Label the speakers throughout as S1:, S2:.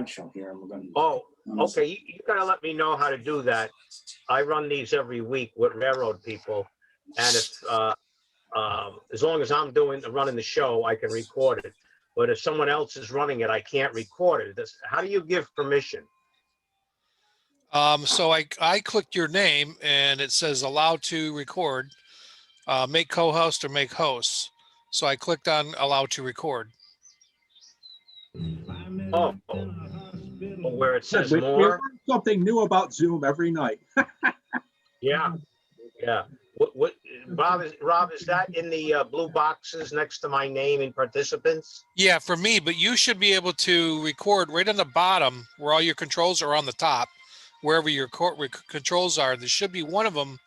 S1: show here. And we're going to.
S2: Oh, okay. You gotta let me know how to do that. I run these every week with railroad people, and if as long as I'm running the show, I can record it. But if someone else is running it, I can't record it. How do you give permission?
S3: So I clicked your name and it says allow to record, make co-host or make host. So I clicked on allow to record.
S2: Oh, where it says
S4: We
S2: more.
S4: learn something new about Zoom every night.
S2: Yeah, yeah. What, Rob, is that in the blue boxes next to my name and participants?
S3: Yeah, for me, but you should be able to record right on the bottom where all your controls are on the top, wherever your controls are. There should be one of them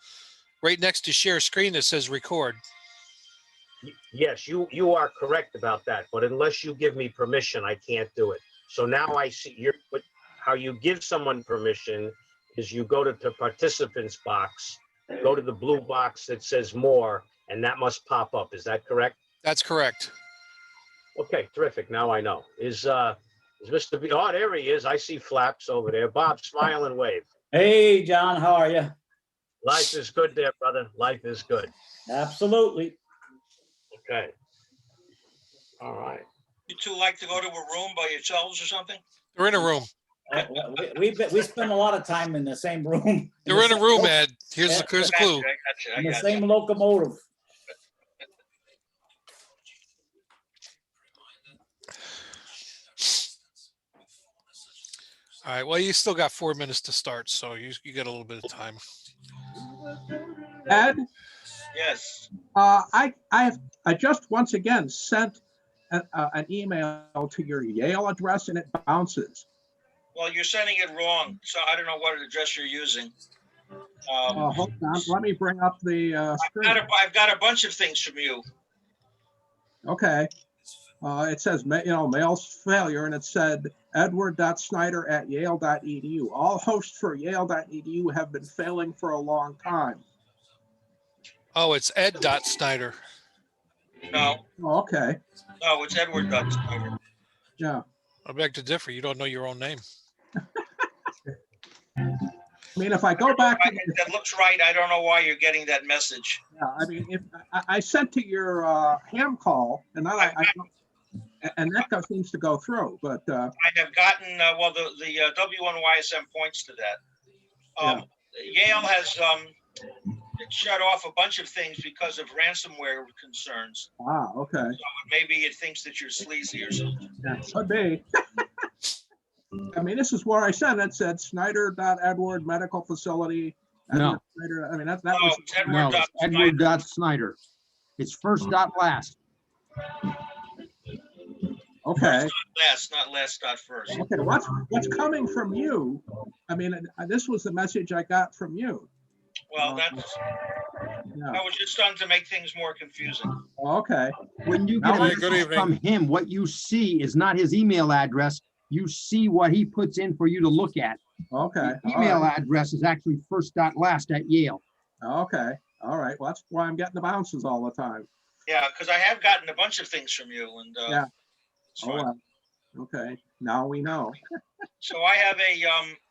S3: right next to share screen that says record.
S2: Yes, you are correct about that. But unless you give me permission, I can't do it. So now I see how you give someone permission is you go to the participants box, go to the blue box that says more, and that must pop up. Is that correct?
S3: That's correct.
S2: Okay, terrific. Now I know. Is Mr. B? Oh, there he is. I see Flaps over there. Bob, smile and wave.
S1: Hey, John, how are you?
S2: Life is good there, brother. Life is good.
S1: Absolutely.
S2: Okay. All right.
S5: You two like to go to a room by yourselves or something?
S3: They're in a room.
S1: We spend a lot of time in the same room.
S3: They're in a room, Ed. Here's a clue.
S1: In the same locomotive.
S3: All right. Well, you still got 4 minutes to start, so you got a little bit of time.
S4: Ed,
S5: Yes.
S4: I just once again sent an email to your Yale address and it bounces.
S5: Well, you're sending it wrong, so I don't know what address you're using.
S4: Hold on, let me bring up the screen.
S5: I've got a bunch of things from you.
S4: Okay. It says, mail's failure, and it said edward.snyder@yale.edu. All hosts for yale.edu have been failing for a long time.
S3: Oh, it's Ed.Snyder.
S5: No,
S4: Oh, okay.
S5: no, it's Edward Snyder.
S4: Yeah.
S3: I beg to differ. You don't know your own name.
S4: I mean, if I go back,
S5: That looks right. I don't know why you're getting that message.
S4: yeah, I mean, if I sent to your ham call, and then and that seems to go through, but
S5: I have gotten well, the W1YSM points to that. Yale has shut off a bunch of things because of ransomware concerns.
S4: okay.
S5: So maybe it thinks that you're sleazy or something.
S4: Yeah, could be. I mean, this is where I sent it. Said Snyder.Edward Medical Facility.
S6: No.
S4: Snyder, I mean, that
S5: No,
S4: was.
S5: it's Edward
S6: No,
S5: dot
S6: Edward dot Snyder. It's first dot last.
S4: Okay.
S5: not last, not first.
S4: Okay. What's coming from you? I mean, this was the message I got from you.
S5: Well, that was just done to make things more confusing.
S4: Okay.
S6: When you get a
S3: Good
S6: message
S3: evening.
S6: from him, what you see is not his email address. You see what he puts in for you to look at.
S4: Okay.
S6: The email address is actually first dot last at Yale.
S4: Okay. All right. Well, that's why I'm getting the bounces all the time.
S5: Yeah, because I have gotten a bunch of things from you, and
S4: Yeah.
S5: it's
S4: Oh,
S5: fine.
S4: well. Okay. Now we know.
S5: So I have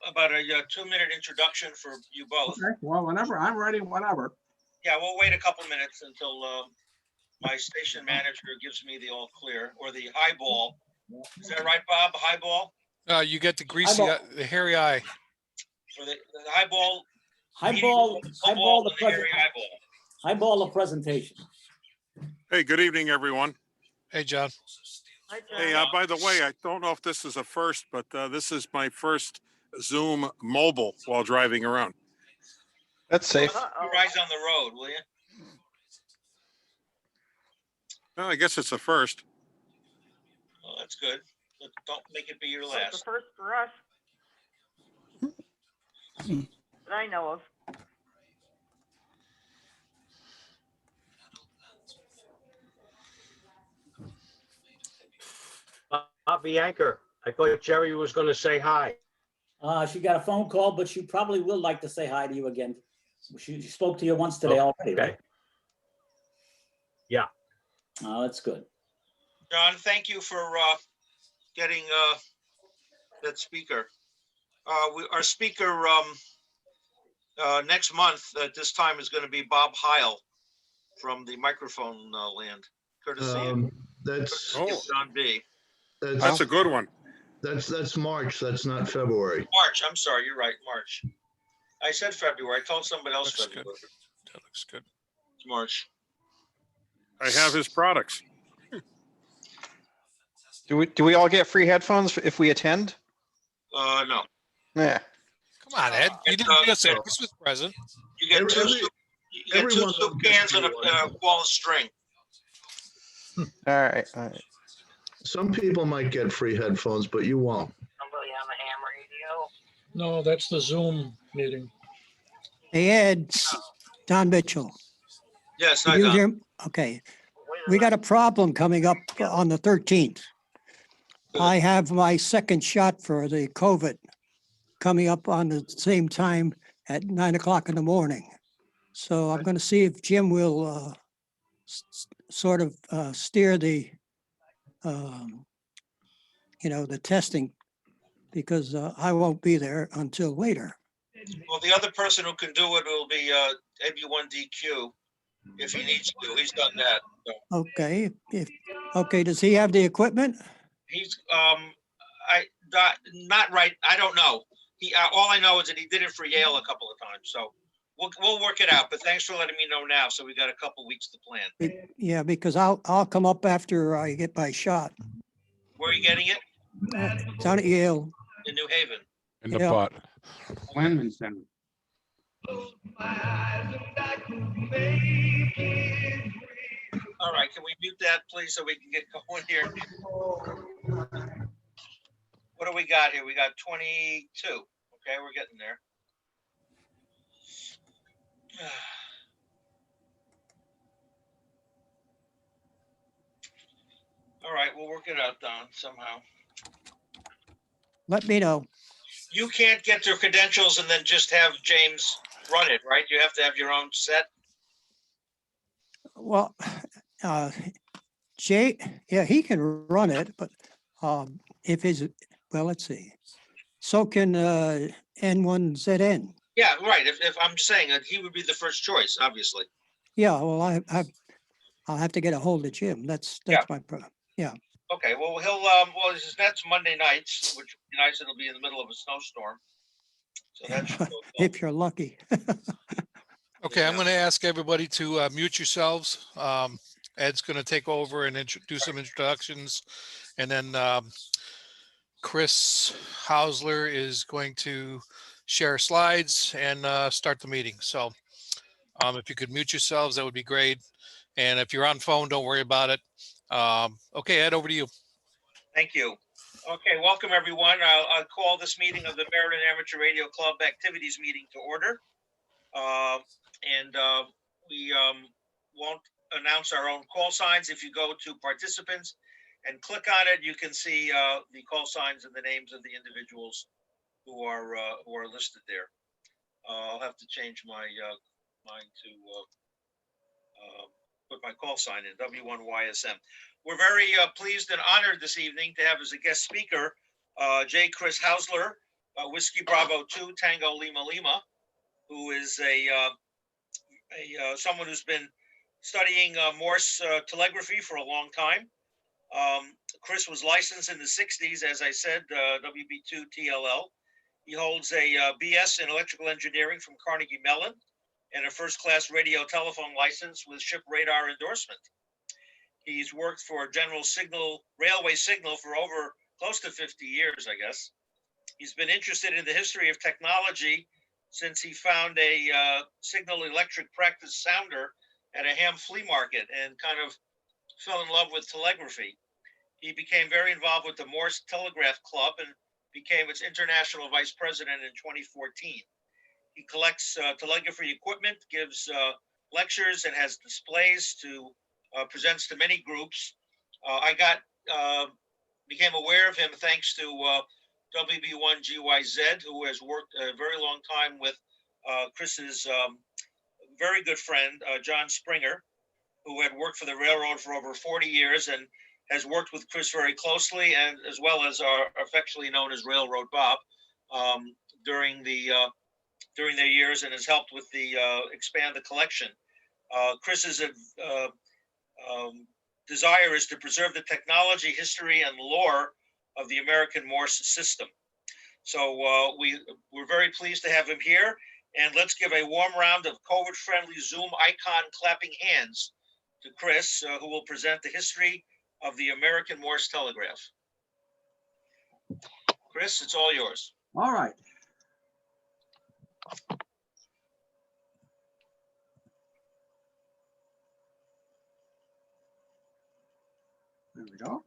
S5: about a 2-minute introduction for you both.
S4: Okay. Well, whenever I'm ready, whenever.
S5: Yeah, we'll wait a couple minutes until my station manager gives me the all clear or the highball. Is that right, Bob? The highball
S3: You get the greasy, the hairy eye.
S5: or the highball?
S1: Highball the
S5: hairy eyeball.
S1: highball the presentation.
S7: Hey, good evening, everyone.
S3: Hey, John.
S7: Hey, by the way, I don't know if this is a first, but this is my first Zoom mobile while driving around.
S8: That's safe.
S5: You rise on the road, will you?
S7: Well, I guess it's a first.
S5: Well, that's good. But don't make it be your last.
S9: The first for us that I know of.
S2: Bianca, I thought Jerry was going to say hi.
S1: She got a phone call, but she probably will like to say hi to you again. She spoke to you once today already,
S2: Okay.
S1: right?
S2: Yeah.
S1: Oh, that's good.
S5: John, thank you for getting that speaker. Our speaker next month at this time is going to be Bob Heil from the microphone land, courtesy of
S8: That's,
S7: Oh,
S5: John B.
S7: that's a good one.
S8: that's March. That's not February.
S5: March, I'm sorry, you're right, March. I said February. I told somebody else
S3: Looks good.
S5: February.
S3: That looks good.
S5: It's March.
S7: I have his products.
S10: Do we all get free headphones if we attend?
S5: No.
S10: Yeah.
S3: Come on, Ed. You didn't get us a Christmas present.
S5: You get two
S8: Every-
S5: soup, you get two
S8: everyone
S5: soup
S8: will get
S5: cans and a
S8: one.
S5: ball of string.
S10: All right. All right.
S8: Some people might get free headphones, but you won't.
S9: Somebody on the ham radio.
S11: No, that's the Zoom meeting.
S12: Hey, Ed, Don Mitchell.
S5: Yes,
S12: Can
S5: I
S12: you
S5: done.
S12: hear? Okay. We got a problem coming up on the 13th. I have my second shot for the COVID coming up on the same time at 9 o'clock in the morning. So I'm going to see if Jim will sort of steer the, the testing, because I won't be there until later.
S5: Well, the other person who can do it will be AB1DQ if he needs to. He's done that. So
S12: Okay. Okay. Does he have the equipment?
S5: he's not right. I don't know. He all I know is that he did it for Yale a couple of times. So we'll work it out. But thanks for letting me know now. So we got a couple weeks to plan.
S12: Yeah, because I'll come up after I get my shot.
S5: Where are you getting it?
S12: Down at Yale.
S5: In New Haven.
S13: In the
S12: Yeah.
S13: butt.
S6: Wendman Center.
S5: All right, can we mute that, please, so we can get going here? What do we got here? We got 22. Okay, we're getting there. All right, we'll work it out, Don, somehow.
S12: Let me know.
S5: You can't get your credentials and then just have James run it, right? You have to have your own set.
S12: Well, Jay, yeah, he can run it, but if his, well, let's see. So can N1ZN.
S5: Yeah, right. If I'm saying that he would be the first choice, obviously.
S12: Yeah, well, I'll have to get a hold of Jim. That's my problem. Yeah.
S5: Okay, well, well, that's Monday nights, which would be nice. It'll be in the middle of a snowstorm. So that should go well.
S12: If you're lucky.
S3: Okay, I'm going to ask everybody to mute yourselves. Ed's going to take over and do some introductions. And then Chris Haulsler is going to share slides and start the meeting. So if you could mute yourselves, that would be great. And if you're on phone, don't worry about it. Okay, Ed, over to you.
S5: Thank you. Okay, welcome everyone. I'll call this meeting of the Meriden Amateur Radio Club activities meeting to order. We won't announce our own call signs. If you go to participants and click on it, you can see the call signs and the names of the individuals who are listed there. I'll have to change my mine to put my call sign in, W1YSM. We're very pleased and honored this evening to have as a guest speaker J. Chris Haulsler, Whiskey Bravo 2 Tango Lima Lima, who is someone who's been studying Morse telegraphy for a long time. Chris was licensed in the 60s, as I said, WB2 TLL. He holds a BS in electrical engineering from Carnegie Mellon and a first-class radio telephone license with ship radar endorsement. He's worked for General Signal, Railway Signal for over close to 50 years, I guess. He's been interested in the history of technology since he found a signal electric practice sounder at a ham flea market and kind of fell in love with telegraphy. He became very involved with the Morse Telegraph Club and became its international vice president in 2014. He collects telegraphy equipment, gives lectures, and has displays to presents to many groups. I became aware of him thanks to WB1GYZ, who has worked a very long time with Chris's very good friend, John Springer, who had worked for the railroad for over 40 years and has worked with Chris very closely, and as well as our affectionately known as Railroad Bob, during their years, and has helped with the expand the collection. Chris's desire is to preserve the technology, history, and lore of the American Morse system. So we're very pleased to have him here, and let's give a warm round of COVID-friendly Zoom icon clapping hands to Chris, who will present the history of the American Morse telegraph. Chris, it's all yours.
S4: All right. There we go.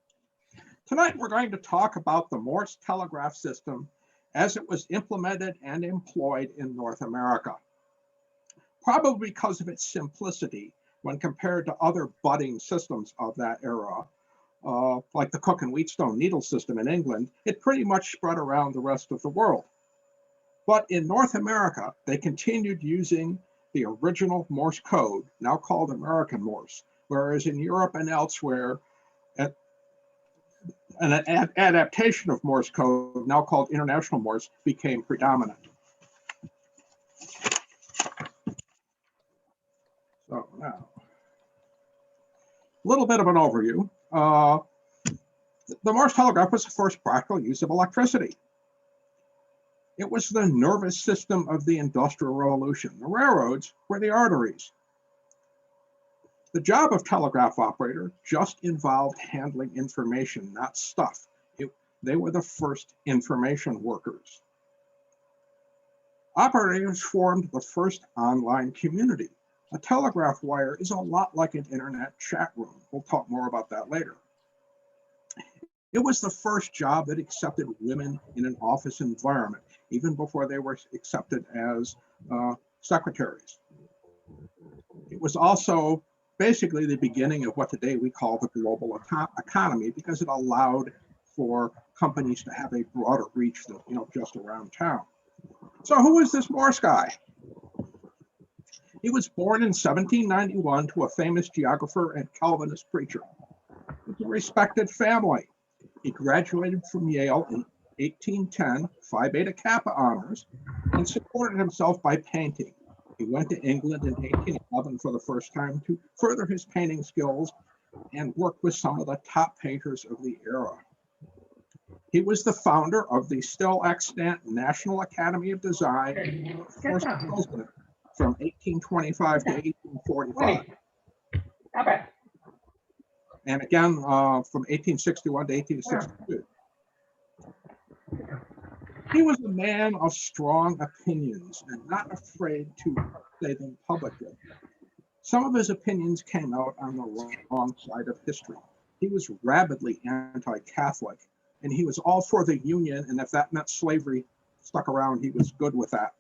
S4: Tonight, we're going to talk about the Morse telegraph system as it was implemented and employed in North America. Probably because of its simplicity when compared to other budding systems of that era, like the Cook and Wheatstone needle system in England, it pretty much spread around the rest of the world. But in North America, they continued using the original Morse code, now called American Morse, whereas in Europe and elsewhere, an adaptation of Morse code, now called International Morse, became predominant. So now, a little bit of an overview. The Morse telegraph was the first practical use of electricity. It was the nervous system of the Industrial Revolution. The railroads were the arteries. The job of telegraph operator just involved handling information, not stuff. They were the first information workers. Operators formed the first online community. A telegraph wire is a lot like an internet chat room. We'll talk more about that later. It was the first job that accepted women in an office environment, even before they were accepted as secretaries. It was also basically the beginning of what today we call the global economy, because it allowed for companies to have a broader reach than just around town. So who is this Morse guy? He was born in 1791 to a famous geographer and Calvinist preacher. It's a respected family. He graduated from Yale in 1810, Phi Beta Kappa honors, and supported himself by painting. He went to England in 1811 for the first time to further his painting skills and worked with some of the top painters of the era. He was the founder of the still extant National Academy of Design, first president from 1825 to 1845. And again, from 1861 to 1862. He was a man of strong opinions and not afraid to say them publicly. Some of his opinions came out on the wrong side of history. He was rabidly anti-Catholic, and he was all for the Union, and if that meant slavery stuck around, he was good with that.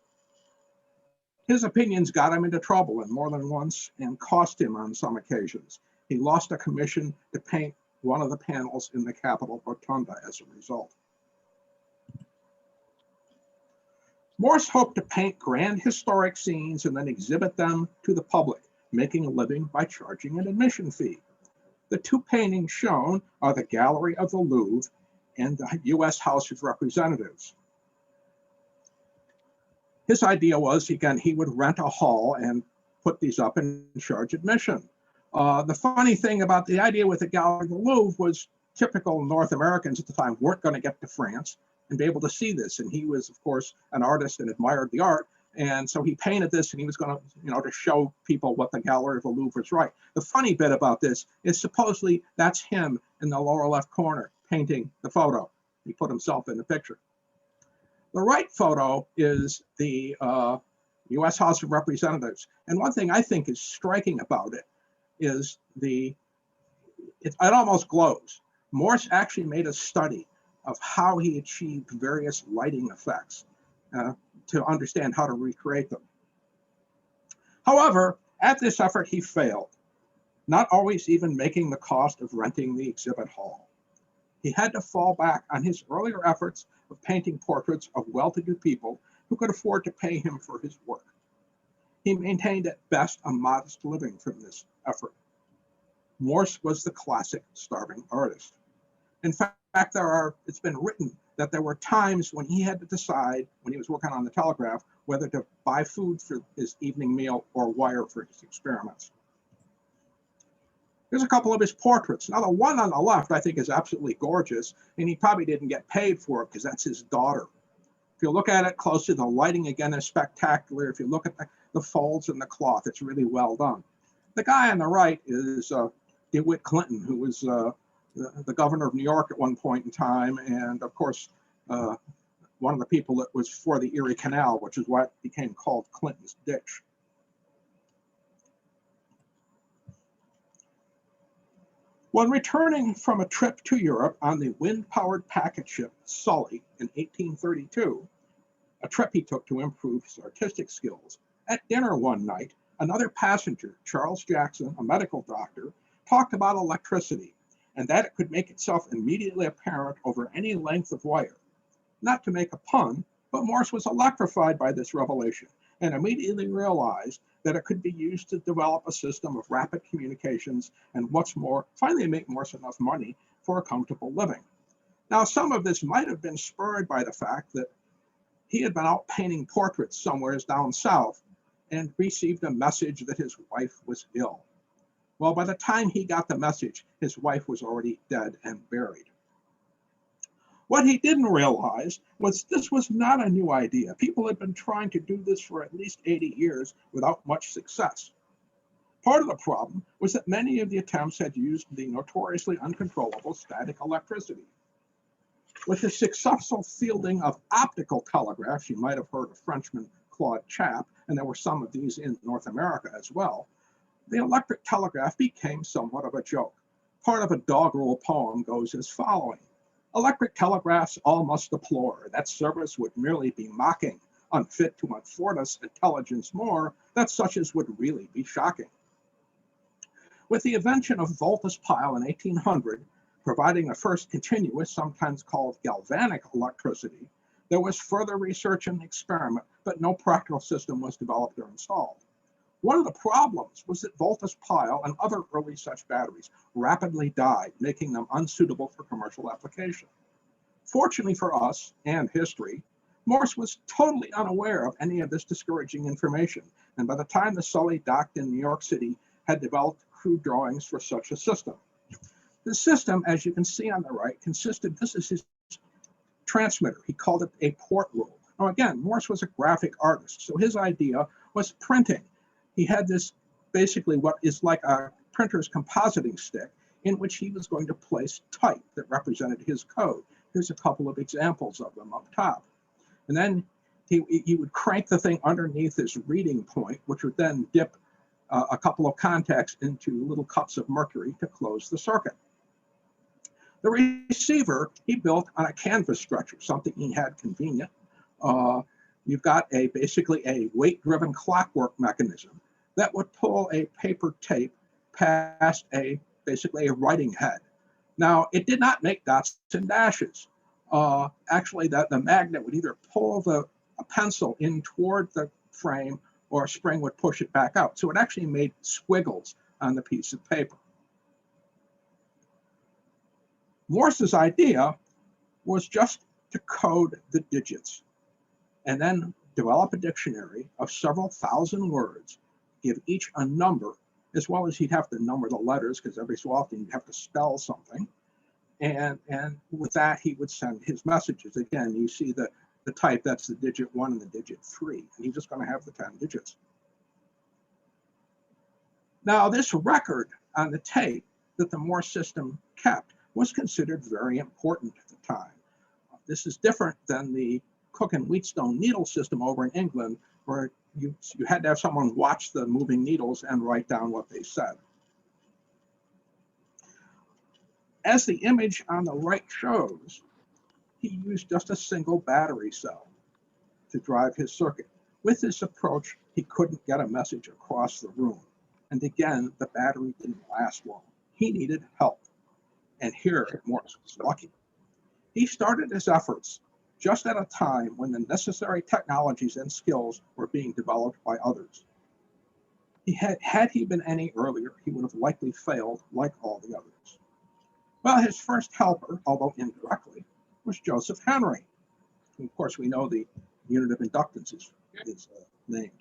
S4: His opinions got him into trouble and more than once and cost him on some occasions. He lost a commission to paint one of the panels in the Capitol Rotunda as a result. Morse hoped to paint grand historic scenes and then exhibit them to the public, making a living by charging an admission fee. The two paintings shown are the Gallery of the Louvre and the U.S. House of Representatives. His idea was, again, he would rent a hall and put these up and charge admission. The funny thing about the idea with the Gallery of the Louvre was typical North Americans at the time weren't going to get to France and be able to see this. And he was, of course, an artist and admired the art. And so he painted this and he was going to, to show people what the Gallery of the Louvre was like. The funny bit about this is supposedly that's him in the lower left corner painting the photo. He put himself in the picture. The right photo is the U.S. House of Representatives. And one thing I think is striking about it is it almost glows. Morse actually made a study of how he achieved various lighting effects to understand how to recreate them. However, at this effort, he failed, not always even making the cost of renting the exhibit hall. He had to fall back on his earlier efforts of painting portraits of well-to-do people who could afford to pay him for his work. He maintained at best a modest living from this effort. Morse was the classic starving artist. In fact, it's been written that there were times when he had to decide, when he was working on the telegraph, whether to buy food for his evening meal or wire for his experiments. Here's a couple of his portraits. Now, the one on the left, I think, is absolutely gorgeous, and he probably didn't get paid for it because that's his daughter. If you look at it closely, the lighting again is spectacular. If you look at the folds in the cloth, it's really well done. The guy on the right is DeWitt Clinton, who was the governor of New York at one point in time, and of course, one of the people that was for the Erie Canal, which is what became called Clinton's Ditch. When returning from a trip to Europe on the wind-powered packet ship Sully in 1832, a trip he took to improve his artistic skills, at dinner one night, another passenger, Charles Jackson, a medical doctor, talked about electricity and that it could make itself immediately apparent over any length of wire. Not to make a pun, but Morse was electrified by this revelation and immediately realized that it could be used to develop a system of rapid communications and what's more, finally make Morse enough money for a comfortable living. Now, some of this might have been spurred by the fact that he had been out painting portraits somewhere down south and received a message that his wife was ill. Well, by the time he got the message, his wife was already dead and buried. What he didn't realize was this was not a new idea. People had been trying to do this for at least 80 years without much success. Part of the problem was that many of the attempts had used the notoriously uncontrollable static electricity. With the successful fielding of optical telegraphs, you might have heard of Frenchman Claude Chappe, and there were some of these in North America as well, the electric telegraph became somewhat of a joke. Part of a doggerel poem goes as following. Electric telegraphs all must deplore, that service would merely be mocking, unfit to afford us intelligence more, that such as would really be shocking. With the invention of volta's pile in 1800, providing the first continuous, sometimes called galvanic electricity, there was further research and experiment, but no practical system was developed or installed. One of the problems was that volta's pile and other early such batteries rapidly died, making them unsuitable for commercial application. Fortunately for us and history, Morse was totally unaware of any of this discouraging information, and by the time the Sully docked in New York City, had developed crude drawings for such a system. The system, as you can see on the right, consisted, this is his transmitter. He called it a port rule. Now again, Morse was a graphic artist, so his idea was printing. He had this basically what is like a printer's compositing stick in which he was going to place type that represented his code. Here's a couple of examples of them up top. And then he would crank the thing underneath his reading point, which would then dip a couple of contacts into little cups of mercury to close the circuit. The receiver he built on a canvas stretcher, something he had convenient. You've got basically a weight-driven clockwork mechanism that would pull a paper tape past basically a writing head. Now, it did not make dots and dashes. Actually, the magnet would either pull a pencil in toward the frame or a spring would push it back out. So it actually made squiggles on the piece of paper. Morse's idea was just to code the digits and then develop a dictionary of several thousand words, give each a number, as well as he'd have to number the letters because every so often you'd have to spell something. And with that, he would send his messages. Again, you see the type, that's the digit 1 and the digit 3, and he's just going to have the 10 digits. Now, this record on the tape that the Morse system kept was considered very important at the time. This is different than the Cook and Wheatstone needle system over in England, where you had to have someone watch the moving needles and write down what they said. As the image on the right shows, he used just a single battery cell to drive his circuit. With this approach, he couldn't get a message across the room. And again, the battery didn't last long. He needed help. And here, Morse was lucky. He started his efforts just at a time when the necessary technologies and skills were being developed by others. Had he been any earlier, he would have likely failed like all the others. Well, his first helper, although indirectly, was Joseph Henry. Of course, we know the unit of inductance is named.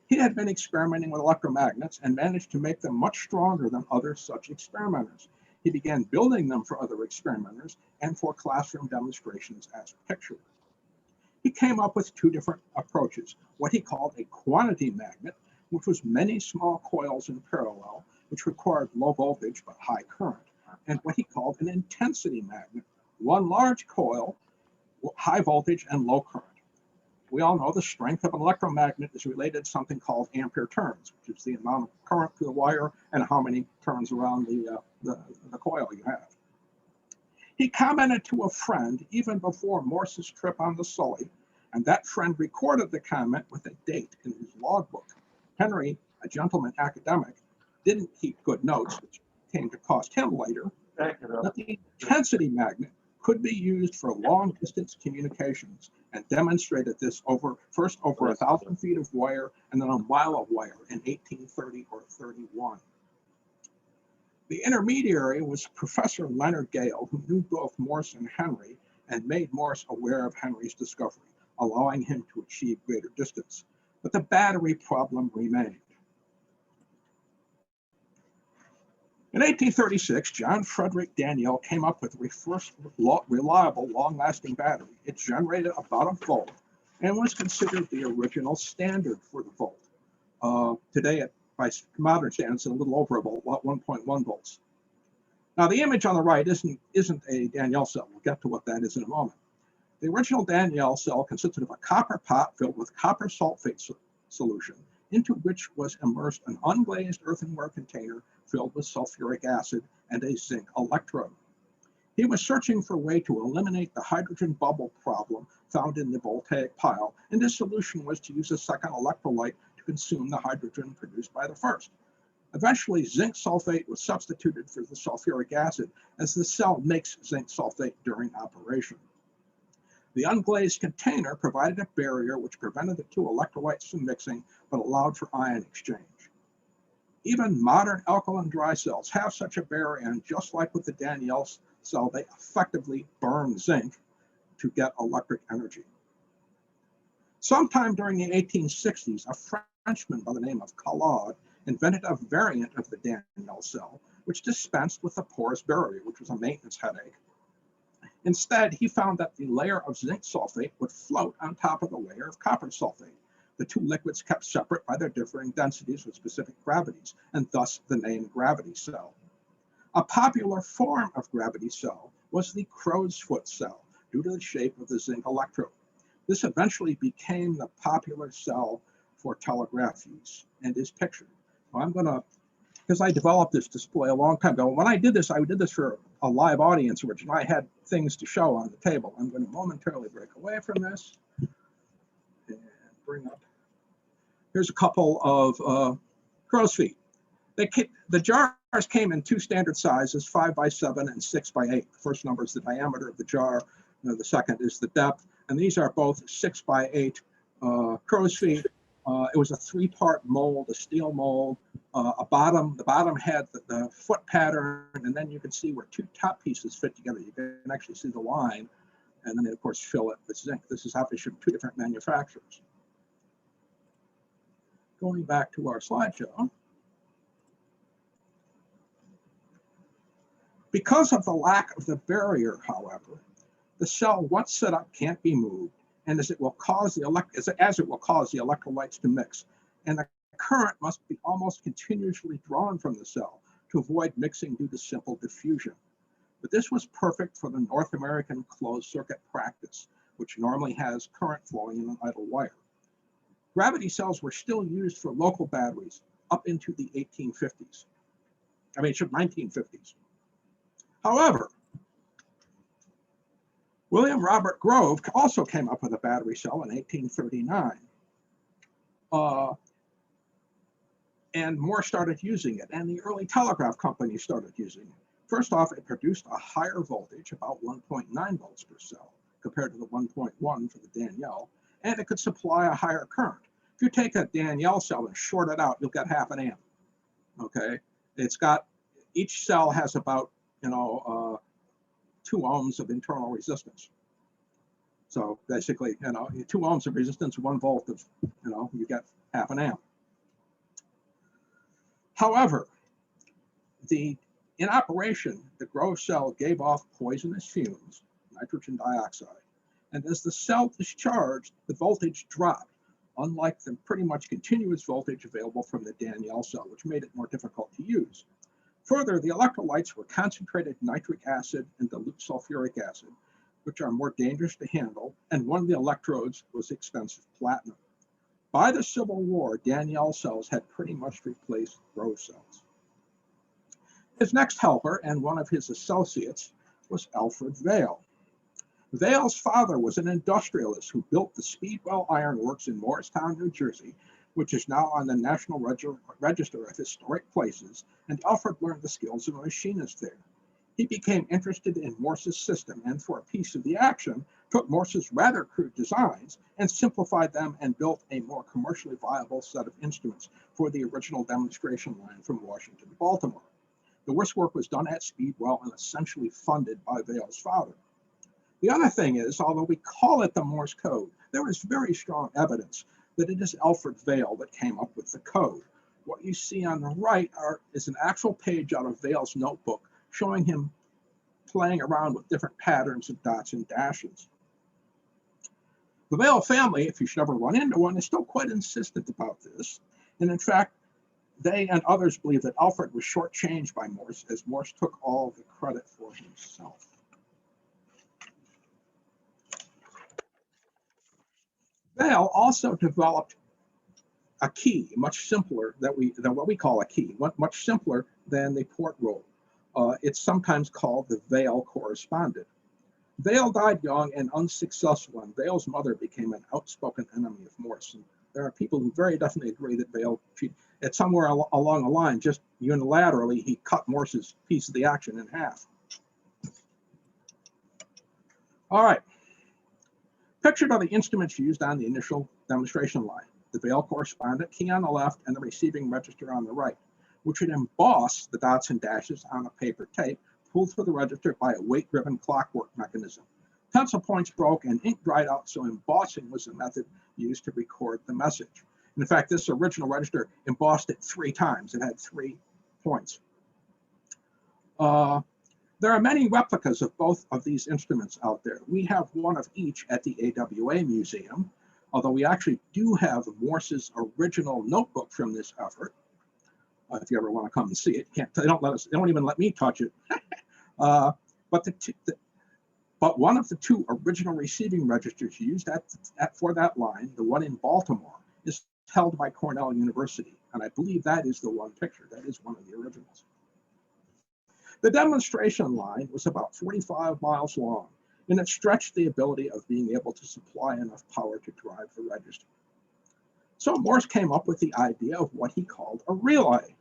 S4: He had been experimenting with electromagnets and managed to make them much stronger than other such experimenters. He began building them for other experimenters and for classroom demonstrations as pictured. He came up with two different approaches, what he called a quantity magnet, which was many small coils in parallel, which required low voltage but high current, and what he called an intensity magnet, one large coil, high voltage and low current. We all know the strength of an electromagnet is related to something called ampere turns, which is the amount of current through the wire and how many turns around the coil you have. He commented to a friend even before Morse's trip on the Sully, and that friend recorded the comment with a date in his logbook. Henry, a gentleman academic, didn't keep good notes, which came to cost him later. But the intensity magnet could be used for long distance communications and demonstrated this first over 1,000 feet of wire and then a mile of wire in 1830 or 31. The intermediary was Professor Leonard Gale, who knew both Morse and Henry and made Morse aware of Henry's discovery, allowing him to achieve greater distance. But the battery problem remained. In 1836, John Frederick Daniell came up with the first reliable, long-lasting battery. It generated about a volt and was considered the original standard for the volt. Today, by modern standards, a little over a volt, 1.1 volts. Now, the image on the right isn't a Daniell cell. We'll get to what that is in a moment. The original Daniell cell consisted of a copper pot filled with copper sulfate solution, into which was immersed an unglazed earthenware container filled with sulfuric acid and a zinc electrode. He was searching for a way to eliminate the hydrogen bubble problem found in the voltaic pile, and his solution was to use a second electrolyte to consume the hydrogen produced by the first. Eventually, zinc sulfate was substituted for the sulfuric acid, as the cell makes zinc sulfate during operation. The unglazed container provided a barrier which prevented the two electrolytes from mixing, but allowed for ion exchange. Even modern alkaline dry cells have such a barrier, and just like with the Daniell cell, they effectively burn zinc to get electric energy. Sometime during the 1860s, a Frenchman by the name of Collard invented a variant of the Daniell cell, which dispensed with the porous barrier, which was a maintenance headache. Instead, he found that the layer of zinc sulfate would float on top of the layer of copper sulfate. The two liquids kept separate by their differing densities with specific gravities, and thus the name gravity cell. A popular form of gravity cell was the crow's foot cell, due to the shape of the zinc electrode. This eventually became the popular cell for telegraph use and is pictured. Well, I'm going to, because I developed this display a long time ago. When I did this for a live audience, which I had things to show on the table. I'm going to momentarily break away from this and bring up. Here's a couple of crow's feet. The jars came in two standard sizes, 5x7 and 6x8. The first number is the diameter of the jar. The second is the depth. And these are both 6x8 crow's feet. It was a three-part mold, a steel mold. The bottom had the foot pattern, and then you can see where two top pieces fit together. You can actually see the line, and then they, of course, fill it with zinc. This is obviously from two different manufacturers. Going back to our slideshow. Because of the lack of the barrier, however, the cell, once set up, can't be moved, and as it will cause the electrolytes to mix, and the current must be almost continuously drawn from the cell to avoid mixing due to simple diffusion. But this was perfect for the North American closed circuit practice, which normally has current flowing in an idle wire. Gravity cells were still used for local batteries up into the 1950s. However, William Robert Grove also came up with a battery cell in 1839. And Morse started using it, and the early telegraph companies started using it. First off, it produced a higher voltage, about 1.9 volts per cell, compared to the 1.1 for the Daniell, and it could supply a higher current, If you take a Danielle cell and short it out, you'll get half an amp. Okay, it's got, each cell has about 2 ohms of internal resistance. So basically, 2 ohms of resistance, 1 volt of, you get half an amp. However, in operation, the Grove cell gave off poisonous fumes, nitrogen dioxide, and as the cell discharged, the voltage dropped, unlike the pretty much continuous voltage available from the Danielle cell, which made it more difficult to use. Further, the electrolytes were concentrated nitric acid and dilute sulfuric acid, which are more dangerous to handle, and one of the electrodes was expensive platinum. By the Civil War, Danielle cells had pretty much replaced Grove cells. His next helper and one of his associates was Alfred Vail. Vail's father was an industrialist who built the Speedwell Iron Works in Morristown, New Jersey, which is now on the National Register of Historic Places, and Alfred learned the skills of a machinist there. He became interested in Morse's system and, for a piece of the action, took Morse's rather crude designs and simplified them and built a more commercially viable set of instruments for the original demonstration line from Washington to Baltimore. The work was done at Speedwell and essentially funded by Vail's father. The other thing is, although we call it the Morse code, there is very strong evidence that it is Alfred Vail that came up with the code. What you see on the right is an actual page out of Vail's notebook showing him playing around with different patterns of dots and dashes. The Vail family, if you should ever run into one, is still quite insistent about this. And in fact, they and others believe that Alfred was shortchanged by Morse, as Morse took all the credit for himself. Vail also developed a key, much simpler than what we call a key, much simpler than the port roll. It's sometimes called the Vail correspondent. Vail died young and unsuccessful, and Vail's mother became an outspoken enemy of Morse. And there are people who very definitely agree that Vail, at somewhere along the line, just unilaterally, he cut Morse's piece of the action in half. All right. Pictured are the instruments used on the initial demonstration line: the Vail correspondent key on the left and the receiving register on the right, which would emboss the dots and dashes on a paper tape pulled through the register by a weight-driven clockwork mechanism. Pencil points broke and ink dried out, so embossing was the method used to record the message. In fact, this original register embossed it 3 times. It had 3 points. There are many replicas of both of these instruments out there. We have one of each at the AWA Museum, although we actually do have Morse's original notebook from this effort. If you ever want to come and see it, they don't even let me touch it. But one of the 2 original receiving registers used for that line, the one in Baltimore, is held by Cornell University, and I believe that is the one picture. That is one of the originals. The demonstration line was about 45 miles long, and it stretched the ability of being able to supply enough power to drive the register. So Morse came up with the idea of what he called a relay.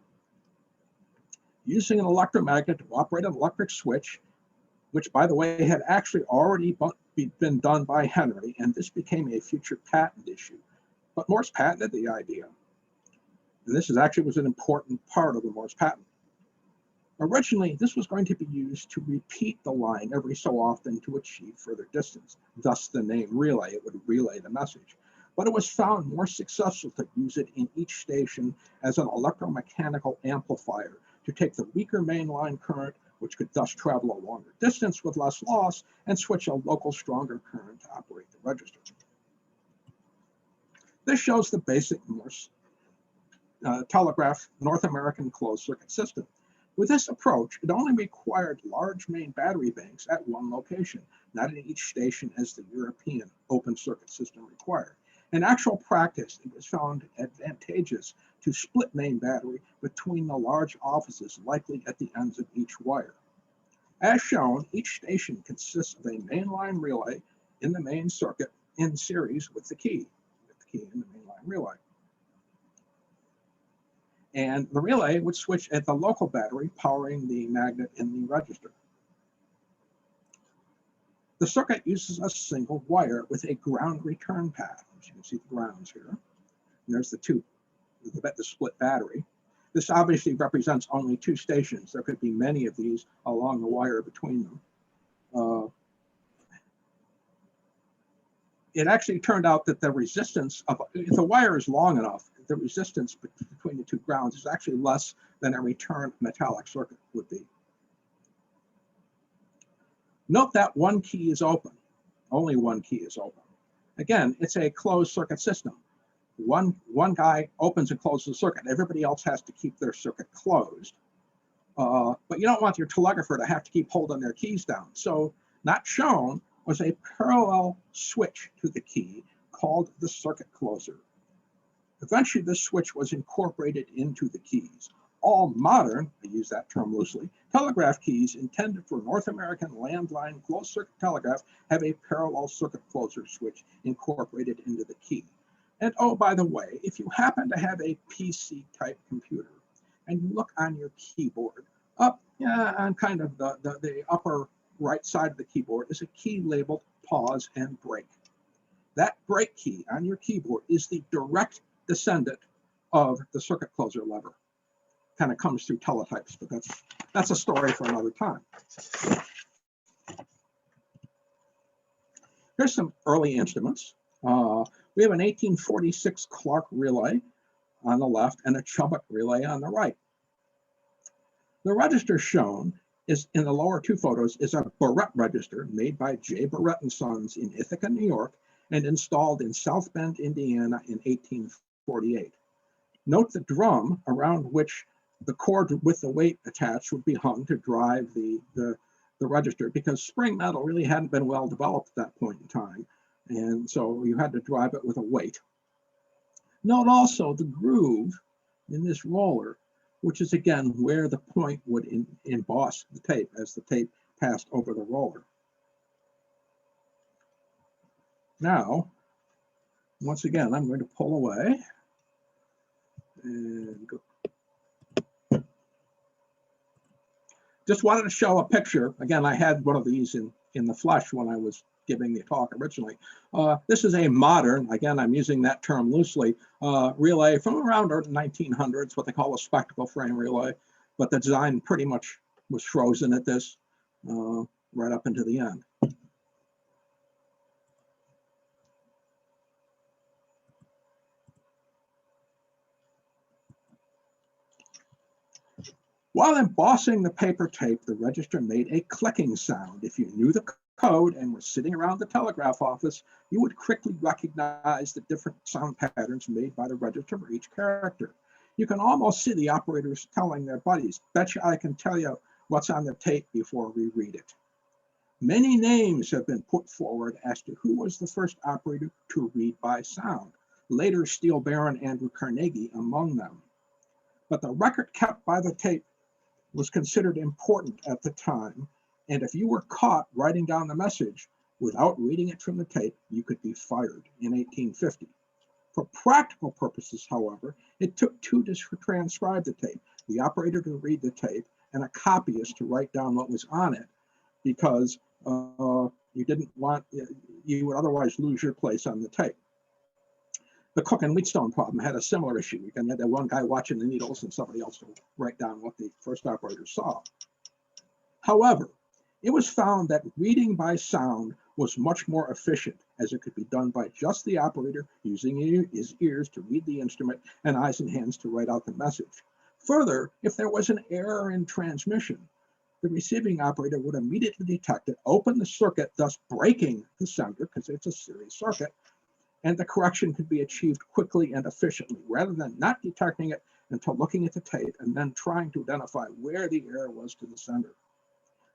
S4: Using an electromagnet to operate an electric switch, which, by the way, had actually already been done by Henry, and this became a future patent issue. But Morse patented the idea, and this was an important part of the Morse patent. Originally, this was going to be used to repeat the line every so often to achieve further distance, thus the name relay. It would relay the message. But it was found more successful to use it in each station as an electromechanical amplifier to take the weaker mainline current, which could thus travel a longer distance with less loss, and switch a local stronger current to operate the register. This shows the basic Morse telegraph North American closed circuit system. With this approach, it only required large main battery banks at one location, not in each station as the European open circuit system required. In actual practice, it was found advantageous to split main battery between the large offices, likely at the ends of each wire. As shown, each station consists of a mainline relay in the main circuit in series with the key in the mainline relay. And the relay would switch at the local battery, powering the magnet in the register. The circuit uses a single wire with a ground return path. As you can see the grounds here. And there's the split battery. This obviously represents only 2 stations. There could be many of these along the wire between them. It actually turned out that the resistance of, if the wire is long enough, the resistance between the 2 grounds is actually less than a return metallic circuit would be. Note that one key is open. Only one key is open. Again, it's a closed circuit system. One guy opens and closes the circuit. Everybody else has to keep their circuit closed. But you don't want your telegrapher to have to keep holding their keys down. So not shown was a parallel switch to the key called the circuit closer. Eventually, this switch was incorporated into the keys. All modern, I use that term loosely, telegraph keys intended for North American landline closed circuit telegraph have a parallel circuit closer switch incorporated into the key. And oh, by the way, if you happen to have a PC type computer and you look on your keyboard, up on kind of the upper right side of the keyboard is a key labeled pause and break. That break key on your keyboard is the direct descendant of the circuit closer lever. Kind of comes through teletypes, but that's a story for another time. Here's some early instruments. We have an 1846 Clark relay on the left and a Chubbuck relay on the right. The register shown is in the lower 2 photos is a Barrett register made by J. Barrett & Sons in Ithaca, New York, and installed in South Bend, Indiana in 1848. Note the drum around which the cord with the weight attached would be hung to drive the register, because spring metal really hadn't been well developed at that point in time. And so you had to drive it with a weight. Note also the groove in this roller, which is again where the point would emboss the tape as the tape passed over the roller. Now, once again, I'm going to pull away and go. Just wanted to show a picture. Again, I had one of these in the flesh when I was giving the talk originally. This is a modern, again, I'm using that term loosely, relay from around the 1900s, what they call a spectacle frame relay, but the design pretty much was frozen at this right up into the end. While embossing the paper tape, the register made a clicking sound. If you knew the code and were sitting around the telegraph office, you would quickly recognize the different sound patterns made by the register for each character. You can almost see the operators telling their buddies, "Betcha I can tell you what's on the tape before we read it." Many names have been put forward as to who was the first operator to read by sound. Later, Steel Baron Andrew Carnegie among them. But the record kept by the tape was considered important at the time, and if you were caught writing down the message without reading it from the tape, you could be fired in 1850. For practical purposes, however, it took 2 to transcribe the tape, the operator to read the tape and a copyist to write down what was on it, because you didn't want, you would otherwise lose your place on the tape. The Cook and Wheatstone problem had a similar issue. You can have that one guy watching the needles and somebody else will write down what the first operator saw. However, it was found that reading by sound was much more efficient, as it could be done by just the operator using his ears to read the instrument and eyes and hands to write out the message. Further, if there was an error in transmission, the receiving operator would immediately detect it, open the circuit, thus breaking the sender, because it's a series circuit, and the correction could be achieved quickly and efficiently, rather than not detecting it until looking at the tape and then trying to identify where the error was to the sender.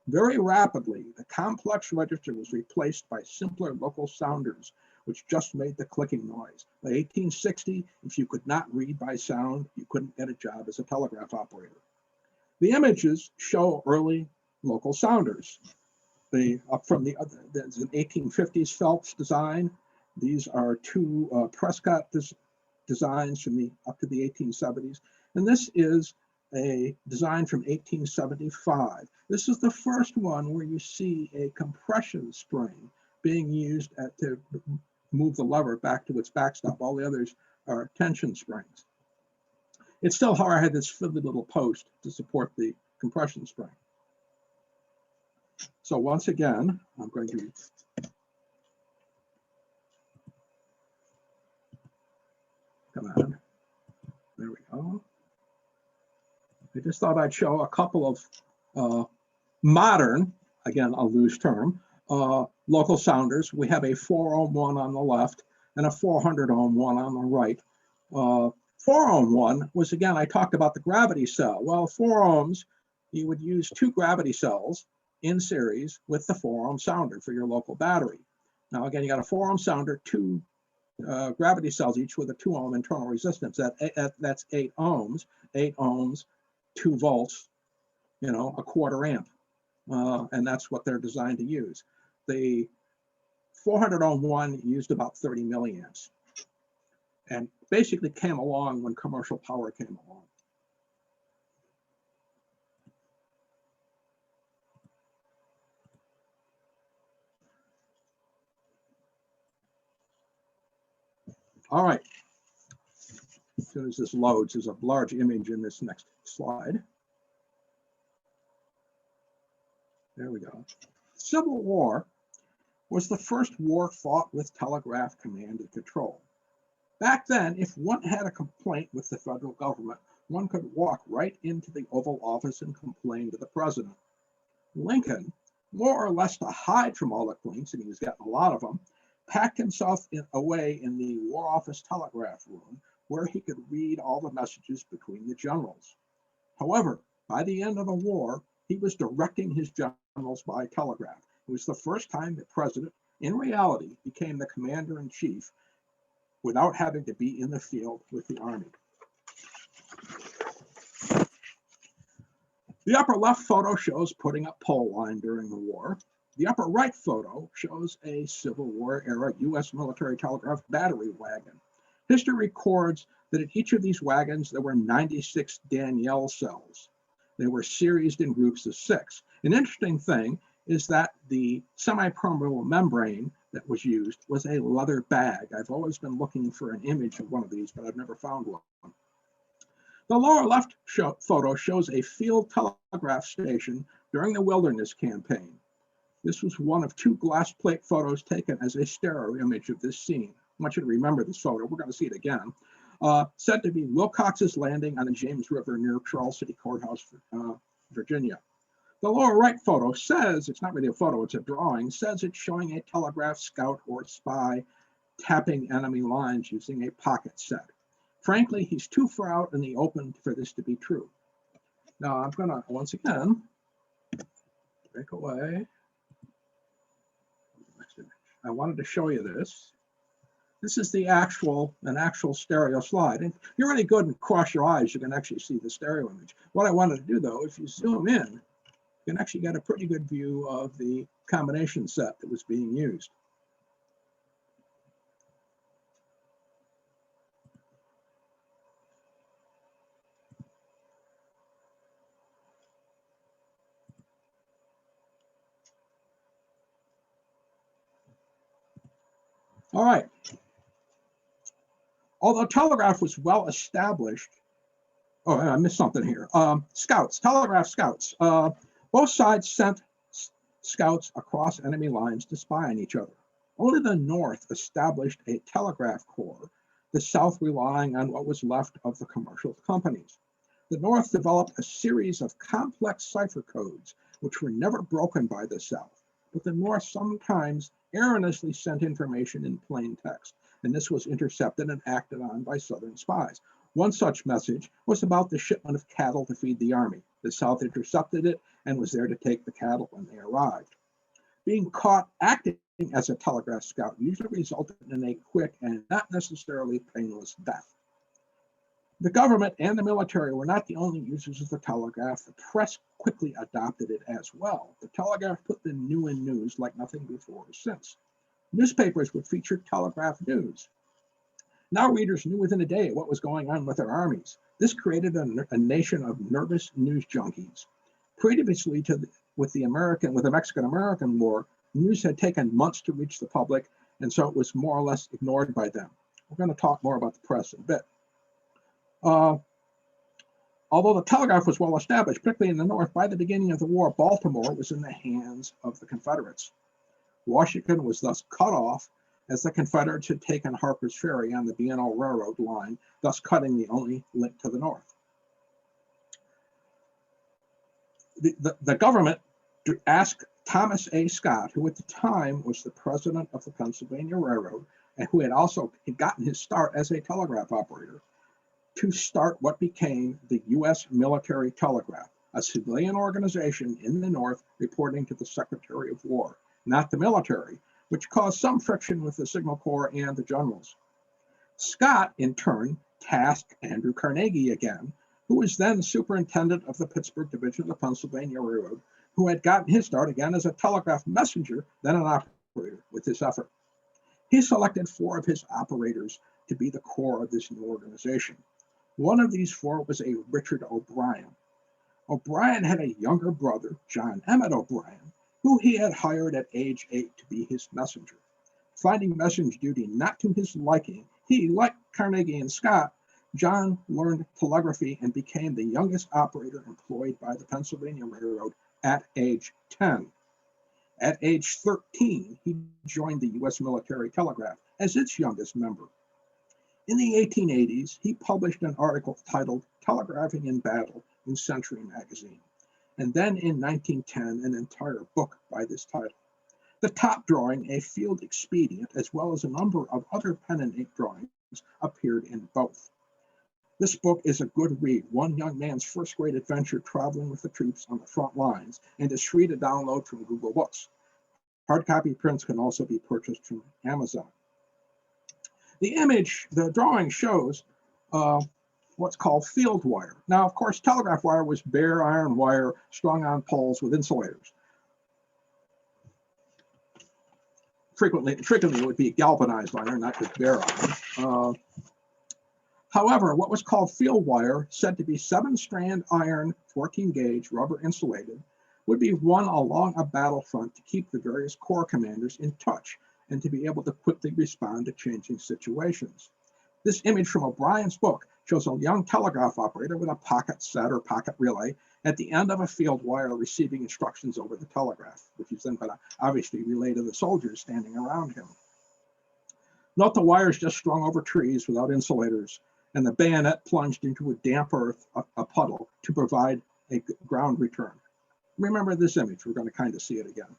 S4: Very rapidly, the complex register was replaced by simpler local sounders, which just made the clicking noise. By 1860, if you could not read by sound, you couldn't get a job as a telegraph operator. The images show early local sounders. Up from there's an 1850s Phelps design. These are 2 Prescott designs from up to the 1870s. And this is a design from 1875. This is the first one where you see a compression spring being used to move the lever back to its backstop. All the others or tension springs. It still, however, had this fiddly little post to support the compression spring. So once again, I'm going to come on. There we go. I just thought I'd show a couple of modern, again, a loose term, local sounders. We have a 4 ohm one on the left and a 400 ohm one on the right. 4 ohm one was, again, I talked about the gravity cell. Well, 4 ohms, you would use 2 gravity cells in series with the 4 ohm sounder for your local battery. Now, again, you got a 4 ohm sounder, 2 gravity cells each with a 2 ohm internal resistance. That's 8 ohms. 8 ohms, 2 volts, you know, a quarter amp. And that's what they're designed to use. The 400 ohm one used about 30 milliamps and basically came along when commercial power came along. All right. As soon as this loads, there's a large image in this next slide. There we go. Civil War was the first war fought with telegraph command and control. Back then, if one had a complaint with the federal government, one could walk right into the Oval Office and complain to the president. Lincoln, more or less to hide from all the complaints, and he was getting a lot of them, packed himself away in the War Office telegraph room, where he could read all the messages between the generals. However, by the end of the war, he was directing his generals by telegraph. It was the first time the president, in reality, became the commander-in-chief without having to be in the field with the army. The upper left photo shows putting up pole line during the war. The upper right photo shows a Civil War era U.S. military telegraph battery wagon. History records that in each of these wagons there were 96 Danielle cells. They were seried in groups of 6. An interesting thing is that the semi-permeable membrane that was used was a leather bag. I've always been looking for an image of one of these, but I've never found one. The lower left photo shows a field telegraph station during the Wilderness Campaign. This was one of 2 glass plate photos taken as a stereo image of this scene. I want you to remember this photo. We're going to see it again. Said to be Wilcox's Landing on the James River near Charles City Courthouse, Virginia. The lower right photo says, it's not really a photo, it's a drawing, says it's showing a telegraph scout or spy tapping enemy lines using a pocket set. Frankly, he's too far out in the open for this to be true. Now I'm going to, once again, break away. I wanted to show you this. This is the an actual stereo slide. And if you're really good and cross your eyes, you can actually see the stereo image. What I wanted to do, though, if you zoom in, you can actually get a pretty good view of the combination set that was being used. All right. Although telegraph was well established, oh, I missed something here. Scouts, telegraph scouts. Both sides sent scouts across enemy lines to spy on each other. Only the North established a telegraph corps, the South relying on what was left of the commercial companies. The North developed a series of complex cipher codes, which were never broken by the South, but the North sometimes erroneously sent information in plain text, and this was intercepted and acted on by Southern spies. One such message was about the shipment of cattle to feed the army. The South intercepted it and was there to take the cattle when they arrived. Being caught acting as a telegraph scout usually resulted in a quick and not necessarily painless death. The government and the military were not the only users of the telegraph. The press quickly adopted it as well. The telegraph put the new in news like nothing before or since. Newspapers would feature telegraph news. Now readers knew within a day what was going on with their armies. This created a nation of nervous news junkies. Previously with the Mexican-American War, news had taken months to reach the public, and so it was more or less ignored by them. We're going to talk more about the press in a bit. Although the telegraph was well established, particularly in the North, by the beginning of the war, Baltimore was in the hands of the Confederates. Washington was thus cut off as the Confederates had taken Harper's Ferry on the B&O Railroad line, thus cutting the only link to the North. The government asked Thomas A. Scott, who at the time was the president of the Pennsylvania Railroad, and who had also gotten his start as a telegraph operator, to start what became the U.S. Military Telegraph, a civilian organization in the North reporting to the Secretary of War, not the military, which caused some friction with the Signal Corps and the generals. Scott, in turn, tasked Andrew Carnegie again, who was then superintendent of the Pittsburgh Division of the Pennsylvania Railroad, who had gotten his start again as a telegraph messenger, then an operator, with this effort. He selected 4 of his operators to be the core of this new organization. One of these 4 was a Richard O'Brien. O'Brien had a younger brother, John Emmett O'Brien, who he had hired at age 8 to be his messenger. Finding messenger duty not to his liking, he, like Carnegie and Scott, John learned telegraphy and became the youngest operator employed by the Pennsylvania Railroad at age 10. At age 13, he joined the U.S. Military Telegraph as its youngest member. In the 1880s, he published an article titled Telegraphing in Battle in Century magazine, and then in 1910, an entire book by this title. The top drawing, a field expedient, as well as a number of other pen and ink drawings, appeared in both. This book is a good read, one young man's first great adventure traveling with the troops on the front lines, and is free to download from Google Books. Hard copy prints can also be purchased from Amazon. The drawing shows what's called field wire. Now, of course, telegraph wire was bare iron wire strung on poles with insulators. Frequently it would be galvanized iron, not just bare iron. However, what was called field wire, said to be 7-strand iron, 14-gauge, rubber insulated, would be run along a battlefront to keep the various corps commanders in touch and to be able to quickly respond to changing situations. This image from O'Brien's book shows a young telegraph operator with a pocket set or pocket relay at the end of a field wire receiving instructions over the telegraph, which is then going to obviously relay to the soldiers standing around him. Note the wires just strung over trees without insulators, and the bayonet plunged into a damp earth, a puddle, to provide a ground return. Remember this image, we're going to kind of see it again.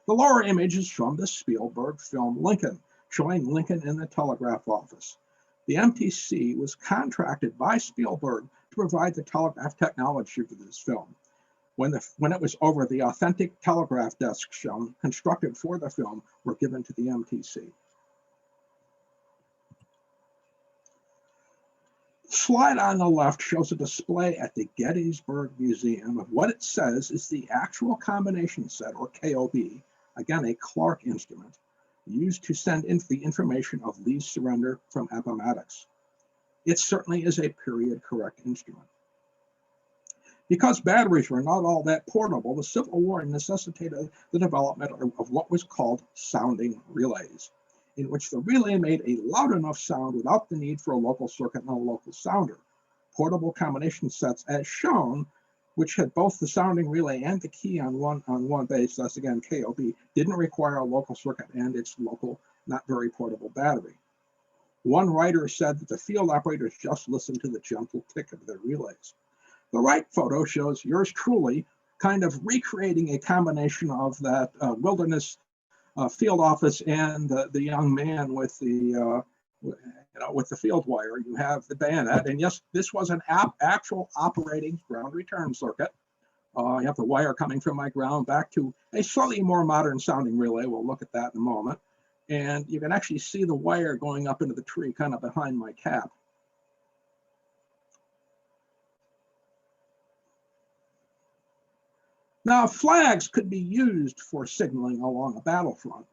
S4: The lower image is from the Spielberg film Lincoln, showing Lincoln in the telegraph office. The MTC was contracted by Spielberg to provide the telegraph technology for this film. When it was over, the authentic telegraph desks shown, constructed for the film, were given to the MTC. The slide on the left shows a display at the Gettysburg Museum of what it says is the actual combination set, or KOB, again a Clark instrument, used to send in the information of Lee's surrender from Appomattox. It certainly is a period-correct instrument. Because batteries were not all that portable, the Civil War necessitated the development of what was called sounding relays, in which the relay made a loud enough sound without the need for a local circuit and a local sounder. Portable combination sets, as shown, which had both the sounding relay and the key on one base, thus again KOB, didn't require a local circuit and its local, not very portable battery. One writer said that the field operators just listened to the gentle tick of their relays. The right photo shows yours truly kind of recreating a combination of that wilderness field office and the young man with the with the field wire. You have the bayonet, and yes, this was an actual operating ground return circuit. You have the wire coming from my ground back to a slightly more modern sounding relay. We'll look at that in a moment. And you can actually see the wire going up into the tree kind of behind my cap. Now, flags could be used for signaling along a battlefront,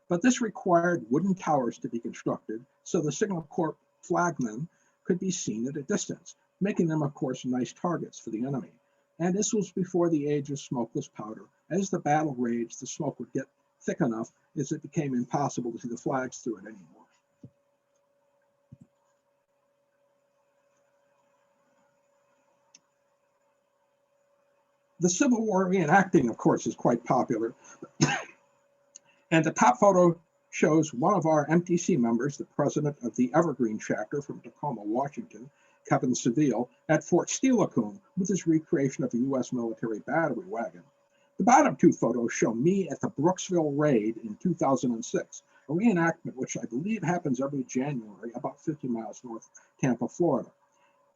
S4: but this required wooden towers to be constructed so the Signal Corps flagmen could be seen at a distance, making them, of course, nice targets for the enemy. And this was before the age of smokeless powder. As the battle raged, the smoke would get thick enough as it became impossible to see the flags through it anymore. The Civil War reenacting, of course, is quite popular. And the top photo shows one of our MTC members, the president of the Evergreen chapter from Tacoma, Washington, Kevin Seville, at Fort Steilacoom with his recreation of a U.S. military battery wagon. The bottom two photos show me at the Brooksville raid in 2006, a reenactment which I believe happens every January about 50 miles north of Tampa, Florida.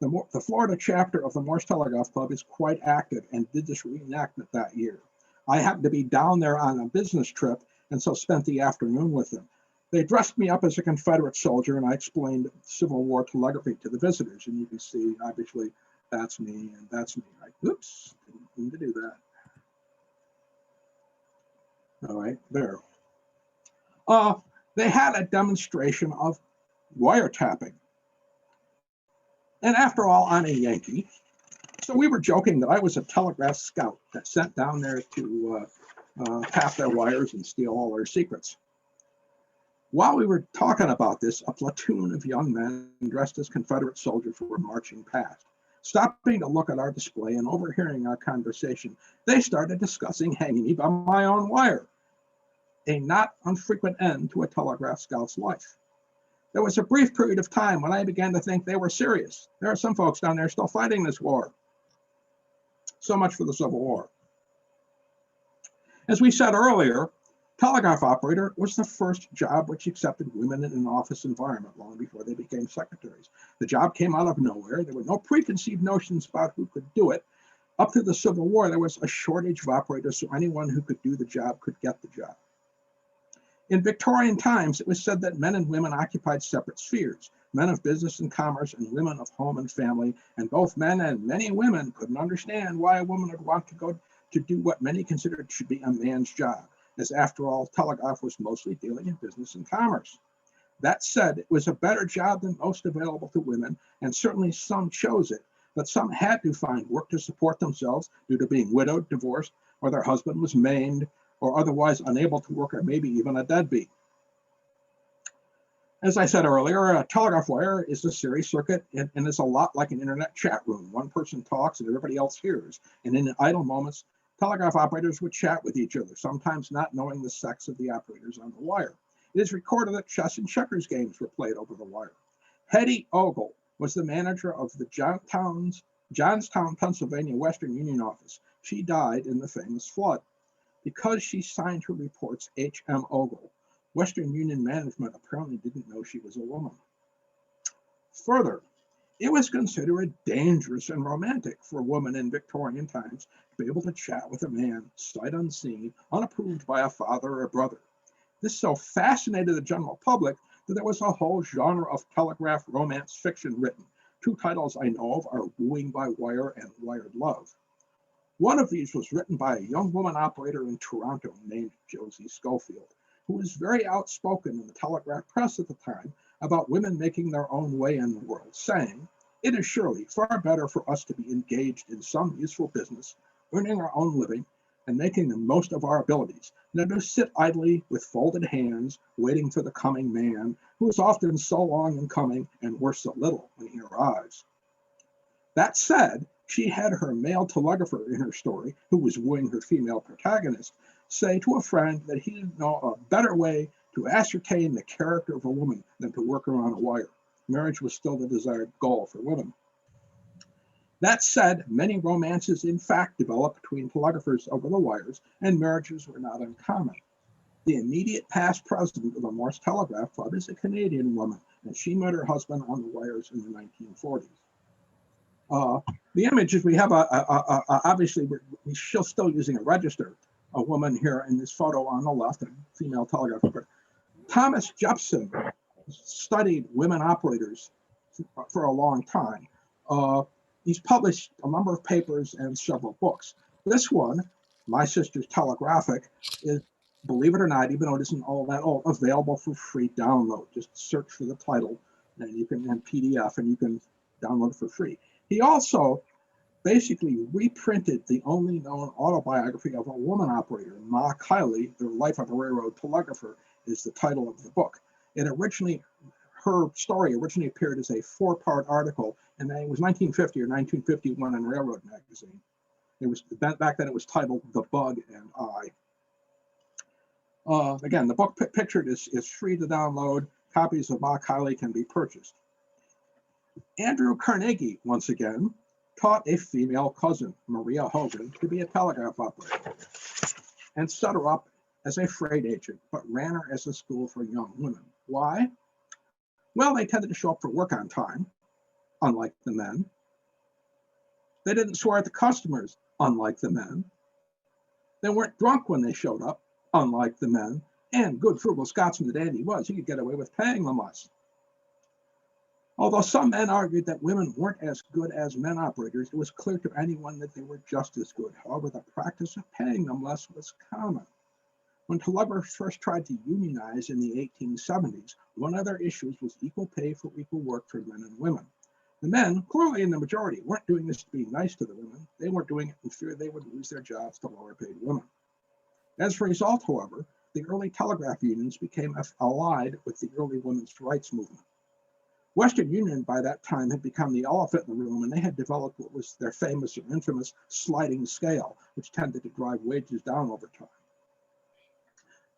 S4: The Florida chapter of the Morse Telegraph Club is quite active and did this reenactment that year. I happened to be down there on a business trip and so spent the afternoon with them. They dressed me up as a Confederate soldier and I explained Civil War telegraphy to the visitors. And you can see, obviously, that's me and that's me. Right? Oops, didn't mean to do that. All right, there. They had a demonstration of wiretapping. And after all, I'm a Yankee. So we were joking that I was a telegraph scout that sent down there to tap their wires and steal all their secrets. While we were talking about this, a platoon of young men dressed as Confederate soldiers were marching past. Stopping to look at our display and overhearing our conversation, they started discussing hanging me by my own wire, a not unfrequent end to a telegraph scout's life. There was a brief period of time when I began to think they were serious. There are some folks down there still fighting this war. So much for the Civil War. As we said earlier, telegraph operator was the first job which accepted women in an office environment long before they became secretaries. The job came out of nowhere. There were no preconceived notions about who could do it. Up to the Civil War, there was a shortage of operators, so anyone who could do the job could get the job. In Victorian times, it was said that men and women occupied separate spheres, men of business and commerce and women of home and family, and both men and many women couldn't understand why a woman would want to go to do what many considered should be a man's job, as after all, telegraph was mostly dealing in business and commerce. That said, it was a better job than most available to women, and certainly some chose it, but some had to find work to support themselves due to being widowed, divorced, or their husband was maimed, or otherwise unable to work, or maybe even a deadbeat. As I said earlier, a telegraph wire is a series circuit and is a lot like an internet chat room. One person talks and everybody else hears. And in idle moments, telegraph operators would chat with each other, sometimes not knowing the sex of the operators on the wire. It is recorded that chess and checkers games were played over the wire. Hetty Ogle was the manager of the Johnstown, Pennsylvania Western Union office. She died in the famous flood. Because she signed her reports H.M. Ogle, Western Union management apparently didn't know she was a woman. Further, it was considered dangerous and romantic for a woman in Victorian times to be able to chat with a man, sight unseen, unapproved by a father or a brother. This so fascinated the general public that there was a whole genre of telegraph romance fiction written. Two titles I know of are Wooing by Wire and Wired Love. One of these was written by a young woman operator in Toronto named Josie Schofield, who was very outspoken in the telegraph press at the time about women making their own way in the world, saying, "It is surely far better for us to be engaged in some useful business, earning our own living, and making the most of our abilities, than to sit idly with folded hands, waiting for the coming man, who is often so long in coming and worth so little when he arrives." That said, she had her male telegrapher in her story, who was wooing her female protagonist, say to a friend that he didn't know a better way to ascertain the character of a woman than to work her on a wire. Marriage was still the desired goal for women. That said, many romances in fact developed between telegraphers over the wires, and marriages were not uncommon. The immediate past president of the Morse Telegraph Club is a Canadian woman, and she met her husband on the wires in the 1940s. The images we have, obviously, we're still using a register. A woman here in this photo on the left, a female telegrapher. Thomas Jepson studied women operators for a long time. He's published a number of papers and several books. This one, My Sister's Telegraphic, is, believe it or not, even though it isn't all that old, available for free download. Just search for the title and you can, and PDF, and you can download it for free. He also basically reprinted the only known autobiography of a woman operator, Ma Kiley, The Life of a Railroad Telegrapher, is the title of the book. Her story originally appeared as a 4-part article, and it was 1950 or 1951 in Railroad magazine. It was back then it was titled The Bug and I. Again, the book pictured is free to download. Copies of Mach Highly can be purchased. Andrew Carnegie, once again, taught a female cousin, Maria Hogan, to be a telegraph operator and set her up as a freight agent, but ran her as a school for young women. Why? Well, they tended to show up for work on time, unlike the men. They didn't swear at the customers, unlike the men. They weren't drunk when they showed up, unlike the men. And good frugal Scotsman that Andy was, he could get away with paying them less. Although some men argued that women weren't as good as men operators, it was clear to anyone that they were just as good. However, the practice of paying them less was common. When telegraphers first tried to unionize in the 1870s, one of their issues was equal pay for equal work for men and women. The men, clearly in the majority, weren't doing this to be nice to the women. They weren't doing it in fear they would lose their jobs to lower paid women. As a result, however, the early telegraph unions became allied with the early women's rights movement. Western Union by that time had become the elephant in the room, and they had developed what was their famous or infamous sliding scale, which tended to drive wages down over time.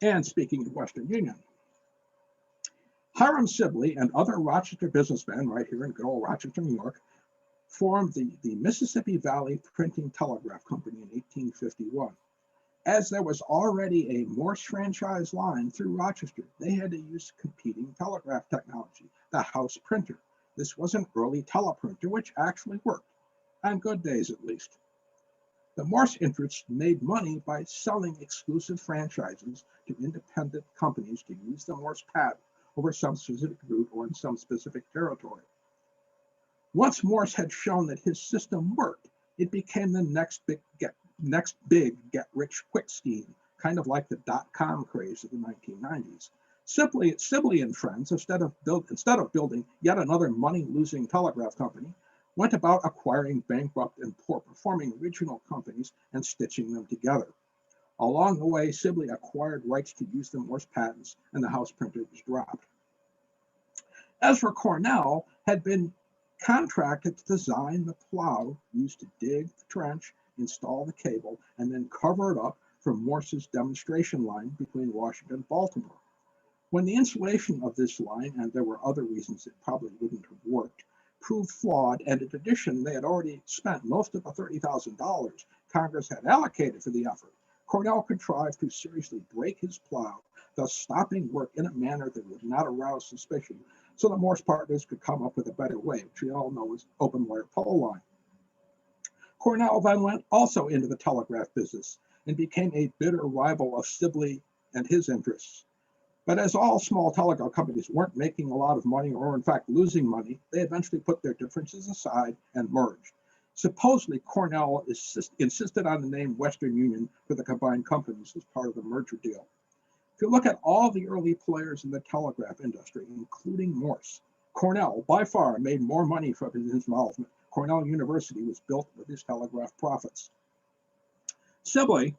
S4: And speaking of Western Union, Hiram Sibley and other Rochester businessmen right here in good old Rochester, New York, formed the Mississippi Valley Printing Telegraph Company in 1851. As there was already a Morse franchise line through Rochester, they had to use competing telegraph technology, the house printer. This was an early teleprinter, which actually worked, on good days at least. The Morse interests made money by selling exclusive franchises to independent companies to use the Morse patent over some specific route or in some specific territory. Once Morse had shown that his system worked, it became the next big get-rich-quick scheme, kind of like the dot-com craze of the 1990s. Sibley and friends, instead of building yet another money-losing telegraph company, went about acquiring bankrupt and poor-performing regional companies and stitching them together. Along the way, Sibley acquired rights to use the Morse patents, and the house printer was dropped. Ezra Cornell had been contracted to design the plow used to dig the trench, install the cable, and then cover it up for Morse's demonstration line between Washington and Baltimore. When the installation of this line, and there were other reasons it probably wouldn't have worked, proved flawed, and in addition, they had already spent most of the $30,000 Congress had allocated for the effort, Cornell contrived to seriously break his plow, thus stopping work in a manner that would not arouse suspicion, so the Morse partners could come up with a better way, which we all know is open wire pole line. Cornell then went also into the telegraph business and became a bitter rival of Sibley and his interests. But as all small telegraph companies weren't making a lot of money or in fact losing money, they eventually put their differences aside and merged. Supposedly, Cornell insisted on the name Western Union for the combined companies as part of the merger deal. If you look at all the early players in the telegraph industry, including Morse, Cornell by far made more money from his involvement. Cornell University was built with his telegraph profits. Sibley,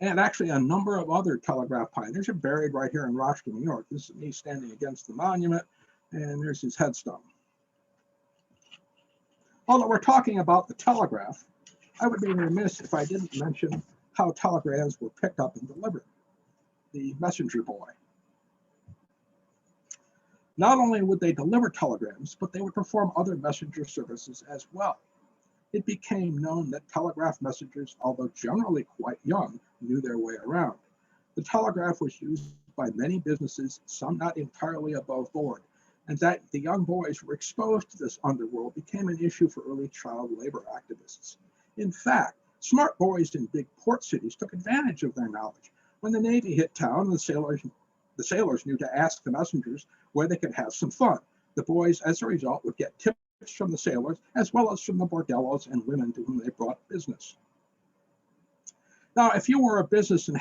S4: and actually a number of other telegraph pioneers, are buried right here in Rochester, New York. This is me standing against the monument, and there's his headstone. Although we're talking about the telegraph, I would be remiss if I didn't mention how telegrams were picked up and delivered. The messenger boy. Not only would they deliver telegrams, but they would perform other messenger services as well. It became known that telegraph messengers, although generally quite young, knew their way around. The telegraph was used by many businesses, some not entirely above board, and that the young boys were exposed to this underworld became an issue for early child labor activists. In fact, smart boys in big port cities took advantage of their knowledge. When the Navy hit town, the sailors knew to ask the messengers where they could have some fun. The boys, as a result, would get tips from the sailors, as well as from the bordellos and women to whom they brought business. Now, if you were a business that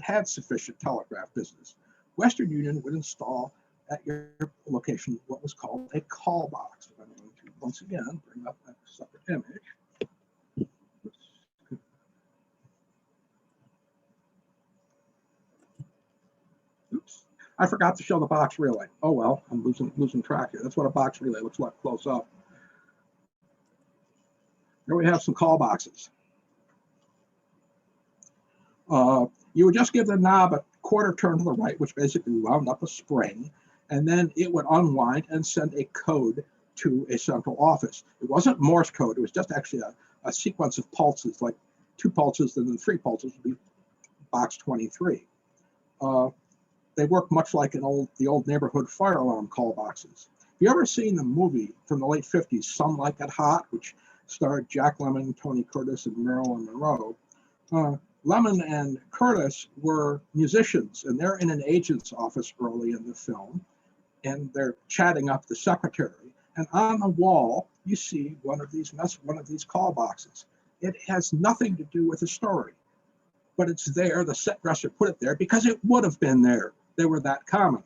S4: had sufficient telegraph business, Western Union would install at your location what was called a call box. I'm going to once again bring up that separate image. Oops. I forgot to show the box relay. Oh well, I'm losing track here. That's what a box relay looks like close up. Here we have some call boxes. You would just give the knob a quarter turn to the right, which basically wound up a spring, and then it would unwind and send a code to a central office. It wasn't Morse code. It was just actually a sequence of pulses, like 2 pulses and then 3 pulses would be box 23. They work much like the old neighborhood fire alarm call boxes. Have you ever seen the movie from the late 50s, Some Like It Hot, which starred Jack Lemmon, Tony Curtis, and Marilyn Monroe? Lemmon and Curtis were musicians, and they're in an agent's office early in the film, and they're chatting up the secretary. And on the wall, you see one of these call boxes. It has nothing to do with the story, but it's there. The set dresser put it there because it would have been there. They were that common.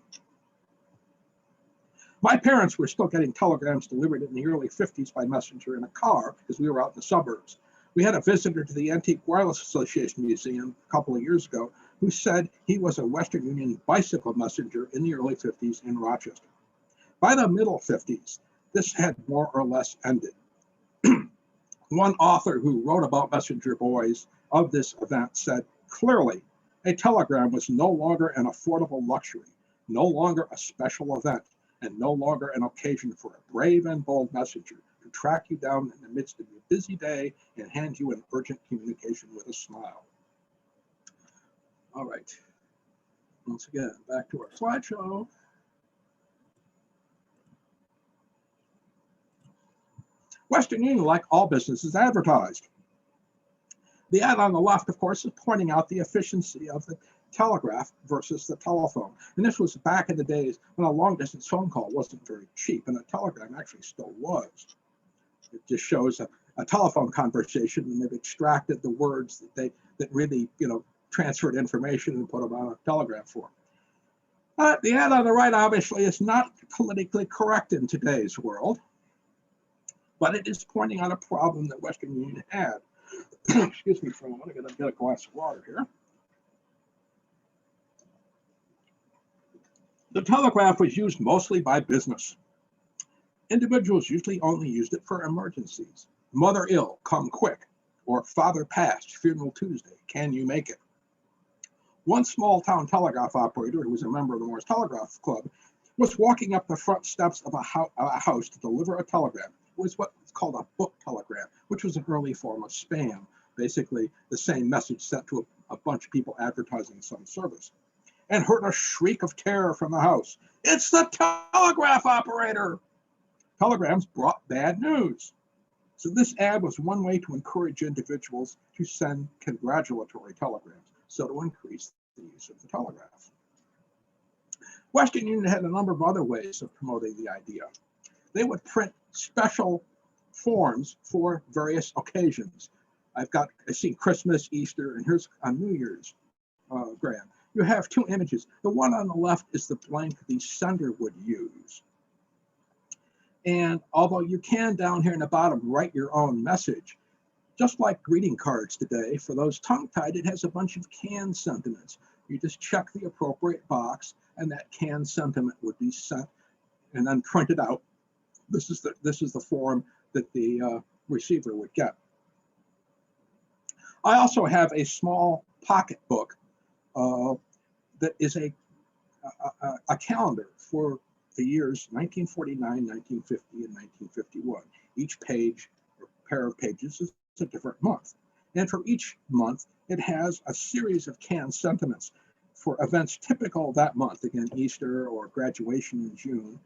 S4: My parents were still getting telegrams delivered in the early 50s by messenger in a car because we were out in the suburbs. We had a visitor to the Antique Wireless Association Museum a couple of years ago who said he was a Western Union bicycle messenger in the early 50s in Rochester. By the middle 50s, this had more or less ended. One author who wrote about messenger boys of this event said, clearly, a telegram was no longer an affordable luxury, no longer a special event, and no longer an occasion for a brave and bold messenger to track you down in the midst of your busy day and hand you an urgent communication with a smile. All right. Once again, back to our slideshow. Western Union, like all businesses, advertised. The ad on the left, of course, is pointing out the efficiency of the telegraph versus the telephone. And this was back in the days when a long-distance phone call wasn't very cheap, and a telegram actually still was. It just shows a telephone conversation, and they've extracted the words that really, transferred information and put them on a telegraph form. The ad on the right, obviously, is not politically correct in today's world, but it is pointing out a problem that Western Union had. Excuse me for a moment, I'm going to get a glass of water here. The telegraph was used mostly by business. Individuals usually only used it for emergencies. Mother ill, come quick. Or father passed, funeral Tuesday, can you make it? One small town telegraph operator who was a member of the Morse Telegraph Club was walking up the front steps of a house to deliver a telegram. It was what's called a book telegram, which was an early form of S.A.M, basically the same message sent to a bunch of people advertising some service, and heard a shriek of terror from the house. It's the telegraph operator! Telegrams brought bad news. So this ad was one way to encourage individuals to send congratulatory telegrams, so to increase the use of the telegraph. Western Union had a number of other ways of promoting the idea. They would print special forms for various occasions. I've seen Christmas, Easter, and here's a New Year's gram. You have 2 images. The one on the left is the blank the sender would use. And although you can down here in the bottom write your own message, just like greeting cards today, for those tongue-tied, it has a bunch of canned sentiments. You just check the appropriate box, and that canned sentiment would be sent and then printed out. This is the form that the receiver would get. I also have a small pocket book that is a calendar for the years 1949, 1950, and 1951. Each page or pair of pages is a different month. And for each month, it has a series of canned sentiments for events typical that month, again, Easter or graduation in June.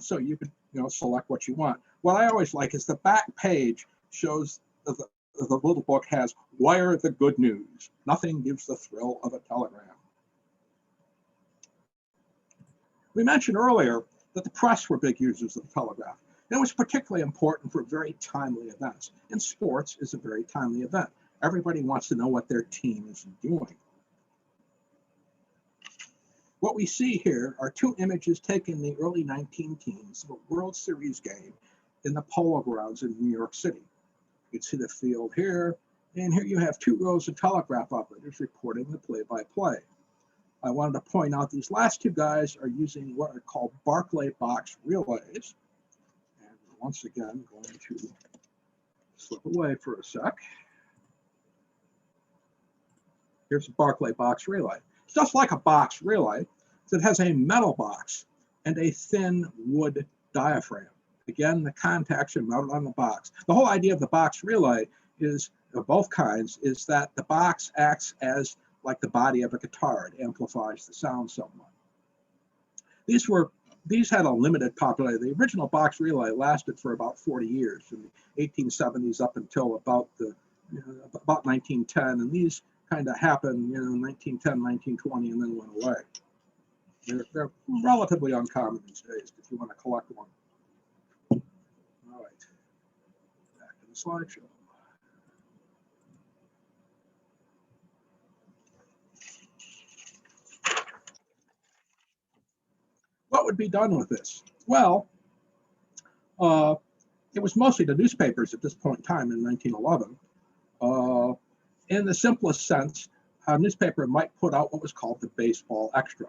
S4: So you could select what you want. What I always like is the back page shows the little book has "Wire the good news. Nothing gives the thrill of a telegram." We mentioned earlier that the press were big users of the telegraph. And it was particularly important for very timely events. And sports is a very timely event. Everybody wants to know what their team is doing. What we see here are 2 images taken in the early 19-teens of a World Series game in the Polo Grounds in New York City. You can see the field here, and here you have 2 rows of telegraph operators reporting the play-by-play. I wanted to point out these last 2 guys are using what are called Barclay box relays. And once again, going to slip away for a sec. Here's a Barclay box relay. It's just like a box relay. It has a metal box and a thin wood diaphragm. Again, the contacts are mounted on the box. The whole idea of the box relay is, of both kinds, is that the box acts as like the body of a guitar. It amplifies the sound somewhat. These had a limited popularity. The original box relay lasted for about 40 years, from the 1870s up until about 1910, and these kind of happened, 1910, 1920, and then went away. They're relatively uncommon these days if you want to collect one. All right, back to the slideshow. What would be done with this? Well, it was mostly the newspapers at this point in time in 1911. In the simplest sense, a newspaper might put out what was called the baseball extra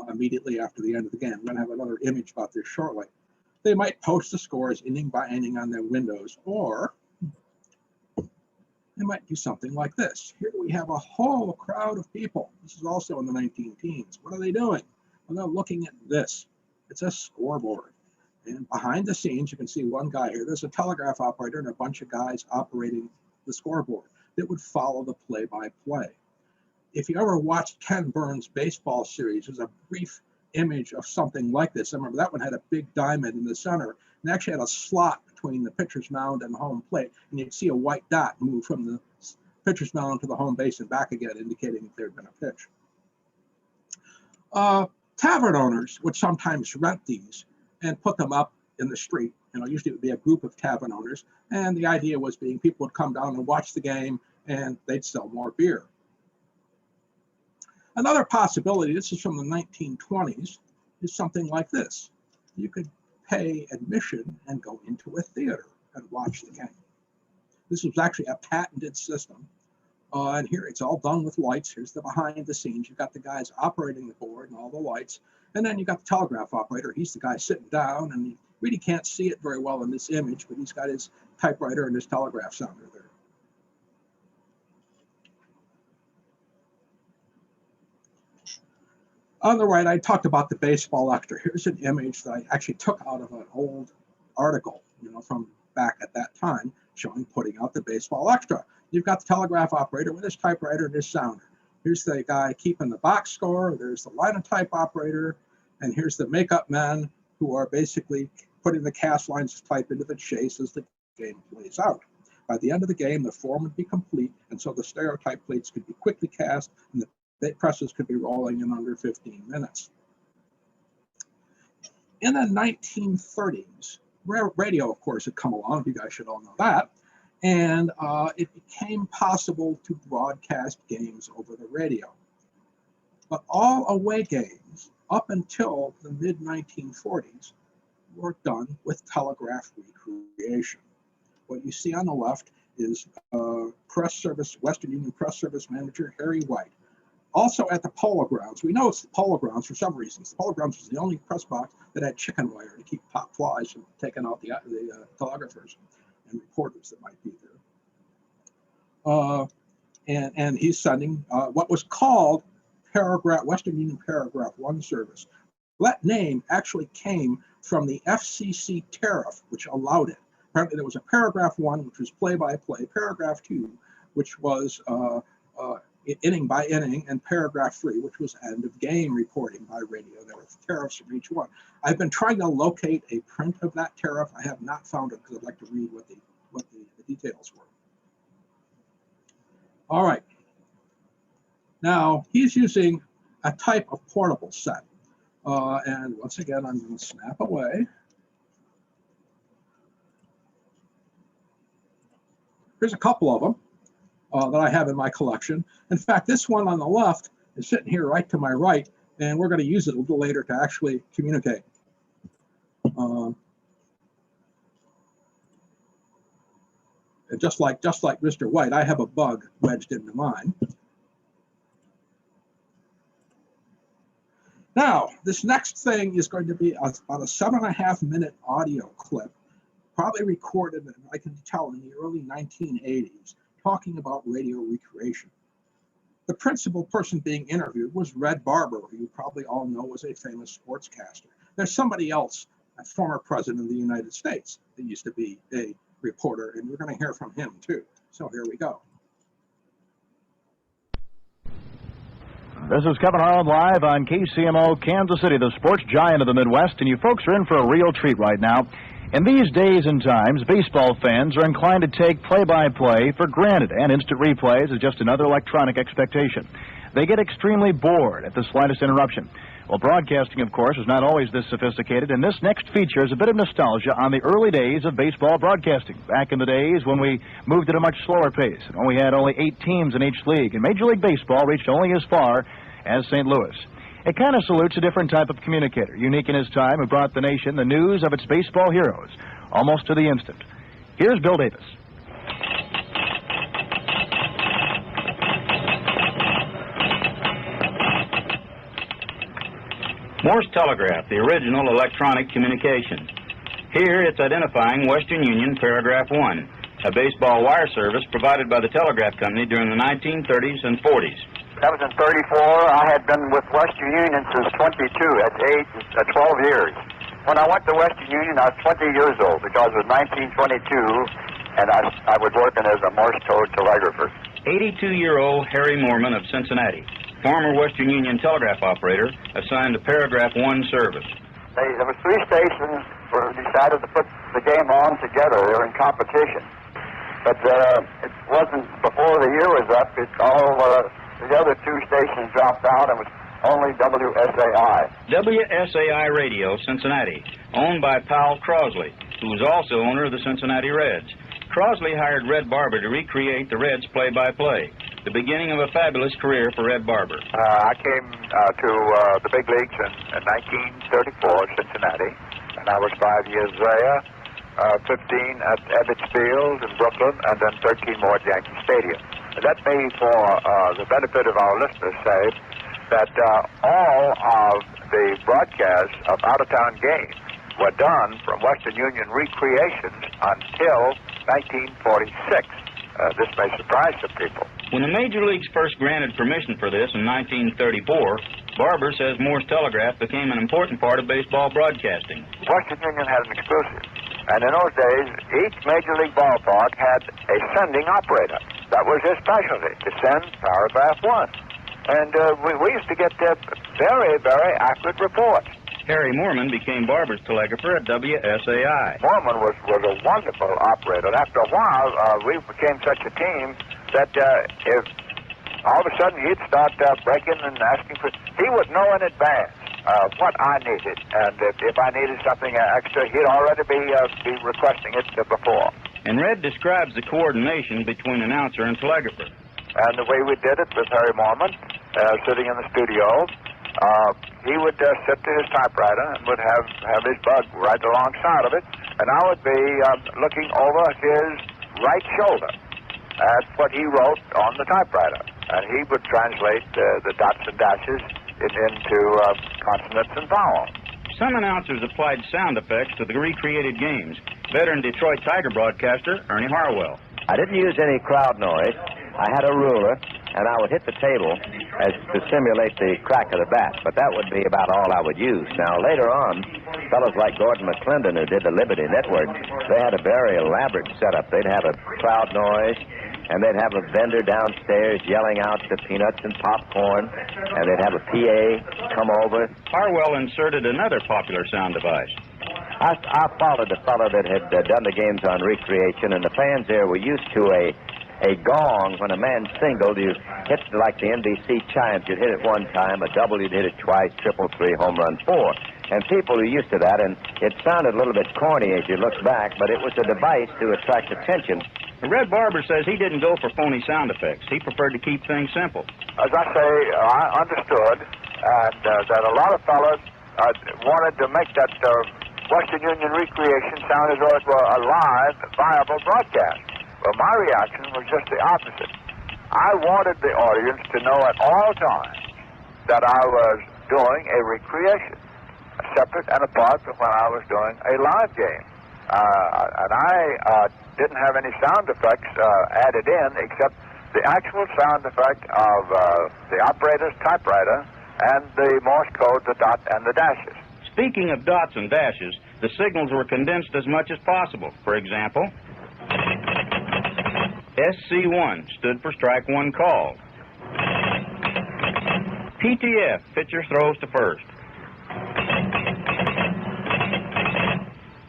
S4: immediately after the end of the game. We're going to have another image about this shortly. They might post the scores inning by inning on their windows, or they might do something like this. Here we have a whole crowd of people. This is also in the 19-teens. What are they doing? Well, they're looking at this. It's a scoreboard. And behind the scenes, you can see one guy here. There's a telegraph operator and a bunch of guys operating the scoreboard that would follow the play-by-play. If you ever watched Ken Burns' baseball series, there's a brief image of something like this. I remember that one had a big diamond in the center and actually had a slot between the pitcher's mound and the home plate. And you'd see a white dot move from the pitcher's mound to the home base and back again, indicating that there had been a pitch. Tavern owners would sometimes rent these and put them up in the street. Usually it would be a group of tavern owners. And the idea was being people would come down and watch the game and they'd sell more beer. Another possibility, this is from the 1920s, is something like this. You could pay admission and go into a theater and watch the game. This was actually a patented system. And here it's all done with lights. Here's the behind the scenes. You've got the guys operating the board and all the lights. And then you've got the telegraph operator. He's the guy sitting down, and you really can't see it very well in this image, but he's got his typewriter and his telegraph sounder there. On the right, I talked about the baseball extra. Here's an image that I actually took out of an old article, from back at that time, showing putting out the baseball extra. You've got the telegraph operator with his typewriter and his sounder. Here's the guy keeping the box score. There's the linotype operator. And here's the makeup men who are basically putting the cast lines of type into the chase as the game plays out. By the end of the game, the form would be complete, and so the stereotype plates could be quickly cast, and the presses could be rolling in under 15 minutes. In the 1930s, radio, of course, had come along. You guys should all know that. And it became possible to broadcast games over the radio. But all away games up until the mid-1940s were done with telegraph recreation. What you see on the left is Western Union Press Service Manager Harry White. Also at the Polo Grounds. We know it's the Polo Grounds for some reasons. The Polo Grounds was the only press box that had chicken wire to keep pop flies from taking out the telegraphers and reporters that might be there. And he's sending what was called Western Union Paragraph 1 service. That name actually came from the FCC tariff, which allowed it. Apparently there was a Paragraph 1, which was play-by-play, Paragraph 2, which was inning by inning, and Paragraph 3, which was end of game reporting by radio. There were tariffs for each one. I've been trying to locate a print of that tariff. I have not found it because I'd like to read what the details were. All right. Now, he's using a type of portable set. And once again, I'm going to snap away. Here's a couple of them that I have in my collection. In fact, this one on the left is sitting here right to my right, and we're going to use it a little later to actually communicate. Just like Mr. White, I have a bug wedged into mine. Now, this next thing is going to be about a 7.5-minute audio clip, probably recorded, I can tell, in the early 1980s, talking about radio recreation. The principal person being interviewed was Red Barber, who you probably all know was a famous sportscaster. There's somebody else, a former president of the United States, that used to be a reporter, and we're going to hear from him too. So here we go.
S13: This is Kevin Harlan live on KCMO Kansas City, the sports giant of the Midwest, and you folks are in for a real treat right now. In these days and times, baseball fans are inclined to take play-by-play for granted, and instant replays is just another electronic expectation. They get extremely bored at the slightest interruption. Well, broadcasting, of course, is not always this sophisticated, and this next feature is a bit of nostalgia on the early days of baseball broadcasting, back in the days when we moved at a much slower pace, and when we had only 8 teams in each league, and Major League Baseball reached only as far as St. Louis. It kind of salutes a different type of communicator, unique in his time, who brought the nation the news of its baseball heroes, almost to the instant. Here's Bill Davis.
S14: Morse telegraph, the original electronic communication. Here it's identifying Western Union Paragraph 1, a baseball wire service provided by the Telegraph Company during the 1930s and 40s.
S15: That was in 34. I had been with Western Union since 22, that's 12 years. When I went to Western Union, I was 20 years old because it was 1922, and I was working as a Morse code telegrapher.
S14: 82-year-old Harry Moorman of Cincinnati, former Western Union telegraph operator, assigned to Paragraph 1 service.
S15: There were 3 stations who decided to put the game on together. They were in competition. But it wasn't before the year was up. The other 2 stations dropped out, and it was only WSAI.
S14: WSAI Radio, Cincinnati, owned by Powell Crosley, who was also owner of the Cincinnati Reds. Crosley hired Red Barber to recreate the Reds play-by-play, the beginning of a fabulous career for Red Barber.
S15: I came to the big leagues in 1934, Cincinnati, and I was 5 years there, 15 at Ebbets Field in Brooklyn, and then 13 more at Yankee Stadium. Let me, for the benefit of our listeners, say that all of the broadcasts of out-of-town games were done from Western Union recreations until 1946. This may surprise some people.
S14: When the Major Leagues first granted permission for this in 1934, Barber says Morse telegraph became an important part of baseball broadcasting.
S15: Western Union had an exclusive. And in those days, each Major League ballpark had a sending operator. That was his specialty, to send Paragraph 1. And we used to get very, very accurate reports.
S14: Harry Moorman became Barber's telegrapher at WSAI.
S15: Moorman was a wonderful operator. And after a while, we became such a team that if all of a sudden he'd start breaking and asking for... He would know in advance what I needed. And if I needed something extra, he'd already be requesting it before.
S14: And Red describes the coordination between announcer and telegrapher.
S15: And the way we did it with Harry Moorman, sitting in the studio, he would sit to his typewriter and would have his bug right alongside of it, and I would be looking over his right shoulder at what he wrote on the typewriter, and he would translate the dots and dashes into consonants and vowels.
S14: Some announcers applied sound effects to the recreated games. Veteran Detroit Tiger broadcaster Ernie Harwell.
S16: I didn't use any crowd noise. I had a ruler, and I would hit the table as to simulate the crack of the bat, but that would be about all I would use. Now, later on, fellows like Gordon McClendon, who did the Liberty Network, they had a very elaborate setup. They'd have a crowd noise, and they'd have a vendor downstairs yelling out the peanuts and popcorn, and they'd have a PA come over.
S14: Harwell inserted another popular sound device.
S16: I followed the fellow that had done the games on recreation, and the fans there were used to a gong. When a man singled, you hit like the NBC chimes. You'd hit it one time, a double, you'd hit it twice, triple, 3, home run, 4. And people are used to that, and it sounded a little bit corny as you look back, but it was a device to attract attention.
S14: Red Barber says he didn't go for phony sound effects. He preferred to keep things simple.
S15: As I say, I understood and that a lot of fellas wanted to make that Western Union recreation sound as though it were a live, viable broadcast. Well, my reaction was just the opposite. I wanted the audience to know at all times that I was doing a recreation, separate and apart from when I was doing a live game. And I didn't have any sound effects added in except the actual sound effect of the operator's typewriter and the Morse code, the dot and the dashes.
S14: Speaking of dots and dashes, the signals were condensed as much as possible. For example, SC1 stood for strike one call. PTF, pitcher throws to first.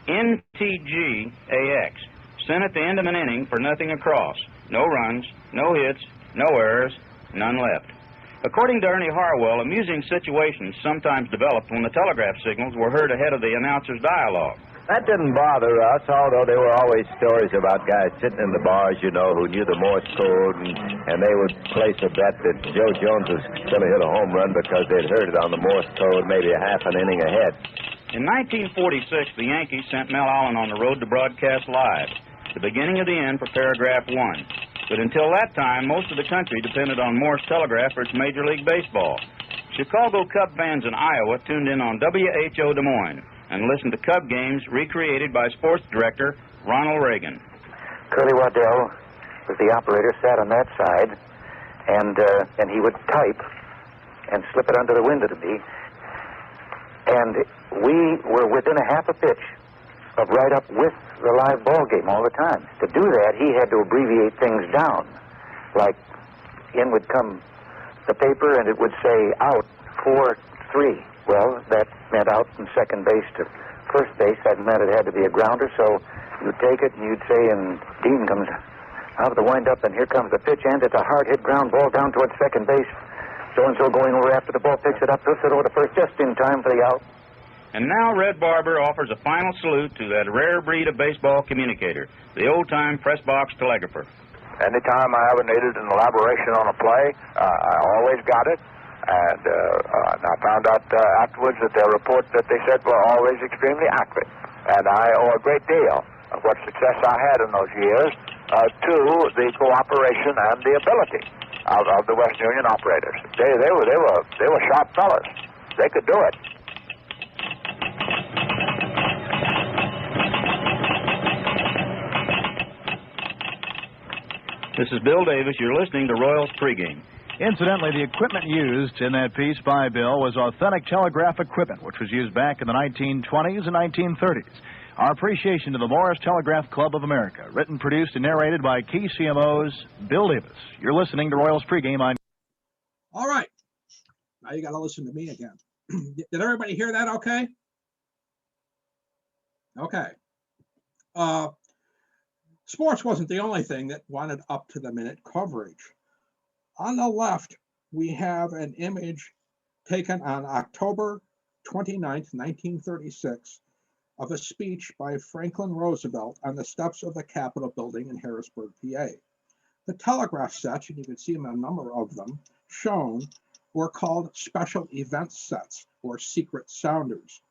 S14: NTG-AX, sent at the end of an inning for nothing across. No runs, no hits, no errors, none left. According to Ernie Harwell, amusing situations sometimes developed when the telegraph signals were heard ahead of the announcer's dialogue.
S16: That didn't bother us, although there were always stories about guys sitting in the bars, you know, who knew the Morse code, and they would place a bet that Joe Jones was going to hit a home run because they'd heard it on the Morse code maybe a half an inning ahead.
S14: In 1946, the Yankees sent Mel Allen on the road to broadcast live, the beginning of the end for paragraph one. But until that time, most of the country depended on Morse telegraph for its Major League Baseball. Chicago Cub fans in Iowa tuned in on WHO Des Moines and listened to Cub games recreated by sports director Ronald Reagan.
S17: Curly Waddell was the operator, sat on that side, and he would type and slip it under the window to me. And we were within a half a pitch of right up with the live ball game all the time. To do that, he had to abbreviate things down. Like, in would come the paper, and it would say out 4-3. Well, that meant out from second base to first base. That meant it had to be a grounder, so you'd take it and you'd say, and Dean comes out of the windup, and here comes the pitch, and it's a hard-hit ground ball down towards second base. So-and-so going over after the ball, picks it up, puts it over to first just in time for the out.
S14: And now Red Barber offers a final salute to that rare breed of baseball communicator, the old-time press box telegrapher.
S15: Anytime I ever needed an elaboration on a play, I always got it. And I found out afterwards that their reports that they said were always extremely accurate. And I owe a great deal of what success I had in those years to the cooperation and the ability of the Western Union operators. They were sharp fellas. They could do it.
S14: This is Bill Davis. You're listening to Royals Pregame.
S13: Incidentally, the equipment used in that piece by Bill was authentic telegraph equipment, which was used back in the 1920s and 1930s. Our appreciation to the Morris Telegraph Club of America. Written, produced, and narrated by KCMO's Bill Davis. You're listening to Royals Pregame on...
S4: All right. Now you got to listen to me again. Did everybody hear that okay? Okay. Sports wasn't the only thing that wanted up-to-the-minute coverage. On the left, we have an image taken on October 29th, 1936, of a speech by Franklin Roosevelt on the steps of the Capitol building in Harrisburg, PA. The telegraph sets, and you can see a number of them shown, were called special event sets or secret sounders,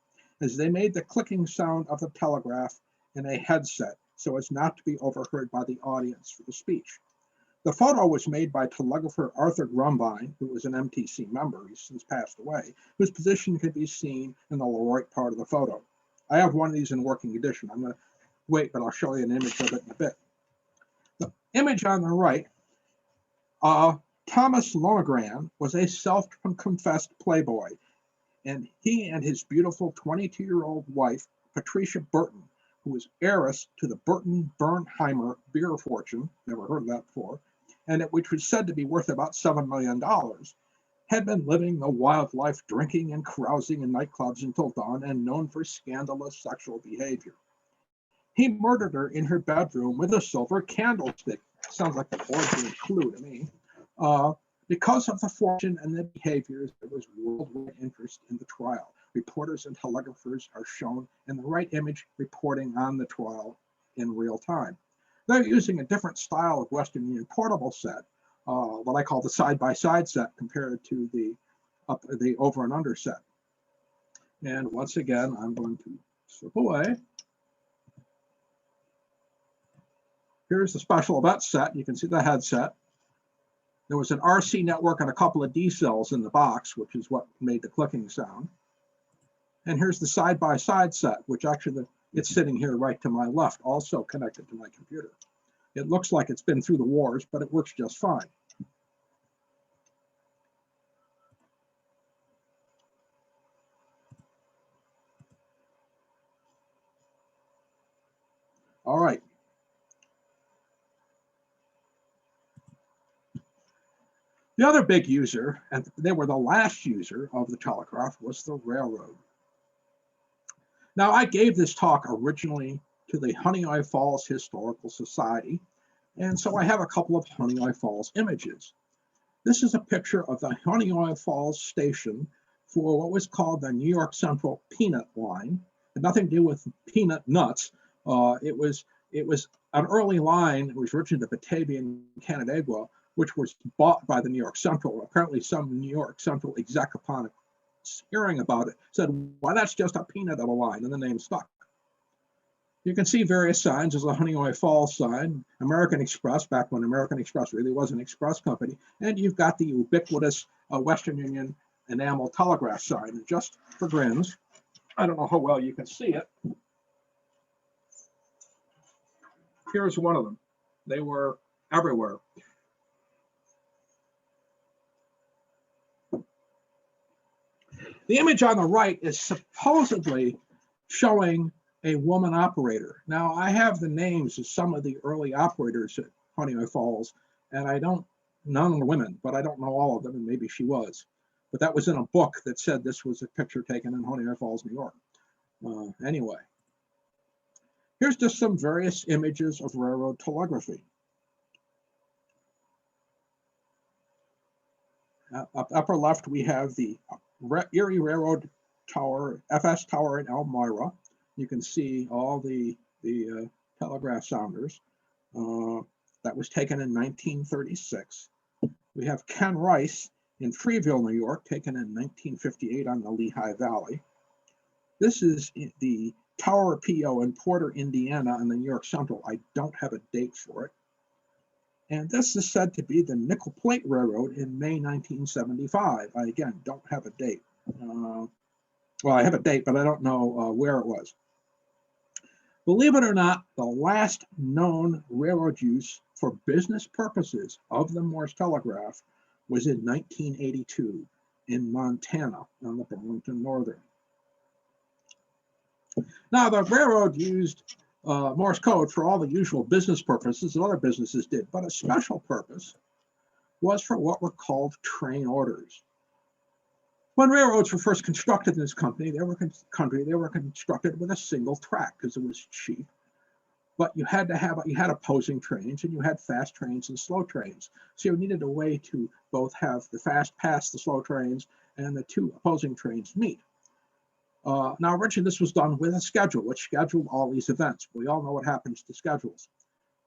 S4: as they made the clicking sound of the telegraph in a headset so as not to be overheard by the audience for the speech. The photo was made by telegrapher Arthur Grumbine, who was an MTC member, he's since passed away, whose position could be seen in the lower right part of the photo. I have one of these in working condition. I'm going to wait, but I'll show you an image of it in a bit. The image on the right, Thomas Lonergan was a self-confessed playboy, and he and his beautiful 22-year-old wife, Patricia Burton, who was heiress to the Burton Bernheimer beer fortune, never heard of that before, and which was said to be worth about $7 million, had been living the wild life, drinking and carousing in nightclubs until dawn, and known for scandalous sexual behavior. He murdered her in her bedroom with a silver candlestick. Sounds like the origin clue to me. Because of the fortune and the behaviors, there was worldwide interest in the trial. Reporters and telegraphers are shown in the right image reporting on the trial in real time. They're using a different style of Western Union portable set, what I call the side-by-side set compared to the over and under set. And once again, I'm going to slip away. Here's the special event set. You can see the headset. There was an RC network and a couple of D cells in the box, which is what made the clicking sound. And here's the side-by-side set, which actually it's sitting here right to my left, also connected to my computer. It looks like it's been through the wars, but it works just fine. All right. The other big user, and they were the last user of the telegraph, was the railroad. Now, I gave this talk originally to the Honeoye Falls Historical Society, and so I have a couple of Honeoye Falls images. This is a picture of the Honeoye Falls station for what was called the New York Central Peanut Line. It had nothing to do with peanut nuts. It was an early line. It was originally the Batavia and Canandaigua, which was bought by the New York Central. Apparently, some New York Central exec, upon hearing about it, said, "Well, that's just a peanut of a line," and the name stuck. You can see various signs. There's a Honeoye Falls sign, American Express, back when American Express really was an express company, and you've got the ubiquitous Western Union enamel telegraph sign. And just for grins, I don't know how well you can see it. Here's one of them. They were everywhere. The image on the right is supposedly showing a woman operator. Now, I have the names of some of the early operators at Honeoye Falls, and none were women, but I don't know all of them, and maybe she was. But that was in a book that said this was a picture taken in Honeoye Falls, New York. Anyway, here's just some various images of railroad telegraphy. Upper left, we have the Erie Railroad Tower, FS Tower in Elmira. You can see all the telegraph sounders. That was taken in 1936. We have Ken Rice in Freeville, New York, taken in 1958 on the Lehigh Valley. This is the Tower PO in Porter, Indiana on the New York Central. I don't have a date for it. And this is said to be the Nickel Plate Railroad in May 1975. I, again, don't have a date. Well, I have a date, but I don't know where it was. Believe it or not, the last known railroad use for business purposes of the Morse telegraph was in 1982 in Montana on the Burlington Northern. Now, the railroad used Morse code for all the usual business purposes that other businesses did, but a special purpose was for what were called train orders. When railroads were first constructed in this country, they were constructed with a single track because it was cheap. But you had opposing trains, and you had fast trains and slow trains. So you needed a way to both have the fast pass the slow trains and the two opposing trains meet. Now, originally this was done with a schedule, which scheduled all these events. We all know what happens to schedules.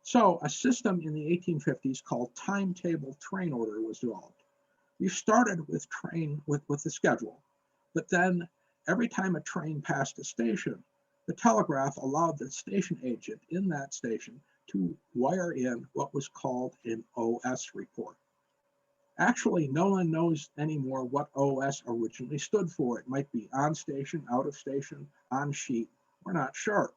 S4: So a system in the 1850s called timetable train order was developed. You started with the schedule, but then every time a train passed a station, the telegraph allowed the station agent in that station to wire in what was called an OS report. Actually, no one knows anymore what OS originally stood for. It might be on station, out of station, on sheet. We're not sure.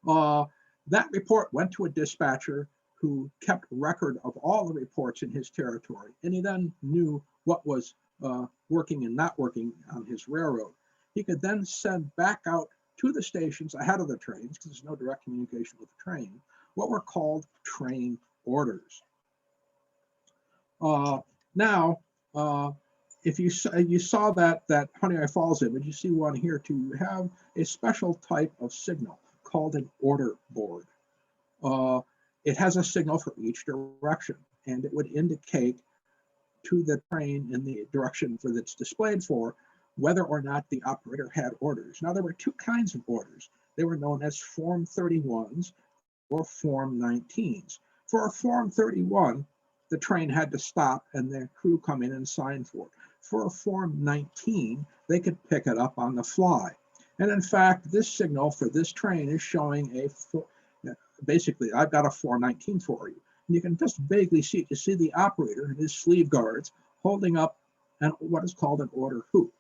S4: That report went to a dispatcher who kept record of all the reports in his territory, and he then knew what was working and not working on his railroad. He could then send back out to the stations ahead of the trains, because there's no direct communication with the train, what were called train orders. Now, if you saw that Honeoye Falls image, you see one here too. You have a special type of signal called an order board. It has a signal for each direction, and it would indicate to the train in the direction that it's displayed for whether or not the operator had orders. Now, there were two kinds of orders. They were known as Form 31s or Form 19s. For a Form 31, the train had to stop and the crew come in and sign for it. For a Form 19, they could pick it up on the fly. And in fact, this signal for this train is showing basically, I've got a Form 19 for you. And you can just vaguely see it. You see the operator and his sleeve guards holding up what is called an order hoop.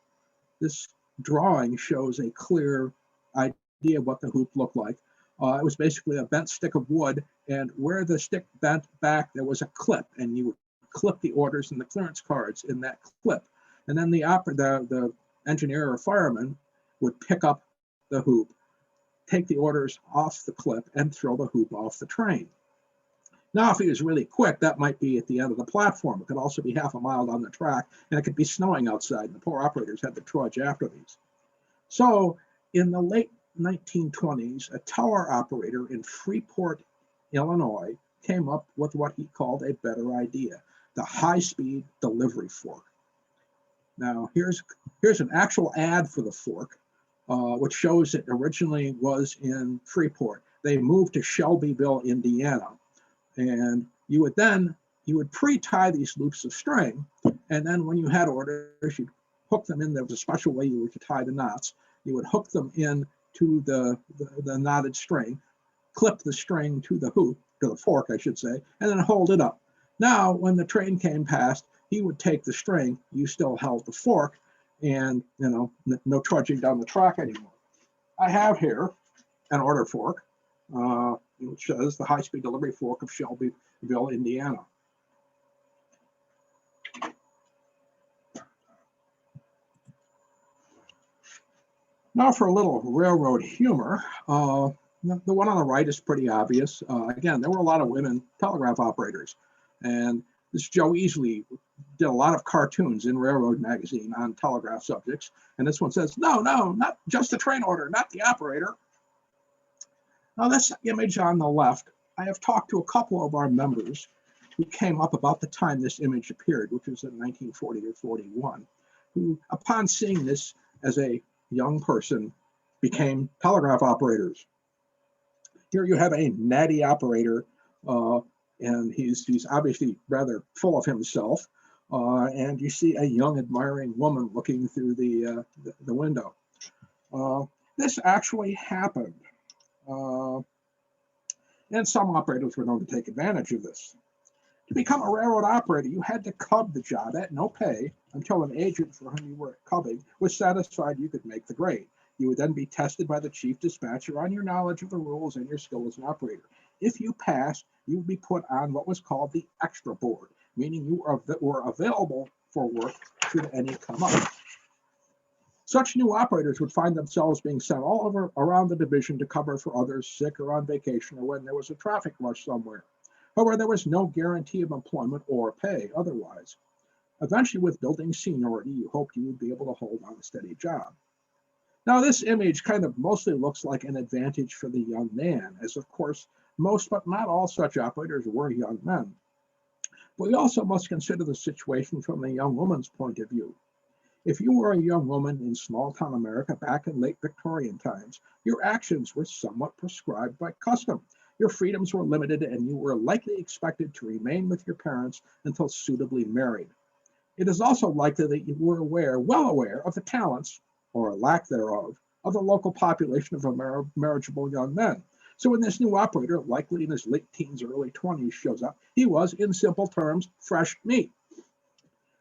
S4: This drawing shows a clear idea of what the hoop looked like. It was basically a bent stick of wood, and where the stick bent back, there was a clip, and you would clip the orders and the clearance cards in that clip. And then the engineer or fireman would pick up the hoop, take the orders off the clip, and throw the hoop off the train. Now, if he was really quick, that might be at the end of the platform. It could also be half a mile down the track, and it could be snowing outside, and the poor operators had to trudge after these. So in the late 1920s, a tower operator in Freeport, Illinois, came up with what he called a better idea, the high-speed delivery fork. Now, here's an actual ad for the fork, which shows it originally was in Freeport. They moved to Shelbyville, Indiana. And you would pre-tie these loops of string, and then when you had orders, you'd hook them in. There was a special way you were to tie the knots. You would hook them in to the knotted string, clip the string to the hoop, to the fork, I should say, and then hold it up. Now, when the train came past, he would take the string, you still held the fork, and no trudging down the track anymore. I have here an order fork, which says the high-speed delivery fork of Shelbyville, Indiana. Now for a little railroad humor. The one on the right is pretty obvious. Again, there were a lot of women telegraph operators, and this Joe Easley did a lot of cartoons in Railroad magazine on telegraph subjects, and this one says, no, not just the train order, not the operator. Now, this image on the left, I have talked to a couple of our members who came up about the time this image appeared, which was in 1940 or 41, who, upon seeing this as a young person, became telegraph operators. Here you have a natty operator, and he's obviously rather full of himself, and you see a young, admiring woman looking through the window. This actually happened. And some operators were known to take advantage of this. To become a railroad operator, you had to cub the job at no pay until an agent for whom you were cubbing was satisfied you could make the grade. You would then be tested by the chief dispatcher on your knowledge of the rules and your skill as an operator. If you passed, you would be put on what was called the extra board, meaning you were available for work should any come up. Such new operators would find themselves being sent all over around the division to cover for others sick or on vacation or when there was a traffic rush somewhere. However, there was no guarantee of employment or pay otherwise. Eventually, with building seniority, you hoped you would be able to hold on a steady job. Now, this image kind of mostly looks like an advantage for the young man, as of course, most but not all such operators were young men. But we also must consider the situation from the young woman's point of view. If you were a young woman in small-town America back in late Victorian times, your actions were somewhat prescribed by custom. Your freedoms were limited, and you were likely expected to remain with your parents until suitably married. It is also likely that you were well aware of the talents, or lack thereof, of the local population of marriageable young men. So when this new operator, likely in his late teens or early 20s, shows up, he was, in simple terms, fresh meat.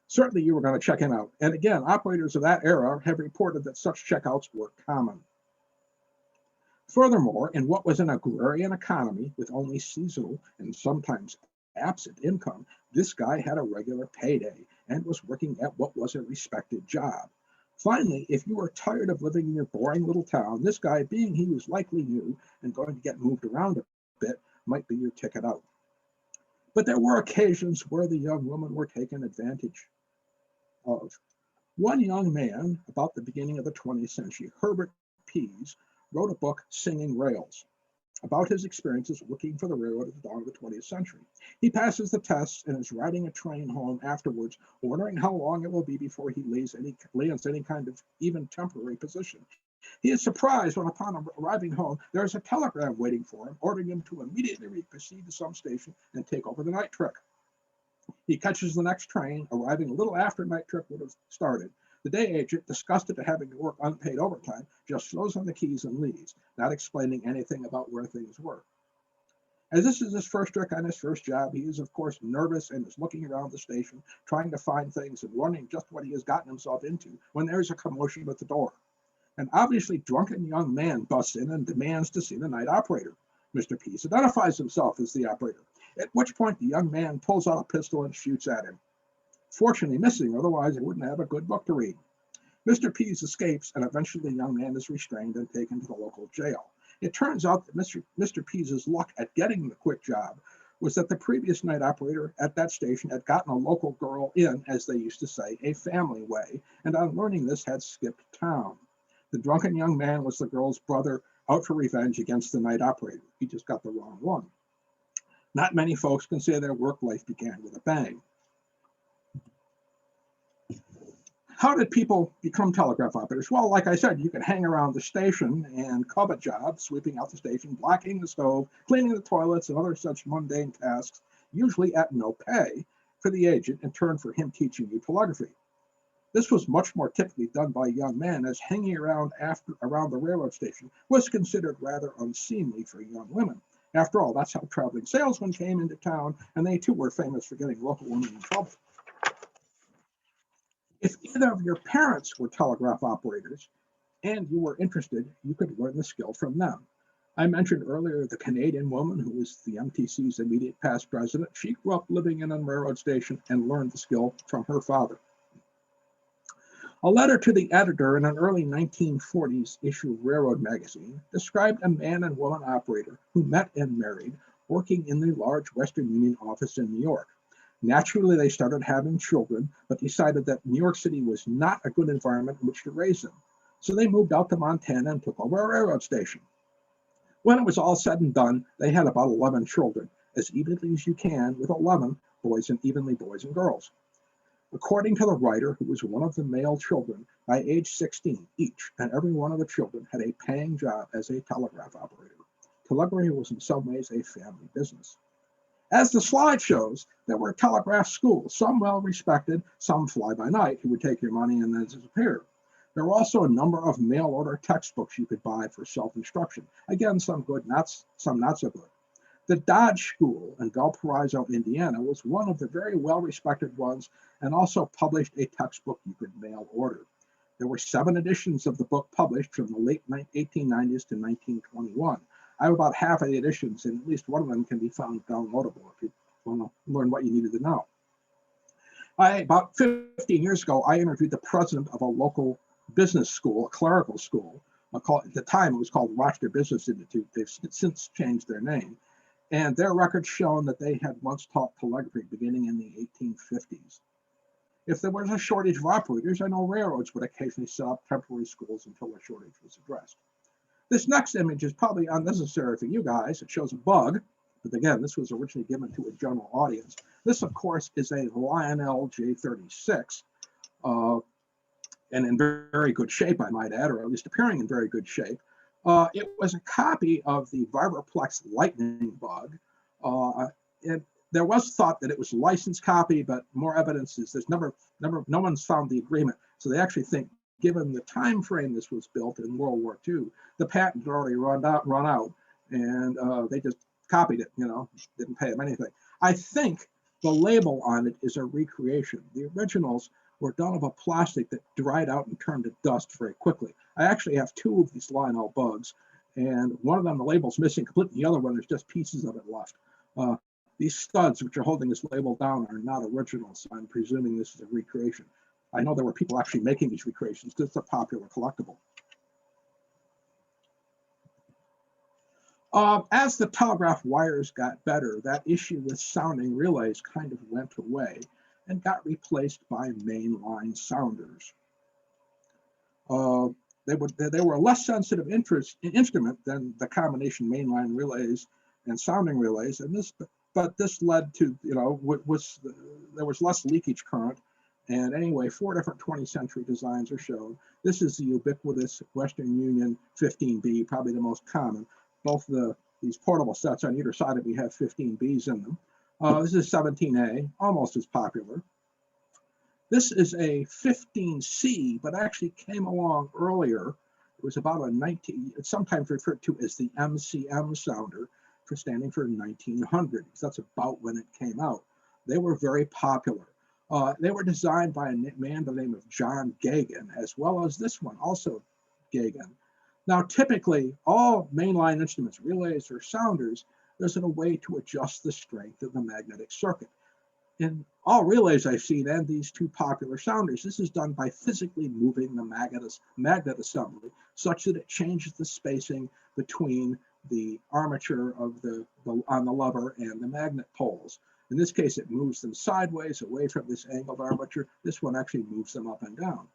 S4: Certainly you were going to check him out. And again, operators of that era have reported that such checkouts were common. Furthermore, in what was an agrarian economy with only seasonal and sometimes absent income, this guy had a regular payday and was working at what was a respected job. Finally, if you were tired of living in your boring little town, this guy, being he was likely new and going to get moved around a bit, might be your ticket out. But there were occasions where the young women were taken advantage of. One young man, about the beginning of the 20th century, Herbert Pease, wrote a book, Singing Rails, about his experiences working for the railroad at the dawn of the 20th century. He passes the tests and is riding a train home afterwards, wondering how long it will be before he lands any kind of even temporary position. He is surprised when, upon arriving home, there is a telegram waiting for him, ordering him to immediately proceed to some station and take over the night trick. He catches the next train, arriving a little after night trick would have started. The day agent, disgusted at having to work unpaid overtime, just throws on the keys and leaves, not explaining anything about where things were. As this is his first trick on his first job, he is, of course, nervous and is looking around the station, trying to find things and wondering just what he has gotten himself into when there is a commotion at the door. An obviously drunken young man busts in and demands to see the night operator. Mr. Pease identifies himself as the operator, at which point the young man pulls out a pistol and shoots at him. Fortunately missing, otherwise he wouldn't have a good book to read. Mr. Pease escapes, and eventually the young man is restrained and taken to the local jail. It turns out that Mr. Pease's luck at getting the quick job was that the previous night operator at that station had gotten a local girl in, as they used to say, a family way, and on learning this had skipped town. The drunken young man was the girl's brother out for revenge against the night operator. He just got the wrong one. Not many folks can say their work life began with a bang. How did people become telegraph operators? Well, like I said, you could hang around the station and covet jobs, sweeping out the station, blacking the stove, cleaning the toilets, and other such mundane tasks, usually at no pay, for the agent in turn for him teaching you telegraphy. This was much more typically done by young men, as hanging around the railroad station was considered rather unseemly for young women. After all, that's how traveling salesmen came into town, and they too were famous for getting local women in trouble. If either of your parents were telegraph operators and you were interested, you could learn the skill from them. I mentioned earlier the Canadian woman who was the MTC's immediate past president. She grew up living in a railroad station and learned the skill from her father. A letter to the editor in an early 1940s issue of Railroad magazine described a man and woman operator who met and married working in the large Western Union office in New York. Naturally, they started having children, but decided that New York City was not a good environment in which to raise them. So they moved out to Montana and took over a railroad station. When it was all said and done, they had about 11 children, as evenly as you can, with 11 boys and girls. According to the writer, who was one of the male children, by age 16, each and every one of the children had a paying job as a telegraph operator. Telegraphy was in some ways a family business. As the slide shows, there were telegraph schools, some well-respected, some fly-by-night, who would take your money and then disappear. There were also a number of mail-order textbooks you could buy for self-instruction. Again, some good, some not so good. The Dodge School in Valparaiso, Indiana, was one of the very well-respected ones, and also published a textbook you could mail order. There were 7 editions of the book published from the late 1890s to 1921. I have about half of the editions, and at least one of them can be found downloadable if you want to learn what you needed to know. About 15 years ago, I interviewed the president of a local business school, a clerical school. At the time, it was called Rochester Business Institute. They've since changed their name. And their records shown that they had once taught telegraphy beginning in the 1850s. If there was a shortage of operators, I know railroads would occasionally set up temporary schools until a shortage was addressed. This next image is probably unnecessary for you guys. It shows a bug, but again, this was originally given to a general audience. This, of course, is a Lionel J36, and in very good shape, I might add, or at least appearing in very good shape. It was a copy of the Vibraplex lightning bug. There was thought that it was a licensed copy, but more evidence is no one's found the agreement. So they actually think, given the time frame this was built in World War II, the patent had already run out, and they just copied it, didn't pay them anything. I think the label on it is a recreation. The originals were done of a plastic that dried out and turned to dust very quickly. I actually have 2 of these Lionel bugs, and one of them, the label's missing completely. The other one, there's just pieces of it left. These studs, which are holding this label down, are not original, so I'm presuming this is a recreation. I know there were people actually making these recreations because it's a popular collectible. As the telegraph wires got better, that issue with sounding relays kind of went away and got replaced by mainline sounders. They were a less sensitive instrument than the combination mainline relays and sounding relays, but this led to, there was less leakage current. And anyway, 4 different 20th century designs are shown. This is the ubiquitous Western Union 15B, probably the most common. Both these portable sets on either side of me have 15Bs in them. This is 17A, almost as popular. This is a 15C, but actually came along earlier. It was about it's sometimes referred to as the MCM sounder, standing for 1900. That's about when it came out. They were very popular. They were designed by a man by the name of John Gagan, as well as this one, also Gaugen. Now, typically, all mainline instruments, relays or sounders, there's a way to adjust the strength of the magnetic circuit. In all relays I've seen and these two popular sounders, this is done by physically moving the magnet assembly such that it changes the spacing between the armature of on the lever and the magnet poles. In this case, it moves them sideways away from this angled armature. This one actually moves them up and down.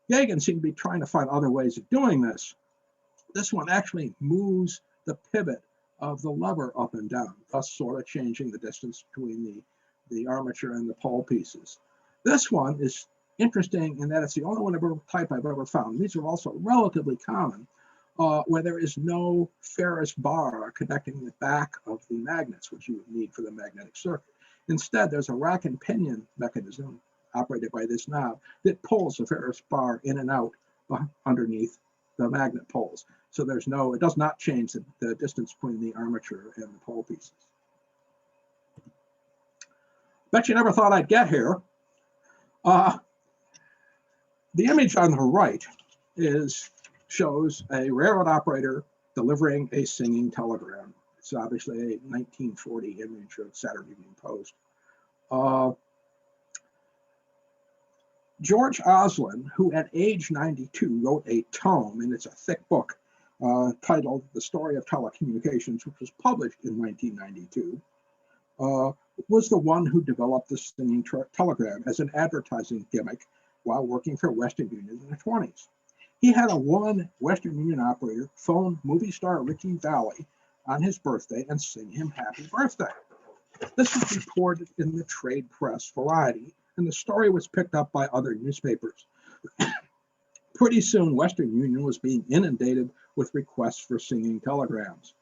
S4: Gaugen seemed to be trying to find other ways of doing this. This one actually moves the pivot of the lever up and down, thus sort of changing the distance between the armature and the pole pieces. This one is interesting in that it's the only one type I've ever found. These are also relatively common, where there is no ferrous bar connecting the back of the magnets, which you would need for the magnetic circuit. Instead, there's a rack and pinion mechanism operated by this knob that pulls the ferrous bar in and out underneath the magnet poles. So it does not change the distance between the armature and the pole pieces. Bet you never thought I'd get here. The image on the right shows a railroad operator delivering a singing telegram. It's obviously a 1940 image of Saturday Evening Post. George Oslin, who at age 92 wrote a tome, and it's a thick book, titled The Story of Telecommunications, which was published in 1992, was the one who developed the singing telegram as an advertising gimmick while working for Western Union in the 20s. He had one Western Union operator phone movie star Ricky Vallee on his birthday and sing him happy birthday. This was reported in the trade press Variety, and the story was picked up by other newspapers. Pretty soon, Western Union was being inundated with requests for singing telegrams.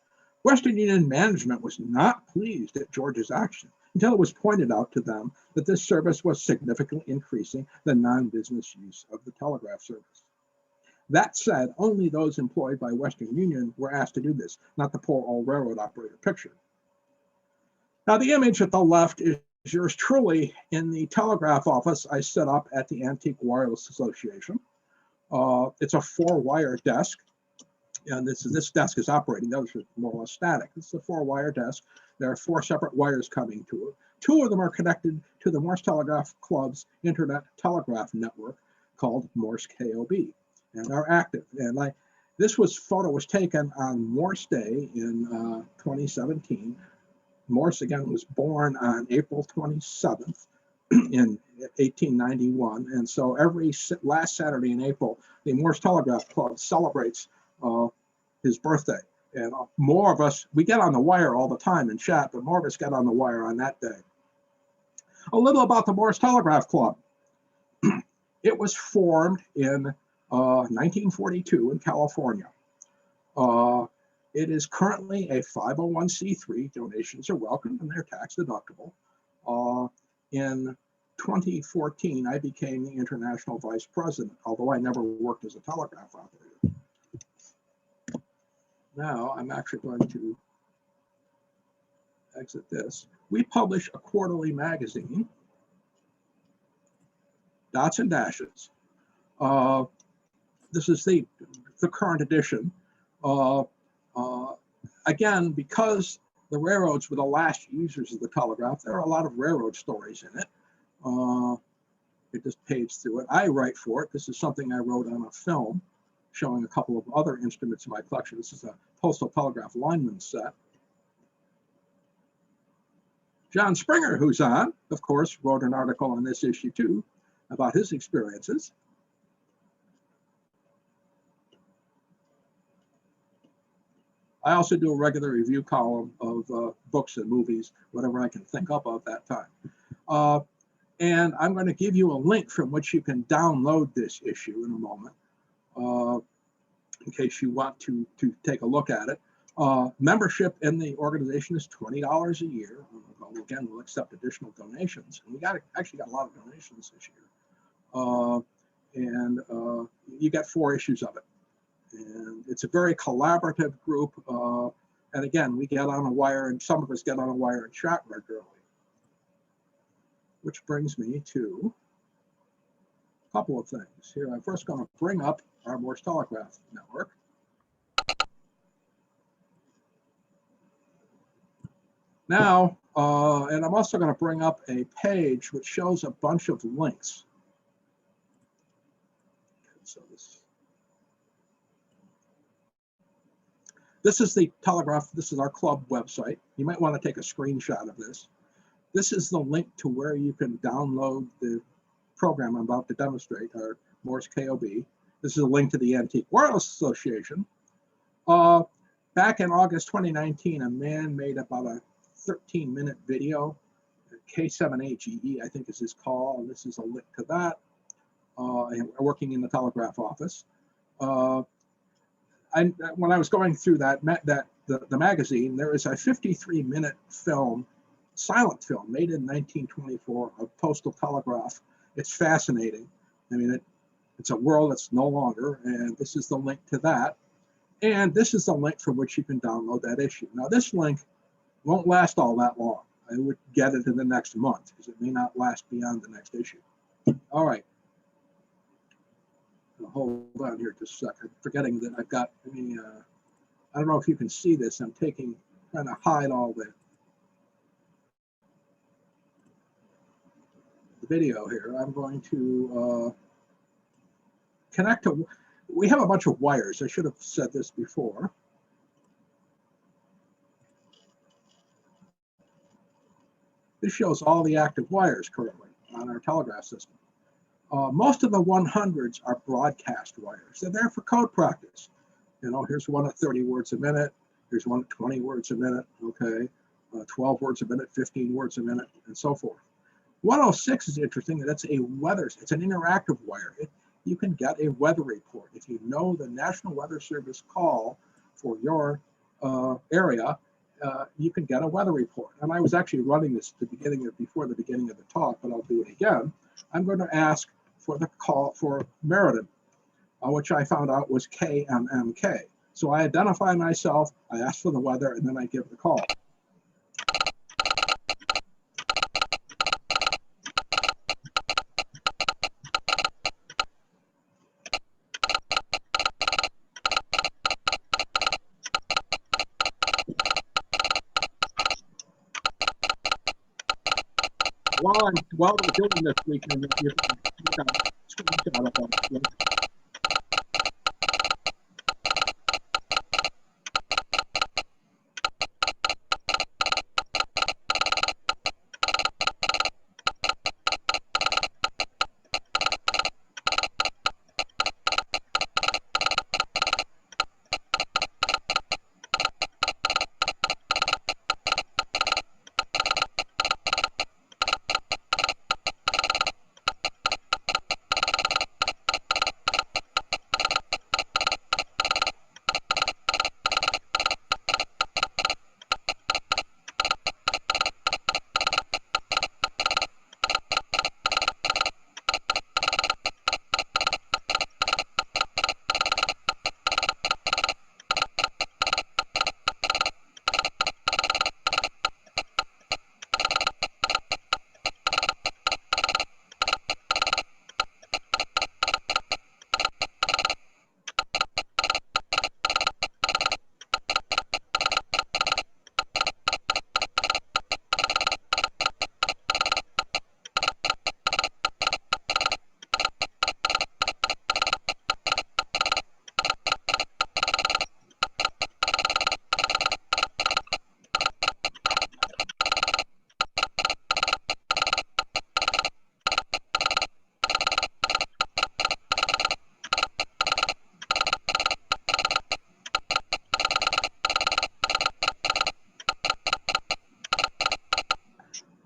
S4: Western Union management was not pleased at George's action until it was pointed out to them that this service was significantly increasing the non-business use of the telegraph service. That said, only those employed by Western Union were asked to do this, not the poor old railroad operator pictured. Now, the image at the left is yours truly in the telegraph office I set up at the Antique Wireless Association. It's a 4-wire desk, and this desk is operating. Those are more or less static. It's a 4-wire desk. There are 4 separate wires coming to it. 2 of them are connected to the Morse Telegraph Club's Internet Telegraph Network called Morse KOB, and are active. And this photo was taken on Morse Day in 2017. Morse, again, was born on April 27th in 1891. And so every last Saturday in April, the Morse Telegraph Club celebrates his birthday. And more of us, we get on the wire all the time and chat, but more of us get on the wire on that day. A little about the Morse Telegraph Club. It was formed in 1942 in California. It is currently a 501c3. Donations are welcome and they're tax deductible. In 2014, I became the international vice president, although I never worked as a telegraph operator. Now I'm actually going to exit this. We publish a quarterly magazine, Dots and Dashes. This is the current edition. Again, because the railroads were the last users of the telegraph, there are a lot of railroad stories in it. It just page through it. I write for it. This is something I wrote on a film showing a couple of other instruments in my collection. This is a postal telegraph lineman set. John Springer, who's on, of course, wrote an article on this issue too about his experiences. I also do a regular review column of books and movies, whatever I can think up of that time. And I'm going to give you a link from which you can download this issue in a moment, in case you want to take a look at it. Membership in the organization is $20 a year. Again, we'll accept additional donations. And we actually got a lot of donations this year. And you get 4 issues of it. And it's a very collaborative group. And again, we get on a wire, and some of us get on a wire and chat regularly. Which brings me to couple of things here. I'm first going to bring up our Morse telegraph network. Now, and I'm also going to bring up a page which shows a bunch of links. So this is the Telegraph. This is our club website. You might want to take a screenshot of this. This is the link to where you can download the program I'm about to demonstrate, our Morse KOB. This is a link to the Antique Wireless Association. Back in August 2019, a man made about a 13-minute video. K7HEE, I think is his call, and this is a link to that. Working in the telegraph office. When I was going through the magazine, there is a 53-minute film, silent film, made in 1924 of postal telegraph. It's fascinating. I mean, it's a world that's no longer, and this is the link to that. And this is the link from which you can download that issue. Now, this link won't last all that long. I would get it in the next month because it may not last beyond the next issue. All right. Hold on here just a second. Forgetting that I've got, I don't know if you can see this. I'm trying to hide all the video here. I'm going to connect to, we have a bunch of wires. I should have said this before. This shows all the active wires currently on our telegraph system. Most of the 100s are broadcast wires. They're there for code practice. Here's one at 30 words a minute. Here's one at 20 words a minute, okay? 12 words a minute, 15 words a minute, and so forth. 106 is interesting. That's a weather, it's an interactive wire. You can get a weather report. If you know the National Weather Service call for your area, you can get a weather report. And I was actually running this before the beginning of the talk, but I'll do it again. I'm going to ask for the call for Meriden, which I found out was KMMK. So I identify myself, I ask for the weather, and then I give the call. While we're doing this, we can take a screenshot of that.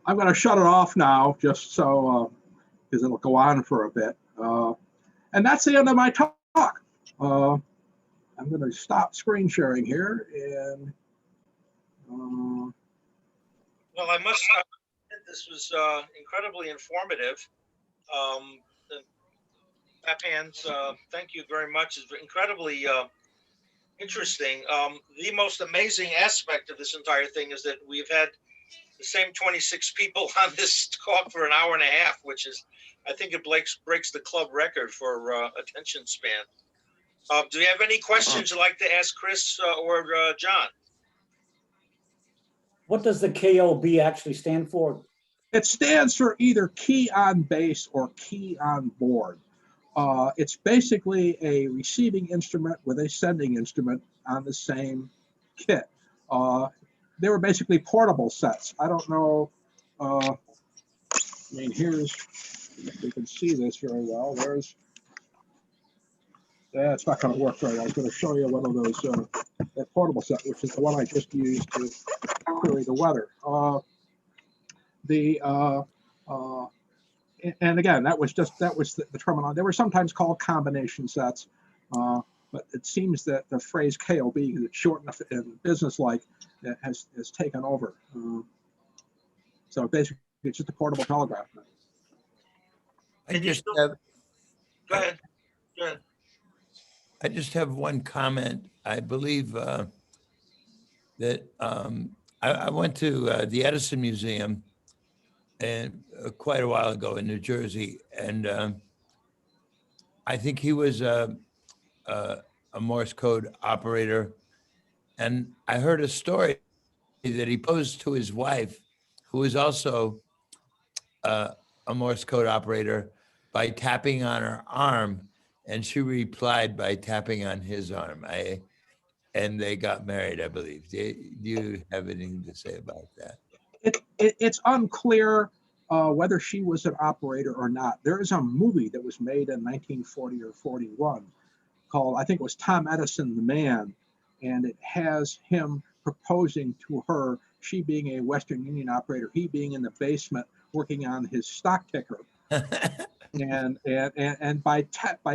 S4: I'm going to shut it off now, just so, because it'll go on for a bit. And that's the end of my talk. I'm going to stop screen sharing here. And
S5: well, I must admit this was incredibly informative. Hands, thank you very much. It's incredibly interesting. The most amazing aspect of this entire thing is that we've had the same 26 people on this talk for an hour and a half, which is, I think it breaks the club record for attention span. Do you have any questions you'd like to ask Chris or John?
S1: What does the KOB actually stand for?
S4: It stands for either key on base or key on board. It's basically a receiving instrument with a sending instrument on the same kit. They were basically portable sets. I don't know. I mean, here's, if you can see this very well. It's not going to work very well. I was going to show you one of those, that portable set, which is the one I just used to query the weather. And again, that was the terminology. They were sometimes called combination sets, but it seems that the phrase KOB, because it's short enough and business-like, has taken over. So basically, it's just a portable telegraph.
S5: I just have. Go ahead. Go ahead.
S18: I just have one comment. I believe that I went to the Edison Museum and quite a while ago in New Jersey, and I think he was a Morse code operator, and I heard a story that he posed to his wife, who was also a Morse code operator, by tapping on her arm, and she replied by tapping on his arm. And they got married, I believe. Do you have anything to say about that?
S4: It's unclear whether she was an operator or not. There is a movie that was made in 1940 or 41 called, I think it was Tom Edison, the Man, and it has him proposing to her, she being a Western Union operator, he being in the basement working on his stock ticker. and by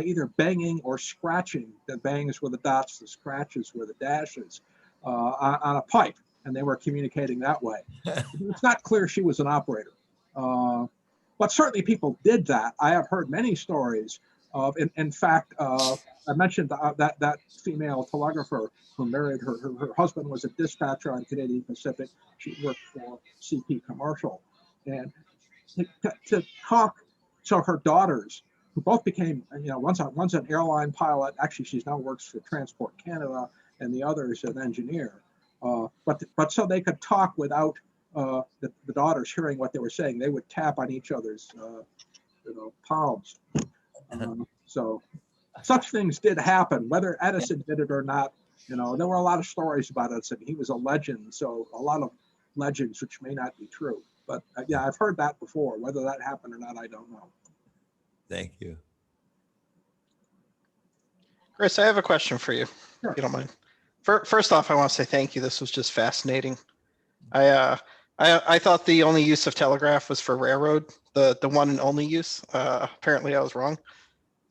S4: either banging or scratching, the bangs were the dots, the scratches were the dashes, on a pipe, and they were communicating that way. It's not clear she was an operator, but certainly people did that. I have heard many stories of, in fact, I mentioned that female telegrapher who married her husband was a dispatcher on Canadian Pacific. She worked for CP Commercial, and to talk to her daughters, who both became, one's an airline pilot. Actually, she now works for Transport Canada, and the other is an engineer. But so they could talk without the daughters hearing what they were saying. They would tap on each other's, palms. So such things did happen, whether Edison did it or not. There were a lot of stories about Edison. He was a legend, so a lot of legends which may not be true. But yeah, I've heard that before. Whether that happened or not, I don't know.
S18: Thank you.
S10: Chris, I have a question for you,
S4: Sure.
S10: if you don't mind. First off, I want to say thank you. This was just fascinating. I thought the only use of telegraph was for railroad, the one and only use. Apparently, I was wrong.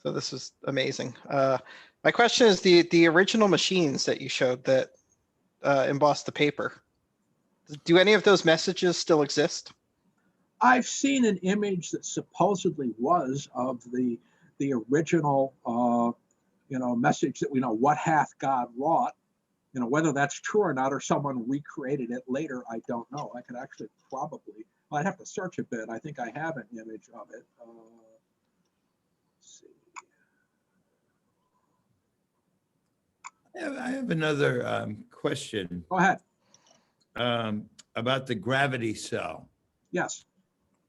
S10: So this is amazing. My question is the original machines that you showed that embossed the paper. Do any of those messages still exist?
S4: I've seen an image that supposedly was of the original, message that we know, what hath God wrought. Whether that's true or not, or someone recreated it later, I don't know. I could actually probably, I'd have to search a bit. I think I have an image of it. Let's see.
S18: I have another question.
S4: Go ahead.
S18: About the gravity cell.
S4: Yes.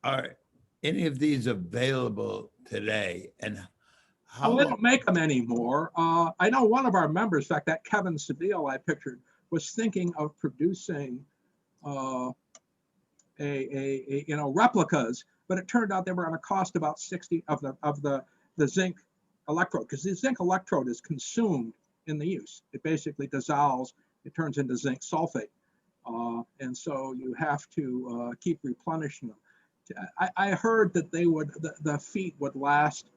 S18: Are any of these available today? And how
S4: They don't make them anymore. I know one of our members, in fact, that Kevin Seville I pictured, was thinking of producing replicas, but it turned out they were on a cost about 60 of the zinc electrode, because the zinc electrode is consumed in the use. It basically dissolves, it turns into zinc sulfate. And so you have to keep replenishing them. I heard that the feet would last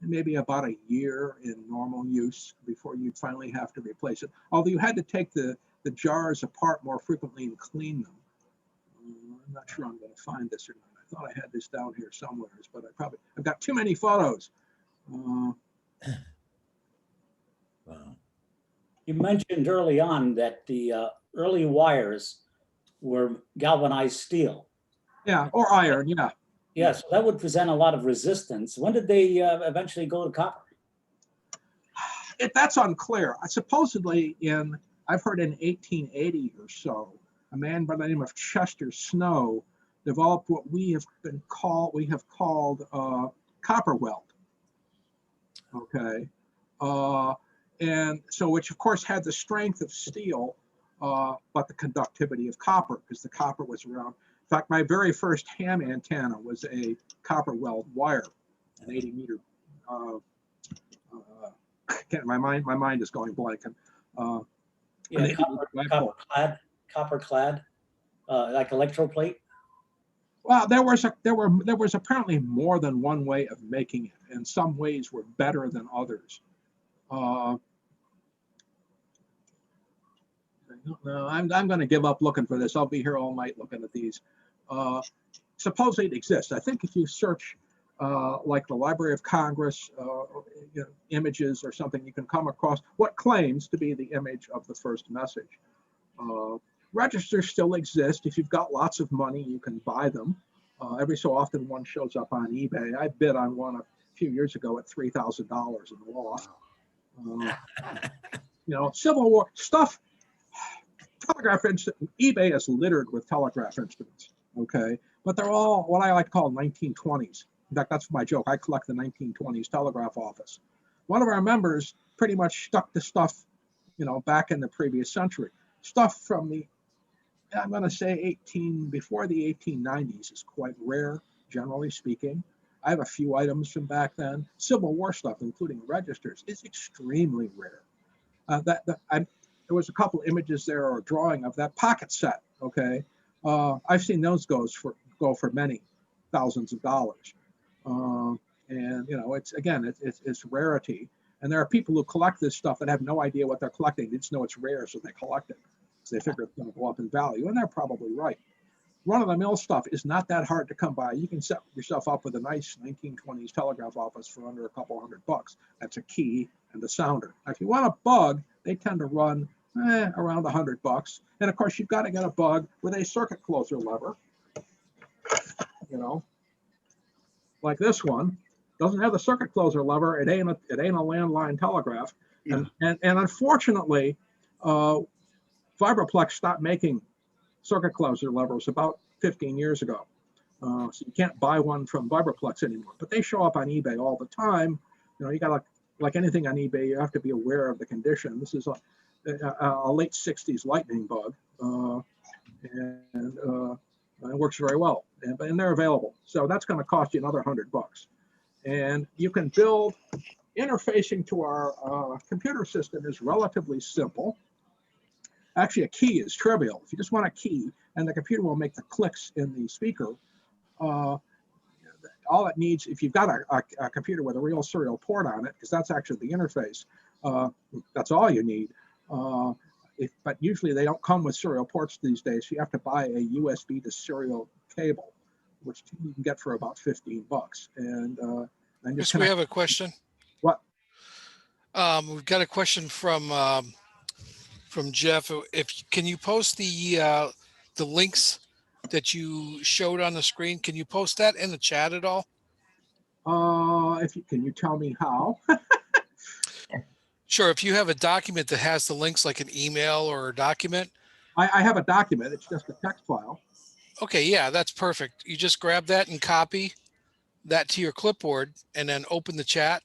S4: maybe about a year in normal use before you'd finally have to replace it. Although you had to take the jars apart more frequently and clean them. I'm not sure I'm going to find this or not. I thought I had this down here somewhere, but I've got too many photos.
S1: Wow. You mentioned early on that the early wires were galvanized steel.
S4: Yeah, or iron, yeah.
S1: Yeah, so that would present a lot of resistance. When did they eventually go to copper?
S4: That's unclear. Supposedly I've heard in 1880 or so, a man by the name of Chester Snow developed what we have called copper weld. Okay. And so, which of course had the strength of steel, but the conductivity of copper, because the copper was around. In fact, my very first ham antenna was a copper weld wire, an 80-meter. My mind is going blank.
S1: Yeah, copper clad, like electroplate.
S4: Well, there was apparently more than one way of making it, and some ways were better than others. No, I'm going to give up looking for this. I'll be here all night looking at these. Supposedly it exists. I think if you search like the Library of Congress images or something, you can come across what claims to be the image of the first message. Registers still exist. If you've got lots of money, you can buy them. Every so often one shows up on eBay. I bid on one a few years ago at $3,000 in loft. Civil War stuff. Telegraph instrument. eBay is littered with telegraph instruments. Okay, but they're all what I like to call 1920s. In fact, that's my joke. I collect the 1920s telegraph office. One of our members pretty much stuck to stuff, back in the previous century. Stuff from I'm going to say before the 1890s is quite rare, generally speaking. I have a few items from back then. Civil War stuff, including registers, is extremely rare. There was a couple images there or a drawing of that pocket set. Okay, I've seen those go for many thousands of dollars, and it's rarity. And there are people who collect this stuff that have no idea what they're collecting. They just know it's rare, so they collect it. So they figure it's going to go up in value, and they're probably right. Run-of-the-mill stuff is not that hard to come by. You can set yourself up with a nice 1920s telegraph office for under a couple $100. That's a key and a sounder. Now, if you want a bug, they tend to run around $100. And of course, you've got to get a bug with a circuit closer lever. Like this one. Doesn't have the circuit closer lever. It ain't a landline telegraph. Yeah. And unfortunately, Vibraplex stopped making circuit closer levers about 15 years ago. So you can't buy one from Vibraplex anymore, but they show up on eBay all the time. You got like anything on eBay, you have to be aware of the condition. This is a late 60s lightning bug, and it works very well, and they're available. So that's going to cost you another $100. And you can build interfacing to our computer system is relatively simple. Actually, a key is trivial. If you just want a key, and the computer will make the clicks in the speaker, all it needs, if you've got a computer with a real serial port on it, because that's actually the interface, that's all you need. But usually they don't come with serial ports these days. You have to buy a USB to serial cable, which you can get for about $15. And
S3: Chris, we have a question.
S4: What?
S3: We've got a question from Jeff. Can you post the links that you showed on the screen? Can you post that in the chat at all?
S4: Can you tell me how?
S3: Sure. If you have a document that has the links, like an email or a document.
S4: I have a document. It's just a text file.
S3: Okay. Yeah, that's perfect. You just grab that and copy that to your clipboard, and then open the chat,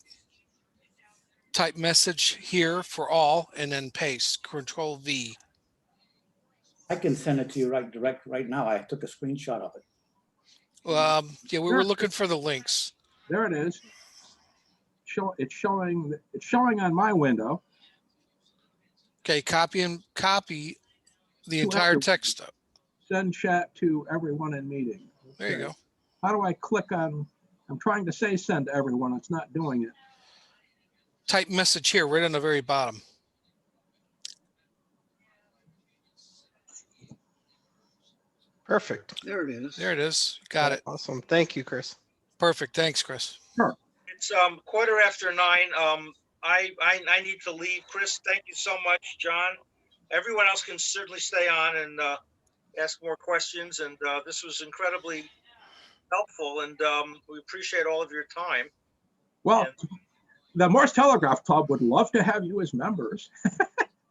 S3: type message here for all, and then paste, Control V.
S1: I can send it to you right now. I took a screenshot of it.
S3: Yeah, we were looking for the links.
S4: There it is. It's showing on my window.
S3: Okay, copy the entire text.
S4: Send chat to everyone in meeting. Okay.
S3: There you go.
S4: How do I click on? I'm trying to say send to everyone. It's not doing it.
S3: Type message here, right on the very bottom.
S10: Perfect.
S11: There it is.
S3: There it is. Got it.
S10: Awesome. Thank you, Chris.
S3: Perfect. Thanks, Chris.
S4: Sure.
S5: It's 9:15. I need to leave. Chris, thank you so much. John, everyone else can certainly stay on ask more questions. And this was incredibly helpful. And we appreciate all of your time.
S4: Well, the Morse Telegraph Club would love to have you as members.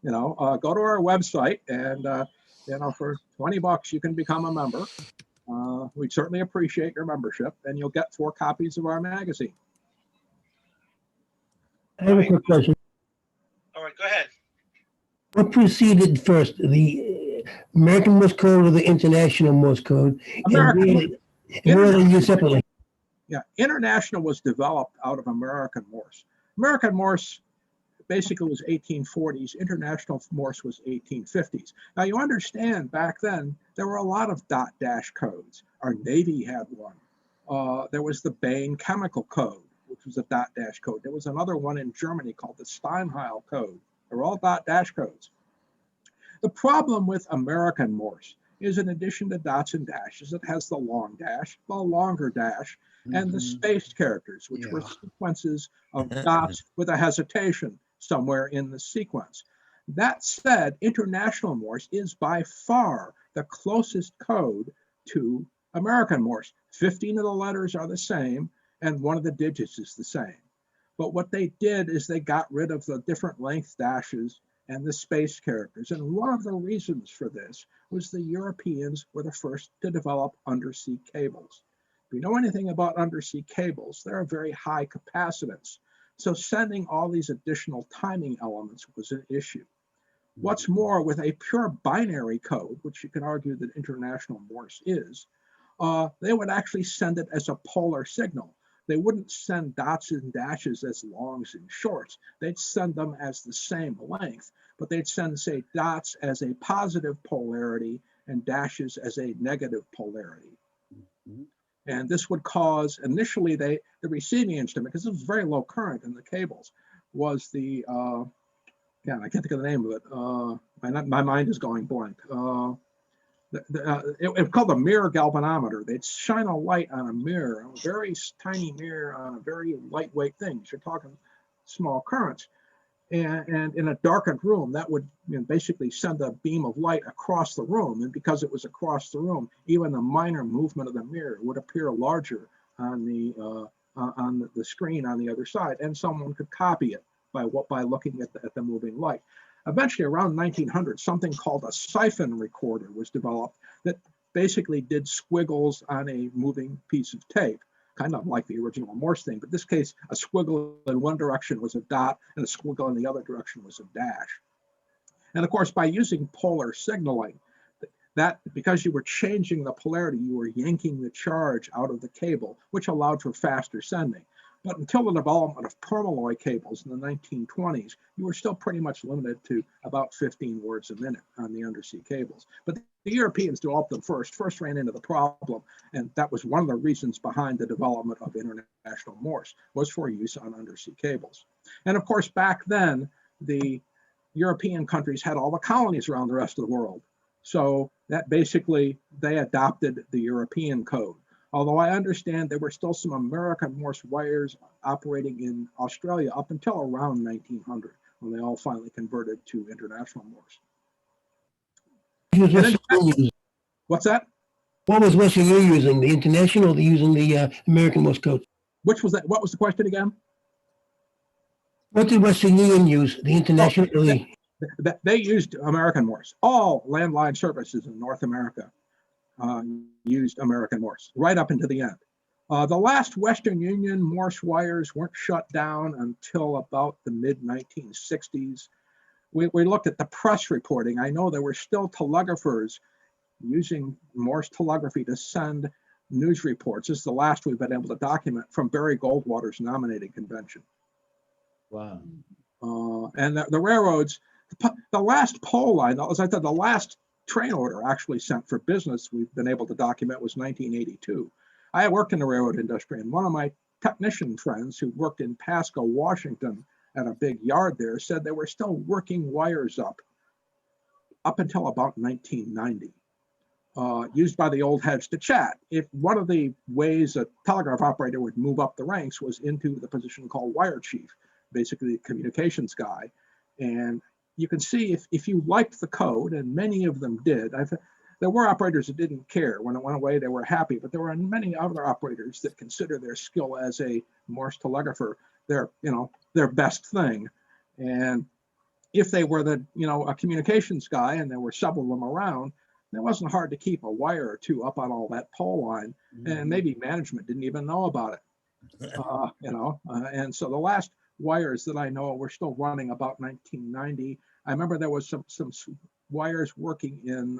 S4: Go to our website and, for $20, you can become a member. We'd certainly appreciate your membership, and you'll get 4 copies of our magazine.
S19: I have a quick question.
S5: All right, go ahead.
S19: What preceded first, the American Morse code or the International Morse code?
S4: American.
S19: And where are they used separately?
S4: Yeah, International was developed out of American Morse. American Morse basically was 1840s. International Morse was 1850s. Now you understand back then there were a lot of dot dash codes. Our Navy had one. There was the Bain chemical code, which was a dot dash code. There was another one in Germany called the Steinheil code. They're all dot dash codes. The problem with American Morse is, in addition to dots and dashes, it has the long dash, the longer dash, and the spaced characters, which were sequences of dots with a hesitation somewhere in the sequence. That said, International Morse is by far the closest code to American Morse. 15 of the letters are the same, and one of the digits is the same. But what they did is they got rid of the different length dashes and the spaced characters. And one of the reasons for this was the Europeans were the first to develop undersea cables. If you know anything about undersea cables, they're a very high capacitance. So sending all these additional timing elements was an issue. What's more, with a pure binary code, which you can argue that International Morse is, they would actually send it as a polar signal. They wouldn't send dots and dashes as longs and shorts. They'd send them as the same length, but they'd send, say, dots as a positive polarity and dashes as a negative polarity. And this would cause, initially, the receiving instrument, because it was very low current in the cables, was the, I can't think of the name of it. My mind is going blank. It was called the mirror galvanometer. They'd shine a light on a mirror, a very tiny mirror on a very lightweight thing. So you're talking small currents. And in a darkened room, that would basically send a beam of light across the room. And because it was across the room, even the minor movement of the mirror would appear larger on the screen on the other side, and someone could copy it by looking at the moving light. Eventually, around 1900, something called a siphon recorder was developed that basically did squiggles on a moving piece of tape, kind of like the original Morse thing. But in this case, a squiggle in one direction was a dot, and a squiggle in the other direction was a dash. And of course, by using polar signaling, that because you were changing the polarity, you were yanking the charge out of the cable, which allowed for faster sending. But until the development of permalloy cables in the 1920s, you were still pretty much limited to about 15 words a minute on the undersea cables. But the Europeans developed them first ran into the problem, and that was one of the reasons behind the development of International Morse, was for use on undersea cables. And of course, back then, the European countries had all the colonies around the rest of the world. So that basically, they adopted the European code. Although I understand there were still some American Morse wires operating in Australia up until around 1900, when they all finally converted to International Morse. What's that?
S19: What was Western Union using? The International, or they using the American Morse code?
S4: Which was that? What was the question again?
S19: What did Western Union use? The International?
S4: They used American Morse. All landline services in North America used American Morse right up into the end. The last Western Union Morse wires weren't shut down until about the mid-1960s. We looked at the press reporting. I know there were still telegraphers using Morse telegraphy to send news reports. This is the last we've been able to document from Barry Goldwater's nominating convention.
S20: Wow.
S4: And the railroads, the last pole line, as I said, the last train order actually sent for business we've been able to document was 1982. I worked in the railroad industry, and one of my technician friends who worked in Pasco, Washington, at a big yard there, said they were still working wires up until about 1990, used by the old heads to chat. If one of the ways a telegraph operator would move up the ranks was into the position called wire chief, basically the communications guy. And you can see if you liked the code, and many of them did. There were operators that didn't care. When it went away, they were happy, but there were many other operators that consider their skill as a Morse telegrapher their best thing. And if they were a communications guy, and there were several of them around, it wasn't hard to keep a wire or two up on all that pole line, and maybe management didn't even know about it. And so the last wires that I know were still running about 1990. I remember there was some wires working in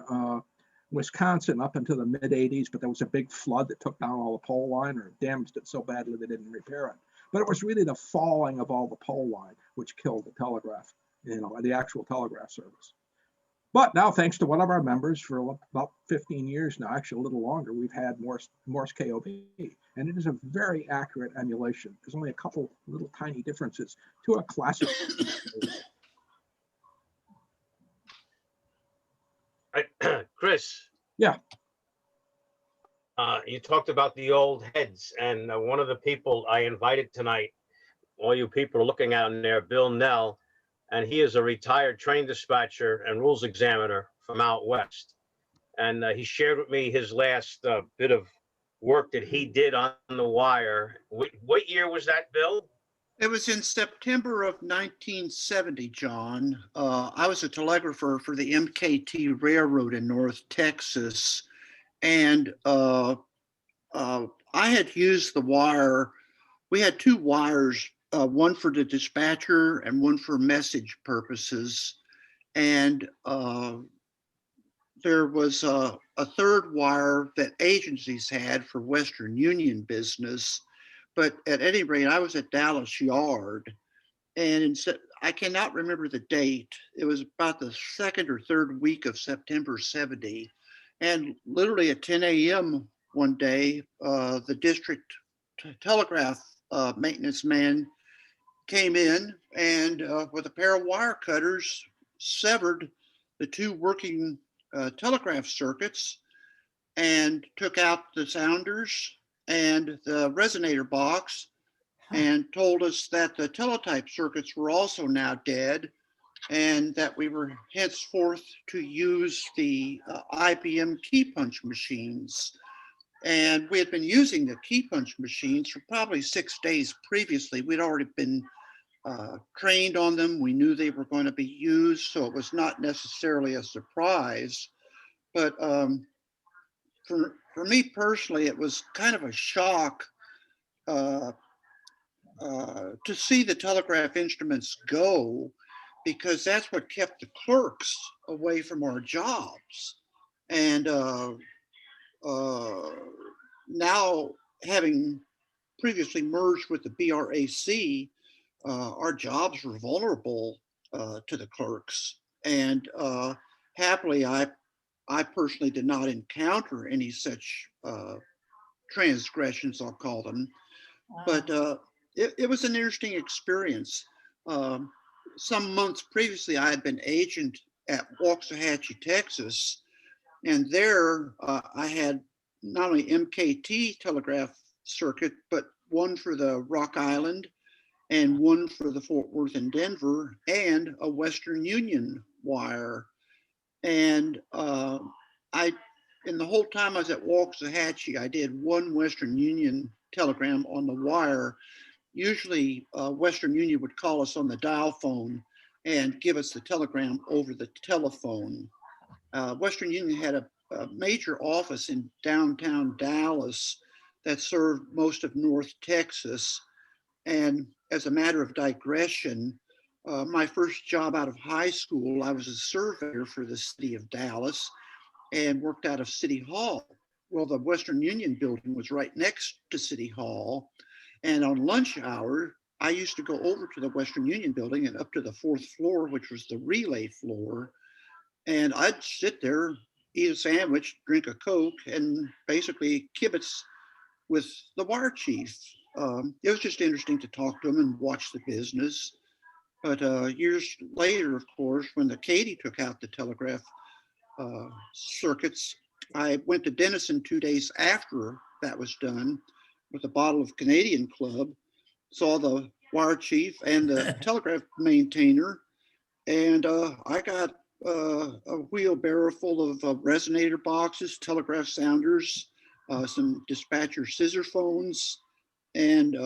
S4: Wisconsin up into the mid 80s, but there was a big flood that took down all the pole line or damaged it so badly they didn't repair it. But it was really the falling of all the pole line which killed the telegraph, the actual telegraph service. But now, thanks to one of our members, for about 15 years now, actually a little longer, we've had Morse KOB, and it is a very accurate emulation. There's only a couple little tiny differences to a classic.
S2: Chris.
S4: Yeah.
S2: You talked about the old heads, and one of the people I invited tonight, all you people are looking at him there, Bill Nell, and he is a retired train dispatcher and rules examiner from out west. And he shared with me his last bit of work that he did on the wire. What year was that, Bill?
S20: It was in September of 1970, John. I was a telegrapher for the MKT Railroad in North Texas. And I had used the wire. We had two wires, one for the dispatcher and one for message purposes. And there was a third wire that agencies had for Western Union business. But at any rate, I was at Dallas Yard, and I cannot remember the date. It was about the second or third week of September 70. And literally at 10 a.m. one day, the district telegraph maintenance man came in and with a pair of wire cutters severed the two working telegraph circuits and took out the sounders and the resonator box and told us that the teletype circuits were also now dead and that we were henceforth to use the IBM key punch machines. And we had been using the key punch machines for probably 6 days previously. We'd already been trained on them. We knew they were going to be used, so it was not necessarily a surprise. But for me personally, it was kind of a shock to see the telegraph instruments go, because that's what kept the clerks away from our jobs. And now, having previously merged with the BRAC, our jobs were vulnerable to the clerks. And happily, I personally did not encounter any such transgressions, I'll call them. Wow. But it was an interesting experience. Some months previously, I had been agent at Waxahachie, Texas, and there I had not only MKT telegraph circuit, but one for the Rock Island and one for the Fort Worth and Denver, and a Western Union wire. And in the whole time I was at Waxahachie, I did one Western Union telegram on the wire. Usually Western Union would call us on the dial phone and give us the telegram over the telephone. Western Union had a major office in downtown Dallas that served most of North Texas. And as a matter of digression, my first job out of high school, I was a surveyor for the city of Dallas and worked out of City Hall. Well, the Western Union building was right next to City Hall. And on lunch hour, I used to go over to the Western Union building and up to the 4th floor, which was the relay floor. And I'd sit there, eat a sandwich, drink a Coke, and basically kibitz with the wire chief. It was just interesting to talk to him and watch the business. But years later, of course, when the Katy took out the telegraph circuits, I went to Denison 2 days after that was done with a bottle of Canadian Club, saw the wire chief and the telegraph maintainer, and I got a wheelbarrow full of resonator boxes, telegraph sounders, some dispatcher scissor phones, and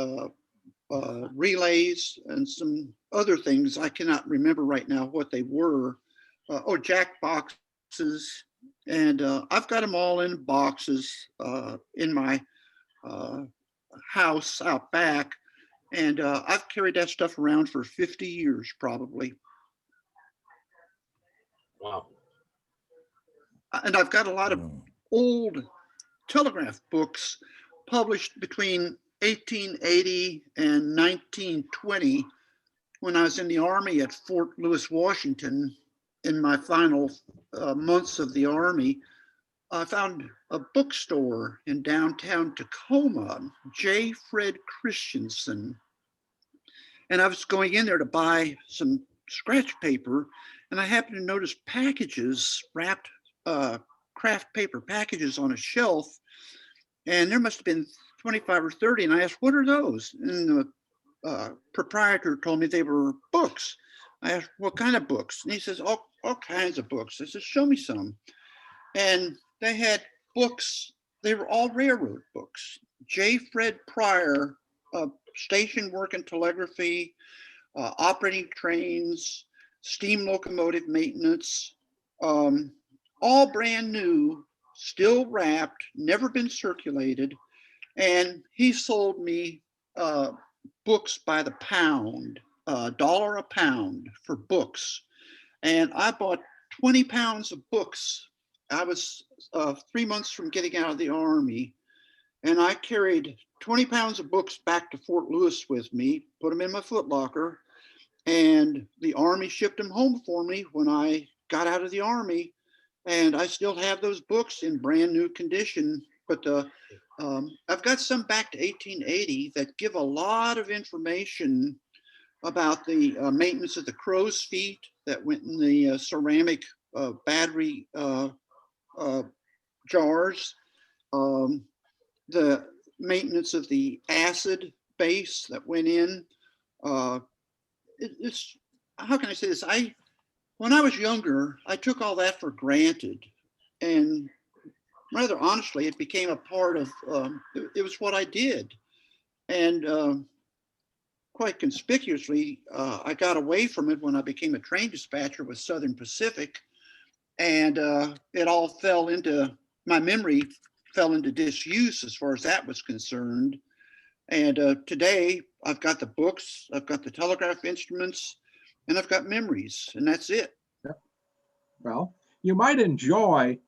S20: relays, and some other things. I cannot remember right now what they were. Jack boxes. And I've got them all in boxes in my house out back. And I've carried that stuff around for 50 years, probably.
S2: Wow.
S20: And I've got a lot of old telegraph books published between 1880 and 1920 when I was in the Army at Fort Lewis, Washington. In my final months of the Army, I found a bookstore in downtown Tacoma, J. Fred Christensen. And I was going in there to buy some scratch paper, and I happened to notice packages, wrapped craft paper packages on a shelf, and there must have been 25 or 30, and I asked, what are those? And the proprietor told me they were books. I asked, what kind of books? And he says, all kinds of books. I said, show me some. And they had books, they were all railroad books. J. Fred Pryor, station work and telegraphy, operating trains, steam locomotive maintenance, all brand new, still wrapped, never been circulated. And he sold me books by the pound, $1 a pound for books. And I bought 20 pounds of books. I was 3 months from getting out of the Army, and I carried 20 pounds of books back to Fort Lewis with me, put them in my footlocker, and the Army shipped them home for me when I got out of the Army. And I still have those books in brand new condition. But I've got some back to 1880 that give a lot of information about the maintenance of the crow's feet that went in the ceramic battery jars, the maintenance of the acid base that went in. It's, how can I say this? When I was younger, I took all that for granted, and rather honestly, it became a part of, it was what I did. And quite conspicuously, I got away from it when I became a train dispatcher with Southern Pacific, and it all fell into, my memory fell into disuse as far as that was concerned. And today I've got the books, I've got the telegraph instruments, and I've got memories, and that's it.
S4: Yep. Well, you might enjoy,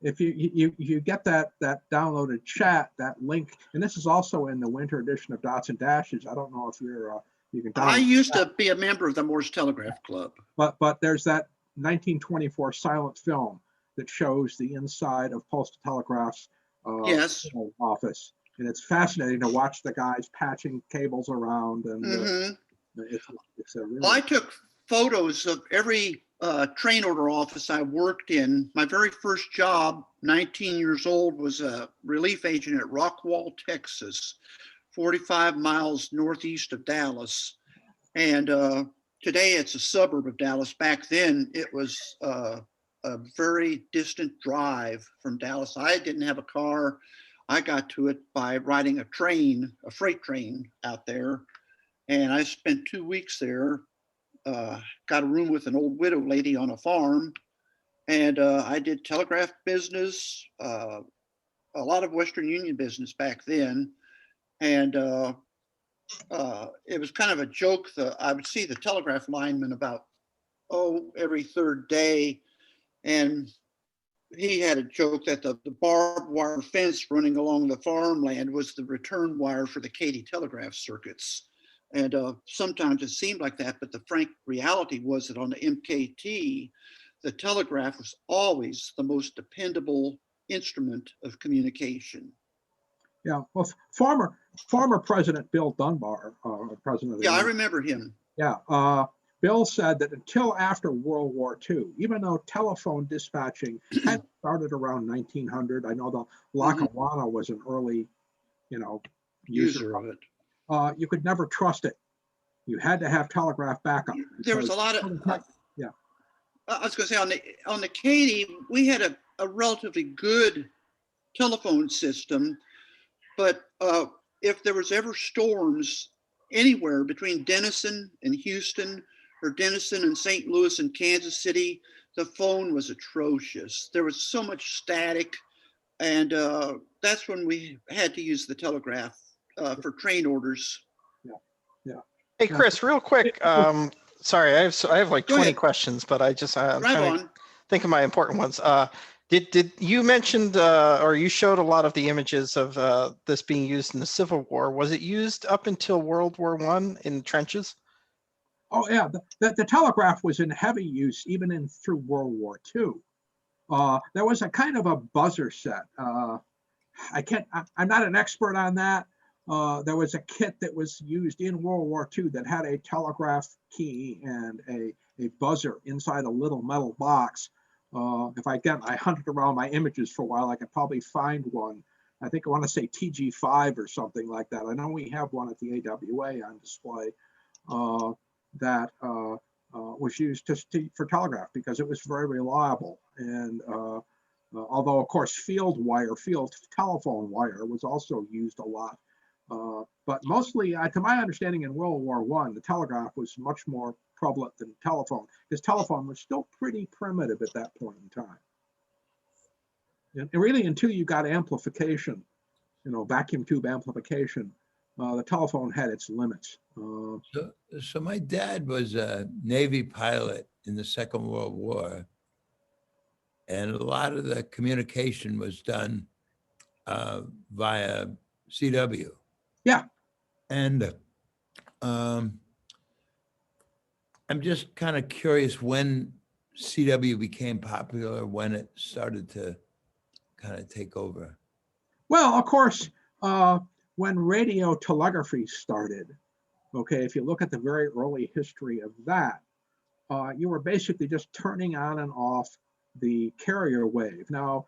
S4: if you get that downloaded chat, that link, and this is also in the winter edition of Dots and Dashes. I don't know if you can download.
S20: I used to be a member of the Morse Telegraph Club.
S4: But there's that 1924 silent film that shows the inside of Postal Telegraph's
S20: yes.
S4: office, and it's fascinating to watch the guys patching cables around. And it's a really...
S20: Well, I took photos of every train order office I worked in. My very first job, 19 years old, was a relief agent at Rockwall, Texas, 45 miles northeast of Dallas. And today it's a suburb of Dallas. Back then it was a very distant drive from Dallas. I didn't have a car. I got to it by riding a train, a freight train out there. And I spent 2 weeks there. Got a room with an old widow lady on a farm, and I did telegraph business, a lot of Western Union business back then, and it was kind of a joke that I would see the telegraph lineman about every third day, and he had a joke that the barbed wire fence running along the farmland was the return wire for the Katy telegraph circuits. And sometimes it seemed like that, but the frank reality was that on the MKT, the telegraph was always the most dependable instrument of communication.
S4: Yeah, well, former President Bill Dunbar, president of the
S20: I remember him.
S4: Yeah, Bill said that until after World War II, even though telephone dispatching had started around 1900, I know the Lackawanna was an early, user of it. You could never trust it. You had to have telegraph backup.
S20: There was a lot of I was going to say on the Katy, we had a relatively good telephone system, but if there was ever storms anywhere between Denison and Houston, or Denison and St. Louis and Kansas City, the phone was atrocious. There was so much static, and that's when we had to use the telegraph for train orders.
S4: Yeah.
S10: Hey, Chris, real quick. Sorry, I have like
S20: Go
S10: 20
S20: ahead.
S10: questions, but I'm
S20: Drive
S10: trying to
S20: on.
S10: think of my important ones. Did you mentioned or you showed a lot of the images of this being used in the Civil War? Was it used up until World War I in trenches?
S4: Oh yeah, the telegraph was in heavy use even through World War II. There was a kind of a buzzer set. I'm not an expert on that. There was a kit that was used in World War II that had a telegraph key and a buzzer inside a little metal box. I hunted around my images for a while, I could probably find one. I think I want to say TG5 or something like that. I know we have one at the AWA on display that was used for telegraph because it was very reliable. And although, of course, field telephone wire was also used a lot. But mostly, to my understanding, in World War I, the telegraph was much more prevalent than telephone, because telephone was still pretty primitive at that point in time. And really, until you got amplification, vacuum tube amplification, the telephone had its limits.
S18: So my dad was a Navy pilot in the Second World War, and a lot of the communication was done via CW.
S4: Yeah.
S18: And I'm just kind of curious when CW became popular, when it started to kind of take over.
S4: Well, of course, when radio telegraphy started, okay, if you look at the very early history of that, you were basically just turning on and off the carrier wave. Now,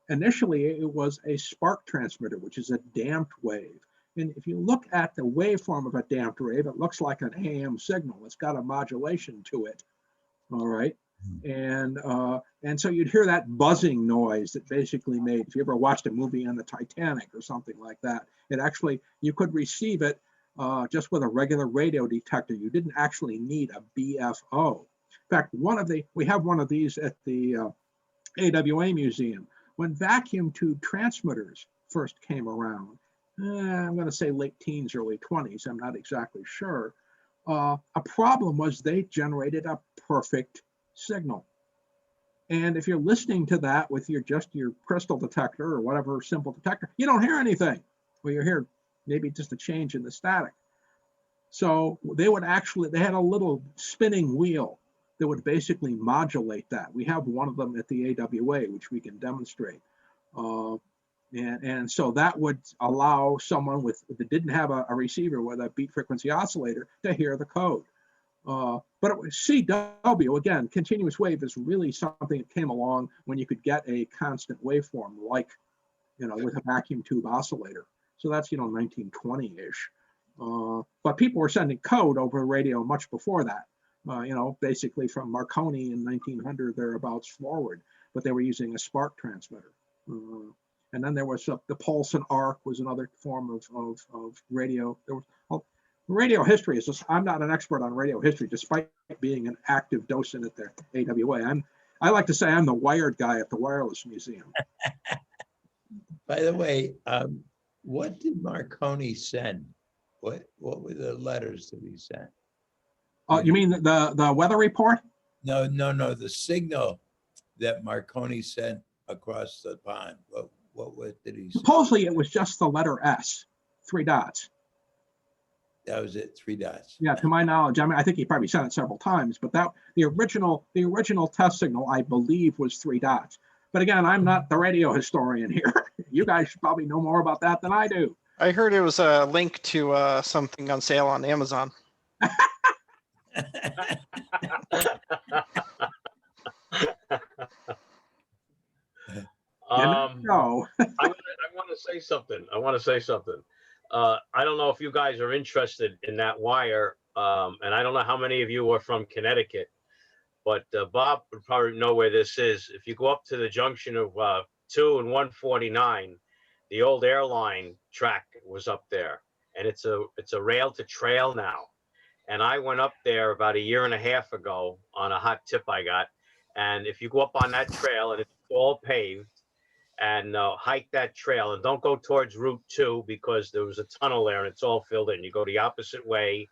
S4: initially, it was a spark transmitter, which is a damped wave. And if you look at the waveform of a damped wave, it looks like an AM signal. It's got a modulation to it, all right? And so you'd hear that buzzing noise that basically made, if you ever watched a movie on the Titanic or something like that, it actually, you could receive it just with a regular radio detector. You didn't actually need a BFO. In fact, we have one of these at the AWA Museum. When vacuum tube transmitters first came around, I'm going to say late teens, early 20s, I'm not exactly sure. A problem was they generated a perfect signal. And if you're listening to that with your crystal detector or whatever simple detector, you don't hear anything. Well, you hear maybe just a change in the static. So they had a little spinning wheel that would basically modulate that. We have one of them at the AWA, which we can demonstrate. And so that would allow someone that didn't have a receiver with a beat frequency oscillator to hear the code. But it was CW, again, continuous wave is really something that came along when you could get a constant waveform like, with a vacuum tube oscillator. So that's, 1920-ish. But people were sending code over the radio much before that, basically from Marconi in 1900 thereabouts forward, but they were using a spark transmitter. And then there was the Pulse and ARC was another form of radio. There was radio history is just, I'm not an expert on radio history, despite being an active docent at the AWA. I like to say I'm the wired guy at the Wireless Museum.
S18: By the way, what did Marconi send? What were the letters that he sent?
S4: Oh, you mean the weather report?
S18: No, the signal that Marconi sent across the pond. What did he say?
S4: Supposedly it was just the letter S, 3 dots.
S18: That was it, 3 dots.
S4: Yeah, to my knowledge, I think he probably sent it several times, but the original test signal, I believe, was 3 dots. But again, I'm not the radio historian here. You guys should probably know more about that than I do.
S10: I heard it was a link to something on sale on Amazon.
S2: I want to say something. I don't know if you guys are interested in that wire, and I don't know how many of you are from Connecticut. but Bob would probably know where this is. If you go up to the junction of 2 and 149, the old airline track was up there, and it's a rail to trail now. And I went up there about a year and a half ago on a hot tip I got. And if you go up on that trail and it's all paved, and hike that trail, and don't go towards Route 2 because there was a tunnel there and it's all filled in. You go the opposite way,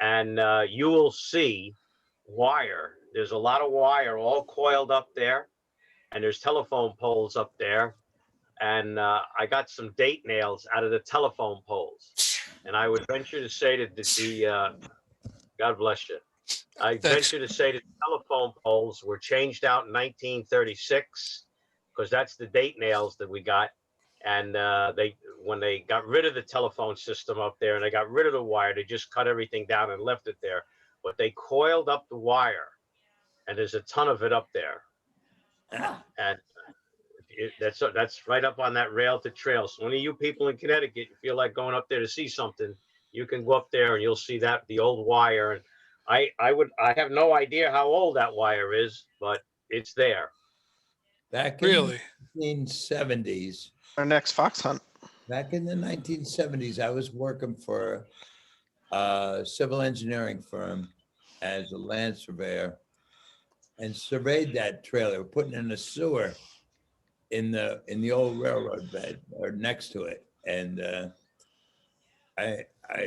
S2: and you will see wire. There's a lot of wire all coiled up there, and there's telephone poles up there. And I got some date nails out of the telephone poles. And I would venture to say that God bless you. I venture to say that the telephone poles were changed out in 1936, because that's the date nails that we got. And when they got rid of the telephone system up there and they got rid of the wire, they just cut everything down and left it there. But they coiled up the wire, and there's a ton of it up there. And that's right up on that rail to trail. So any of you people in Connecticut, you feel like going up there to see something, you can go up there and you'll see that the old wire. And I have no idea how old that wire is, but it's there.
S18: Back in the 1970s.
S10: Our next fox hunt.
S18: Back in the 1970s, I was working for a civil engineering firm as a land surveyor and surveyed that trail. They were putting in a sewer in the old railroad bed or next to it. And I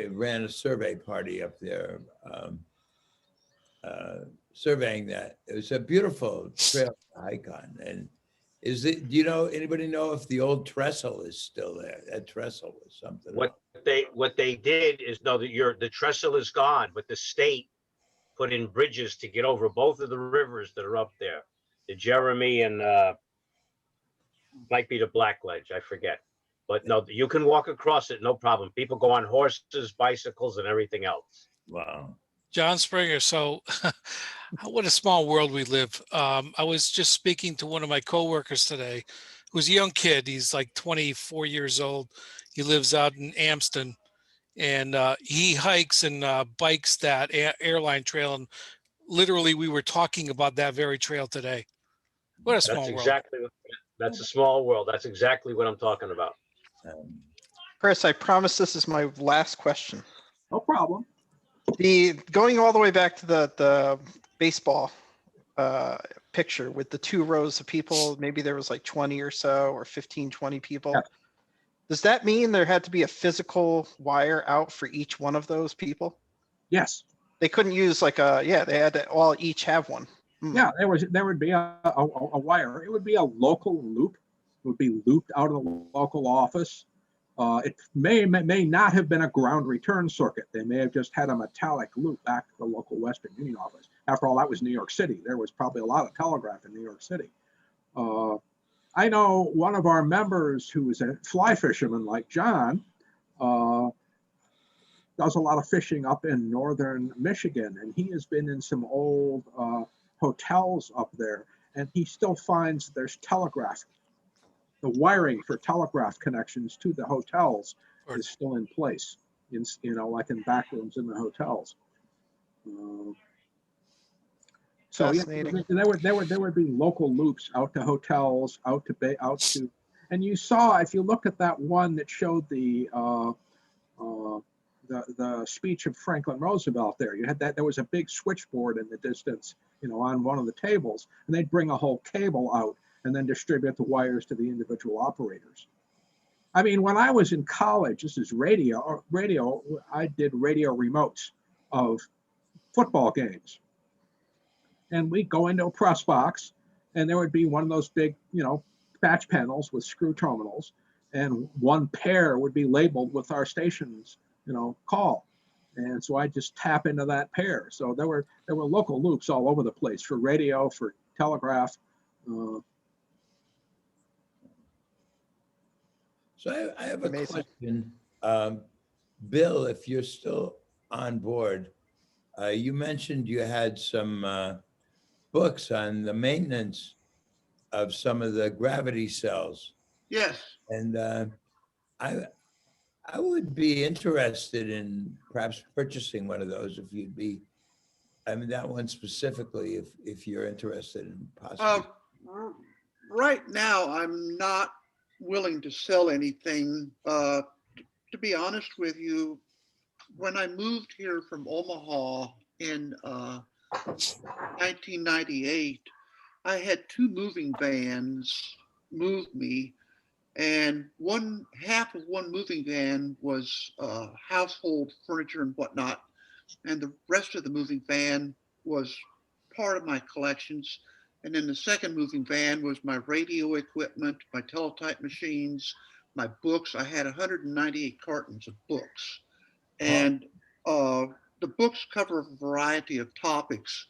S18: ran a survey party up there, surveying that. It was a beautiful trail to hike on. And do you know, anybody know if the old trestle is still there? That trestle was something.
S2: What they did is, no, the trestle is gone, but the state put in bridges to get over both of the rivers that are up there, the Jeremy and might be the Blackledge, I forget. But no, you can walk across it, no problem. People go on horses, bicycles, and everything else.
S18: Wow.
S3: John Springer. So what a small world we live. I was just speaking to one of my coworkers today, who's a young kid. He's like 24 years old. He lives out in Amston, and he hikes and bikes that airline trail. And literally, we were talking about that very trail today. What a small world.
S2: That's a small world. That's exactly what I'm talking about.
S10: Chris, I promise this is my last question.
S4: No problem.
S10: Going all the way back to the baseball picture with the 2 rows of people, maybe there was like 20 or so, or 15, 20 people. Yeah. Does that mean there had to be a physical wire out for each one of those people?
S4: Yes.
S10: They couldn't use like they had to all each have one.
S4: Yeah, there would be a wire. It would be a local loop. It would be looped out of the local office. It may not have been a ground return circuit. They may have just had a metallic loop back to the local Western Union office. After all, that was New York City. There was probably a lot of telegraph in New York City. I know one of our members who is a fly fisherman like John does a lot of fishing up in northern Michigan, and he has been in some old hotels up there, and he still finds there's telegraph. The wiring for telegraph connections to the hotels is still in place, like in back rooms in the hotels. So yeah, there would be local loops out to hotels, out to, and you saw, if you look at that one that showed the speech of Franklin Roosevelt there, you had that, there was a big switchboard in the distance, on one of the tables, and they'd bring a whole cable out and then distribute the wires to the individual operators. I mean, when I was in college, this is radio, I did radio remotes of football games. And we'd go into a press box, and there would be one of those big, patch panels with screw terminals, and one pair would be labeled with our station's, call. And so I just tap into that pair. So there were local loops all over the place for radio, for telegraph.
S18: So I have a question. Bill, if you're still on board, you mentioned you had some books on the maintenance of some of the gravity cells.
S20: Yes.
S18: And I would be interested in perhaps purchasing one of those if you'd be I mean, that one specifically, if you're interested in
S20: Uh,
S18: possibly.
S20: right now, I'm not willing to sell anything. To be honest with you, when I moved here from Omaha in 1998, I had two moving vans move me, and half of one moving van was household furniture and whatnot, and the rest of the moving van was part of my collections. And then the second moving van was my radio equipment, my teletype machines, my books. I had 198 cartons of books. And the books cover a variety of topics,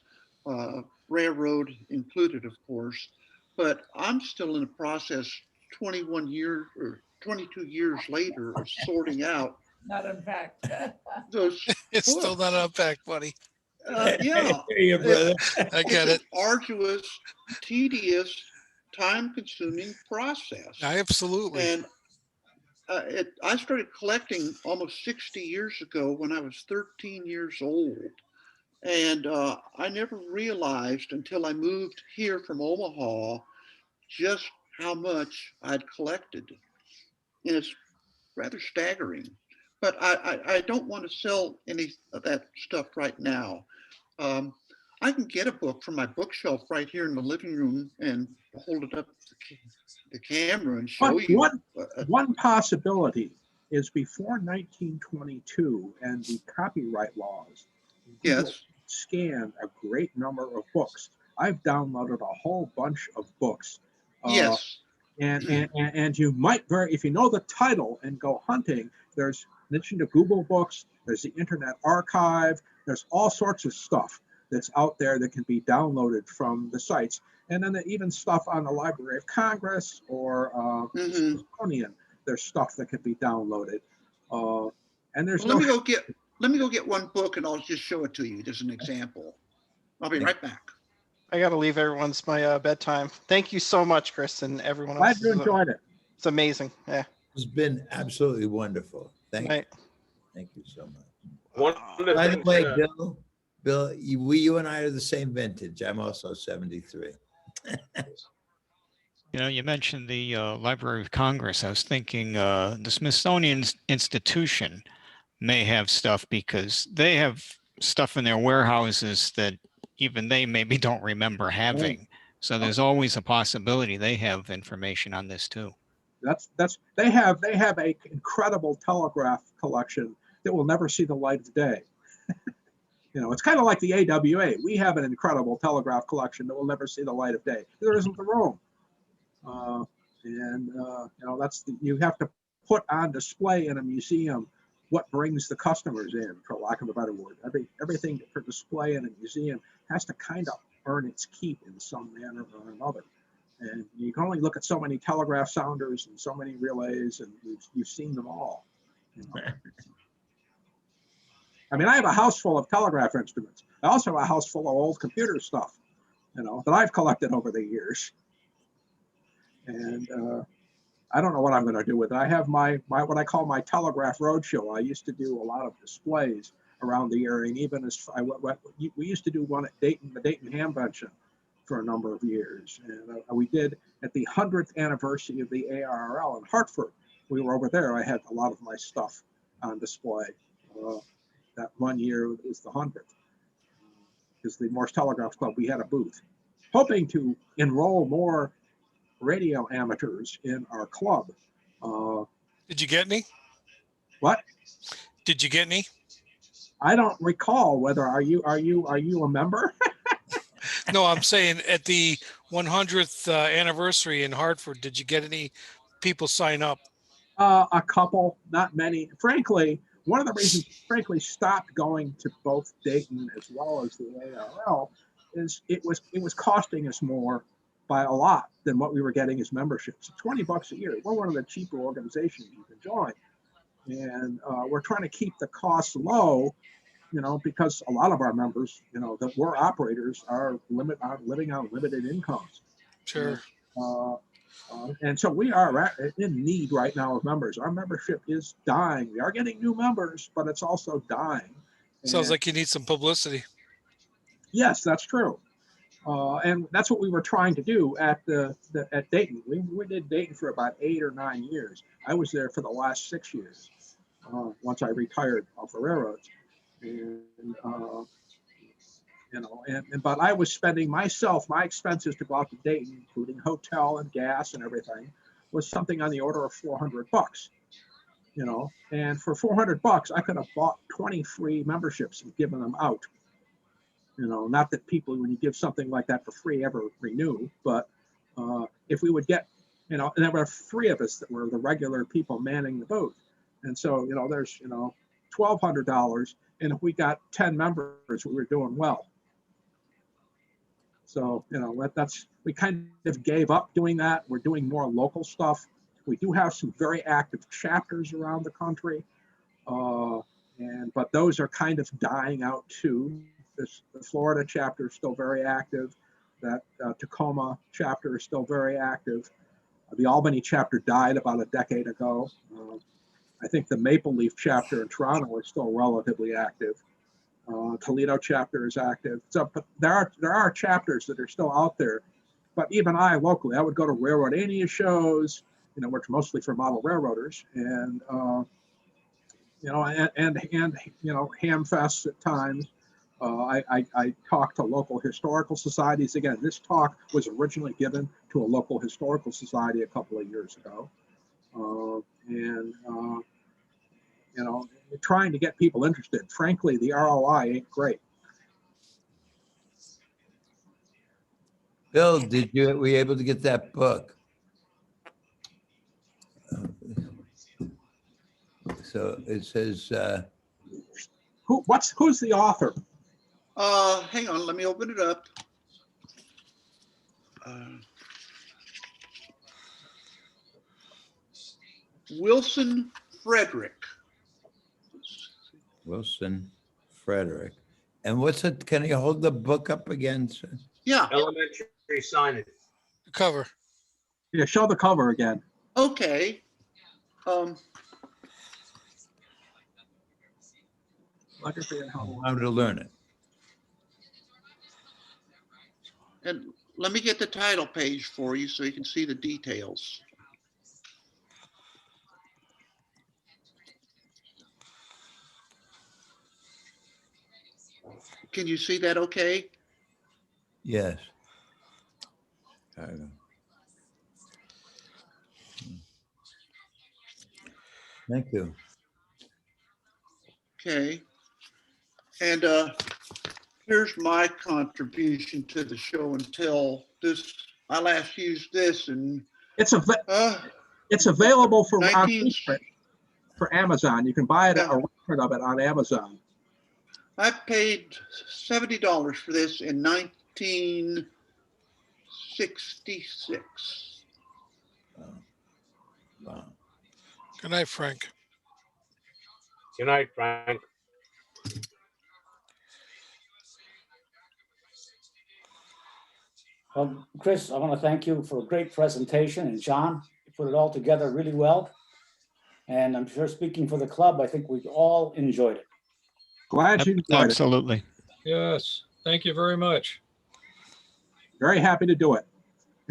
S20: railroad included, of course. But I'm still in the process, 21 years or 22 years later, of sorting out
S21: Not unpacked.
S20: those
S3: It's still
S20: books.
S3: not unpacked, buddy.
S20: Yeah,
S18: Hear you, brother.
S3: I get
S20: it's
S3: it.
S20: an arduous, tedious, time-consuming process.
S3: Absolutely.
S20: And I started collecting almost 60 years ago when I was 13 years old. And I never realized until I moved here from Omaha just how much I'd collected. And it's rather staggering. But I don't want to sell any of that stuff right now. I can get a book from my bookshelf right here in the living room and hold it up to the camera and show you.
S4: One possibility is before 1922 and the copyright laws.
S20: Yes.
S4: Scanned a great number of books. I've downloaded a whole bunch of books.
S20: Yes.
S4: And you might if you know the title and go hunting, there's mentioned to Google Books, there's the Internet Archive, there's all sorts of stuff that's out there that can be downloaded from the sites. And then even stuff on the Library of Congress or Smithsonian, there's stuff that can be downloaded. And there's
S20: let me go get one book and I'll just show it to you. There's an example. I'll be right back.
S10: I got to leave everyone. It's my bedtime. Thank you so much, Chris, and everyone
S4: Glad
S10: else.
S4: you enjoyed it.
S10: It's amazing. Yeah.
S18: It's been absolutely wonderful. Thank you. Thank you so much.
S2: One of the
S18: By the
S2: things,
S18: way, Bill, you and I are the same vintage. I'm also 73.
S22: You know, you mentioned the Library of Congress. I was thinking the Smithsonian Institution may have stuff because they have stuff in their warehouses that even they maybe don't remember having. So there's always a possibility they have information on this too.
S4: They have a incredible telegraph collection that will never see the light of day. You know, it's kind of like the AWA. We have an incredible telegraph collection that will never see the light of day. There isn't the room. You know, you have to put on display in a museum what brings the customers in, for lack of a better word. Everything for display in a museum has to kind of earn its keep in some manner or another. And you can only look at so many telegraph sounders and so many relays, and you've seen them all. You know? I mean, I have a house full of telegraph instruments. I also have a house full of old computer stuff, you know, that I've collected over the years. And I don't know what I'm going to do with it. I have my what I call my Telegraph Roadshow. I used to do a lot of displays around the area, and even as we used to do one at Dayton, the Dayton Ham Convention, for a number of years. And we did at the 100th anniversary of the ARRL in Hartford. We were over there. I had a lot of my stuff on display. That one year was the 100th. Because the Morse Telegraph Club, we had a booth, hoping to enroll more radio amateurs in our club.
S3: Did you get any?
S4: What?
S3: Did you get any?
S4: I don't recall whether are you a member?
S3: No, I'm saying at the 100th anniversary in Hartford, did you get any people sign up?
S4: A couple, not many. Frankly, one of the reasons frankly stopped going to both Dayton as well as the ARL is it was costing us more by a lot than what we were getting as memberships. $20 a year. We're one of the cheaper organizations you can join, and we're trying to keep the costs low. You know, because a lot of our members, you know, that we're operators are living on limited incomes.
S3: Sure.
S4: And so we are in need right now of members. Our membership is dying. We are getting new members, but it's also dying.
S3: Sounds like you need some publicity.
S4: Yes, that's true. And that's what we were trying to do at at Dayton. We did Dayton for about 8 or 9 years. I was there for the last 6 years once I retired off the railroads. And, but I was spending my expenses to go out to Dayton, including hotel and gas and everything, was something on the order of $400. And for $400, I could have bought 20 free memberships and given them out. Not that people, when you give something like that for free, ever renew, but if we would get, and there were 3 of us that were the regular people manning the booth. And so, there's, $1,200. And if we got 10 members, we were doing well. So, we kind of gave up doing that. We're doing more local stuff. We do have some very active chapters around the country. But those are kind of dying out too. The Florida chapter is still very active. That Tacoma chapter is still very active. The Albany chapter died about a decade ago. I think the Maple Leaf chapter in Toronto is still relatively active. Toledo chapter is active. So, but there are chapters that are still out there. But even I locally, I would go to Railroadania shows, which are mostly for model railroaders, and ham fests at times. I talk to local historical societies. Again, this talk was originally given to a local historical society a couple of years ago. Trying to get people interested. Frankly, the ROI ain't great.
S18: Bill, were you able to get that book? So it says,
S4: who's the author?
S20: Hang on, let me open it up. Wilson Frederick.
S18: Wilson Frederick. And what's it? Can you hold the book up again, sir?
S20: Yeah.
S2: Elementary signage.
S3: The cover.
S4: Yeah, show the cover again.
S20: Okay.
S18: How to learn it.
S20: And let me get the title page for you so you can see the details. Can you see that okay?
S18: Yes. Thank you.
S20: Okay. And here's my contribution to the show and tell. I last used this and
S4: it's available for Amazon. You can buy it a record of it on Amazon.
S20: I paid $70 for this in 1966.
S18: Wow.
S3: Good night, Frank.
S2: Good night, Frank.
S1: Well, Chris, I want to thank you for a great presentation, and John, you put it all together really well. And I'm sure, speaking for the club, I think we all enjoyed it.
S4: Glad you enjoyed it.
S22: Absolutely.
S11: Yes, thank you very much.
S4: Very happy to do it.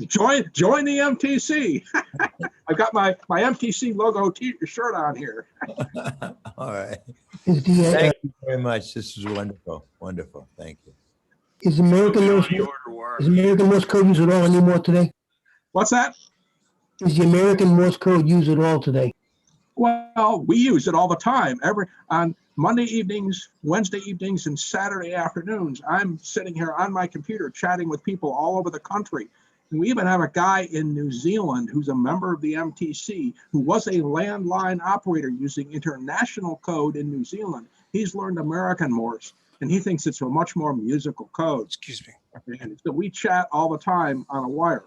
S4: Join the MTC. I got my MTC logo shirt on here.
S18: All right.
S19: Thank
S18: you very much. This is wonderful. Wonderful. Thank you.
S19: Is American Morse code used at all anymore today?
S4: What's that?
S19: Is the American Morse code used at all today?
S4: Well, we use it all the time. On Monday evenings, Wednesday evenings, and Saturday afternoons, I'm sitting here on my computer chatting with people all over the country. And we even have a guy in New Zealand who's a member of the MTC who was a landline operator using international code in New Zealand. He's learned American Morse, and he thinks it's a much more musical code.
S3: Excuse me.
S4: And so we chat all the time on a wire,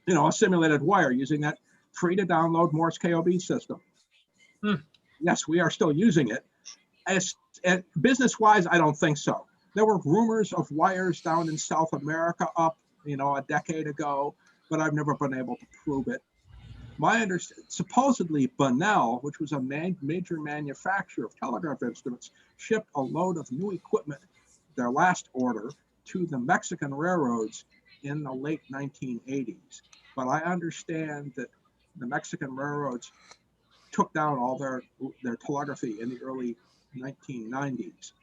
S4: a simulated wire using that free to download Morse KOB system. Yes, we are still using it. Business-wise, I don't think so. There were rumors of wires down in South America up, a decade ago, but I've never been able to prove it. Supposedly Bunnell, which was a major manufacturer of telegraph instruments, shipped a load of new equipment their last order to the Mexican railroads in the late 1980s. But I understand that the Mexican railroads took down all their telegraphy in the early 1990s.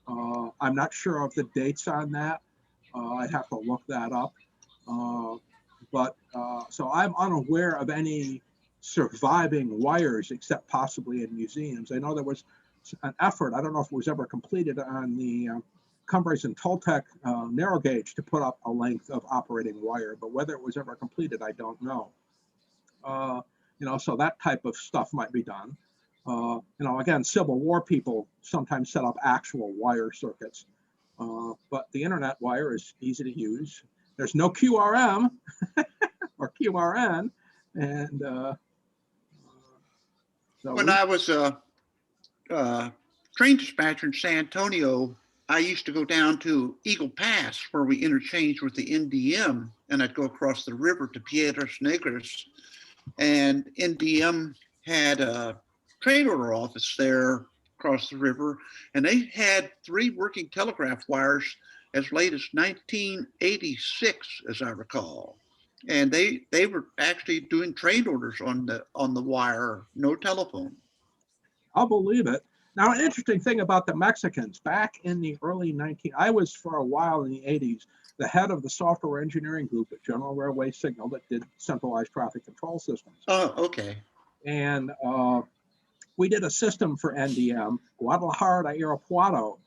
S4: I'm not sure of the dates on that. I'd have to look that up. So I'm unaware of any surviving wires except possibly in museums. I know there was an effort, I don't know if it was ever completed, on the Cumbres and Toltec narrow gauge to put up a length of operating wire, but whether it was ever completed, I don't know. So that type of stuff might be done. Again, Civil War people sometimes set up actual wire circuits, but the internet wire is easy to use. There's no QRM or QRN, and
S20: when I was a train dispatcher in San Antonio, I used to go down to Eagle Pass where we interchanged with the NDM, and I'd go across the river to Piedras Negras, and NDM had a trade order office there across the river, and they had 3 working telegraph wires as late as 1986, as I recall. And they were actually doing trade orders on the wire, no telephone.
S4: I'll believe it. Now, an interesting thing about the Mexicans, back in the early I was for a while in the 80s, the head of the software engineering group at General Railway Signal that did centralized traffic control systems.
S20: Oh, okay.
S4: And we did a system for NDM, Guadalajara to Irapuato.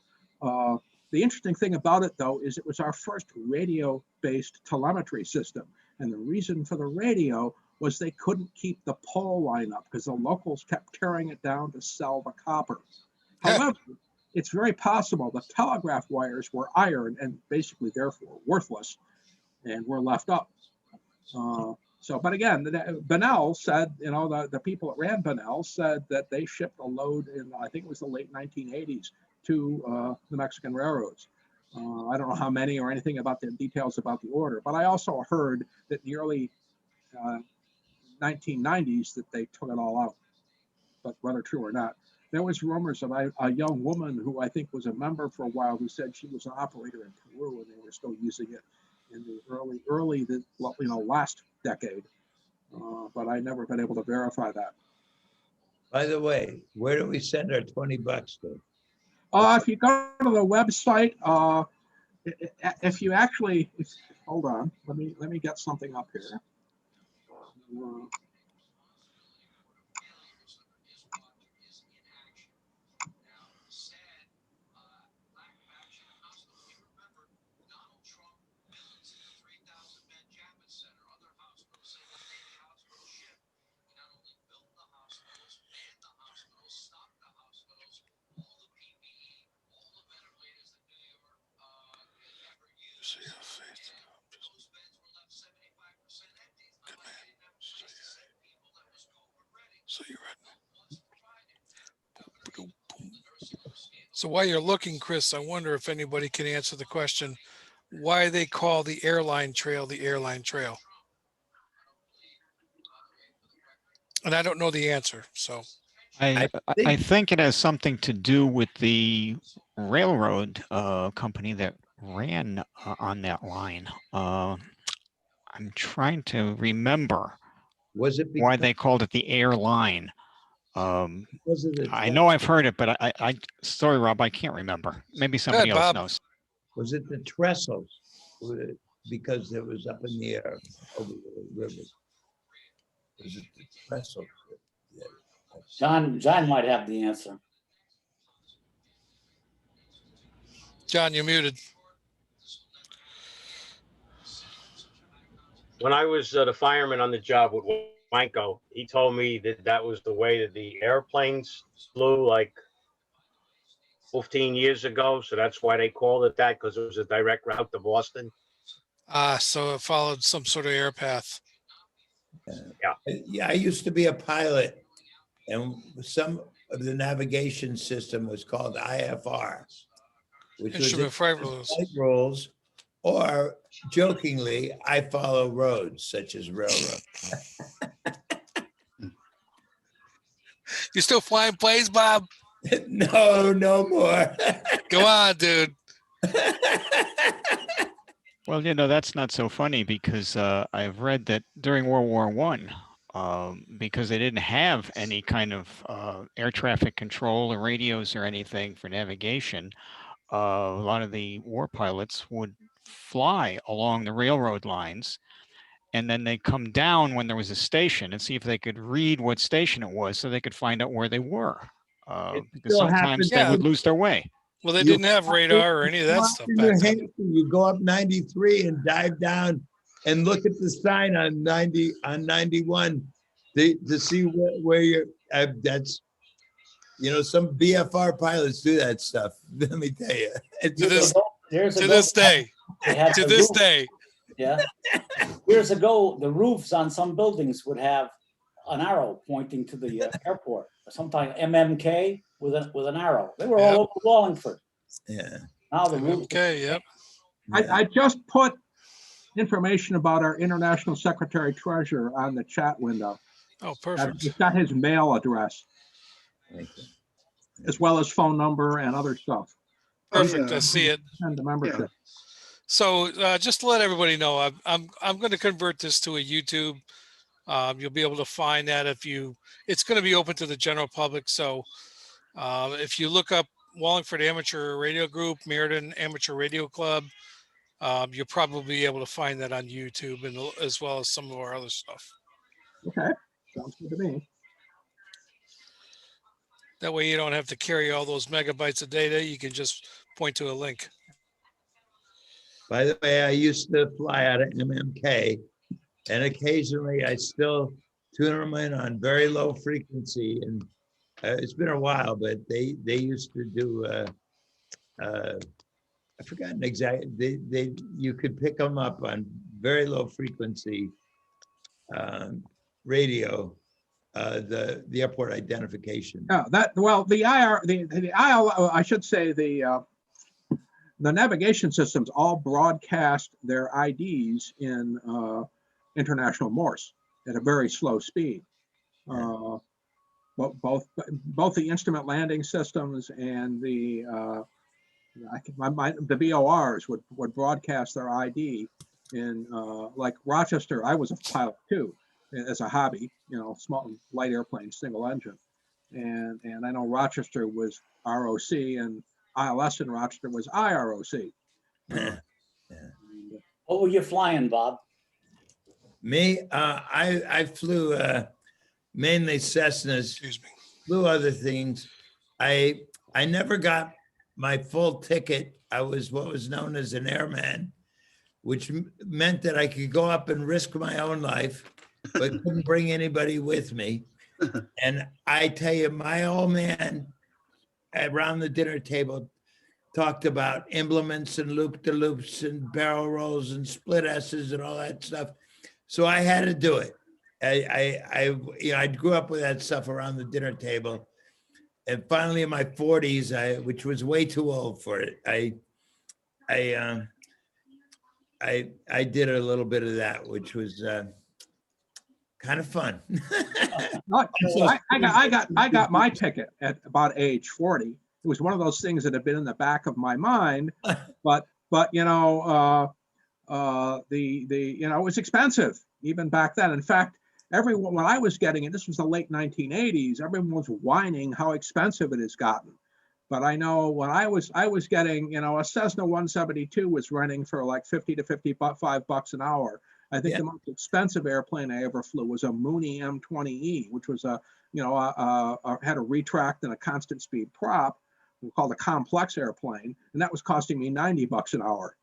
S4: The interesting thing about it, though, is it was our first radio-based telemetry system. And the reason for the radio was they couldn't keep the pole line up because the locals kept tearing it down to sell the copper. However, it's very possible the telegraph wires were iron and basically therefore worthless and were left up. But again, Benell said, the people that ran Benell said that they shipped a load in, I think it was the late 1980s, to the Mexican railroads. I don't know how many or anything about the details about the order, but I also heard that in the early 1990s that they took it all out. But whether true or not, there was rumors of a young woman who I think was a member for a while who said she was an operator in Peru and they were still using it in the last decade. But I never been able to verify that.
S7: By the way, where do we send our $20 to?
S4: If you go to the website, if you actually, hold on, let me get something up here.
S3: So while you're looking, Chris, I wonder if anybody can answer the question, why they call the airline trail the airline trail. And I don't know the answer, so.
S22: I think it has something to do with the railroad company that ran on that line. I'm trying to remember why they called it the airline. I know I've heard it, but I sorry, Rob, I can't remember. Maybe somebody else knows.
S7: Was it the trestles? Because it was up in the air over the river. Was it the trestles?
S1: John might have the answer.
S3: John, you're muted.
S2: When I was the fireman on the job with Wanko, he told me that was the way that the airplanes flew like 15 years ago. So that's why they called it that, because it was a direct route to Boston.
S3: So it followed some sort of air path.
S7: Yeah, I used to be a pilot, and some of the navigation system was called IFR, which was flight rules, or jokingly, I follow roads such as railroad.
S3: You still flying planes, Bob?
S7: No more.
S3: Go on, dude.
S22: Well, that's not so funny because I've read that during World War I, because they didn't have any kind of air traffic control or radios or anything for navigation, a lot of the war pilots would fly along the railroad lines, and then they come down when there was a station and see if they could read what station it was so they could find out where they were. Because
S7: still
S22: sometimes
S7: happens.
S22: they would lose their way.
S3: Well, they
S7: You
S3: didn't have radar or any of that stuff
S7: in
S3: back
S7: New
S3: then.
S7: Hampshire, you go up 93 and dive down and look at the sign on 91 to see where you're. That's some BFR pilots do that stuff. Let me tell you.
S3: To this day. To this day.
S1: Yeah. Years ago, the roofs on some buildings would have an arrow pointing to the airport. Sometimes MMK with an arrow. They were all over Wallingford.
S7: Yeah.
S1: Now the roofs.
S3: Okay. Yep.
S4: I just put information about our International Secretary Treasurer on the chat window.
S3: Oh, perfect.
S4: It's got his mail address, as well as phone number and other stuff.
S3: Perfect. I see it.
S4: And the membership.
S3: Yeah. So just to let everybody know, I'm going to convert this to a YouTube. You'll be able to find that it's going to be open to the general public. So if you look up Wallingford Amateur Radio Group, Meriden Amateur Radio Club, you'll probably be able to find that on YouTube and as well as some of our other stuff.
S4: Okay, sounds good to me.
S3: That way you don't have to carry all those megabytes of data. You can just point to a link.
S7: By the way, I used to fly out of MMK, and occasionally I still tune them in on very low frequency. And it's been a while, but they used to do. I've forgotten exactly. You could pick them up on very low frequency radio. The airport identification.
S4: Yeah, I should say the navigation systems all broadcast their IDs in international Morse at a very slow speed. Both the instrument landing systems and the BORs would broadcast their ID in like Rochester. I was a pilot too, as a hobby, small light airplane, single engine, and I know Rochester was ROC and ILS in Rochester was IROC.
S1: What were you flying, Bob?
S7: Me, I flew mainly Cessnas.
S3: Excuse me.
S7: Flew other things. I never got my full ticket. I was what was known as an airman, which meant that I could go up and risk my own life, but couldn't bring anybody with me. And I tell you, my old man around the dinner table talked about implements and loop-de-loops and barrel rolls and split S's and all that stuff. So I had to do it. I grew up with that stuff around the dinner table. And finally in my 40s, which was way too old for it, I did a little bit of that, which was kind of fun.
S4: I got my ticket at about age 40. It was one of those things that had been in the back of my mind, but it was expensive even back then. In fact, everyone, when I was getting it, this was the late 1980s, everyone was whining how expensive it has gotten. But I know when I was getting, a Cessna 172 was running for like 50 to 55 bucks an hour. I think the most expensive airplane I ever flew was a Mooney M20E, which was had a retract and a constant speed prop, called a complex airplane, and that was costing me 90 bucks an hour.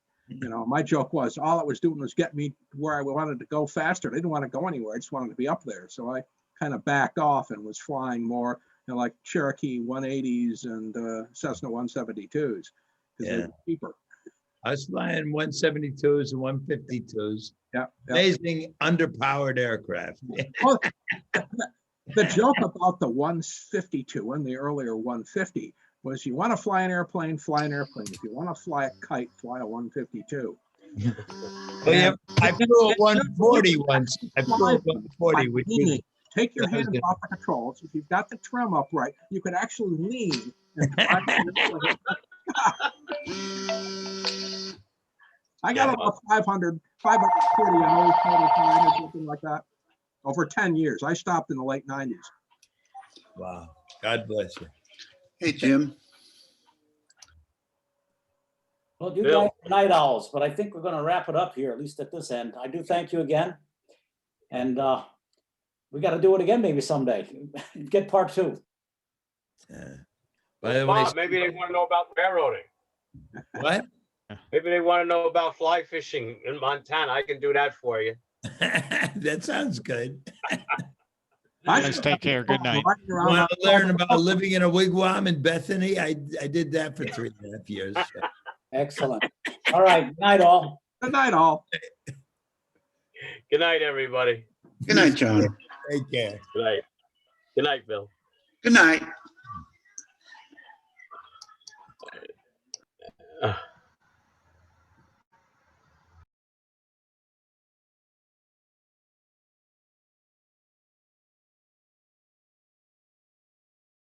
S4: My joke was all it was doing was get me where I wanted to go faster. I didn't want to go anywhere. I just wanted to be up there. So I kind of backed off and was flying more, like Cherokee 180s and Cessna 172s because they were cheaper.
S7: I was flying 172s and 152s.
S4: Yeah.
S7: Amazing underpowered aircraft.
S4: Well, the joke about the 152 and the earlier 150 was you want to fly an airplane, fly an airplane. If you want to fly a kite, fly a 152.
S7: Well, yeah, I flew a 140 once. I flew a 140, which was,
S4: take your hands off the controls. If you've got the trim upright, you could actually lean and fly. I got about 540 hours total time or something like that over 10 years. I stopped in the late 90s.
S7: Wow. God bless you.
S20: Hey, Jim.
S1: Well, you
S2: Bill.
S1: guys are night owls, but I think we're going to wrap it up here, at least at this end. I do thank you again. And we got to do it again maybe someday. Get part 2.
S7: By the way,
S2: Bob, maybe they want to know about railroading.
S7: what?
S2: Maybe they want to know about fly fishing in Montana. I can do that for you.
S7: That sounds good.
S22: Guys, take care. Good night.
S7: You want to learn about living in a wigwam in Bethany? I did that for 3.5 years. So.
S1: Excellent. All right. Good night, all.
S4: Good night, all.
S2: Good night, everybody.
S20: Good night, John.
S7: Take care.
S2: Good night. Good night, Bill.
S20: Good night.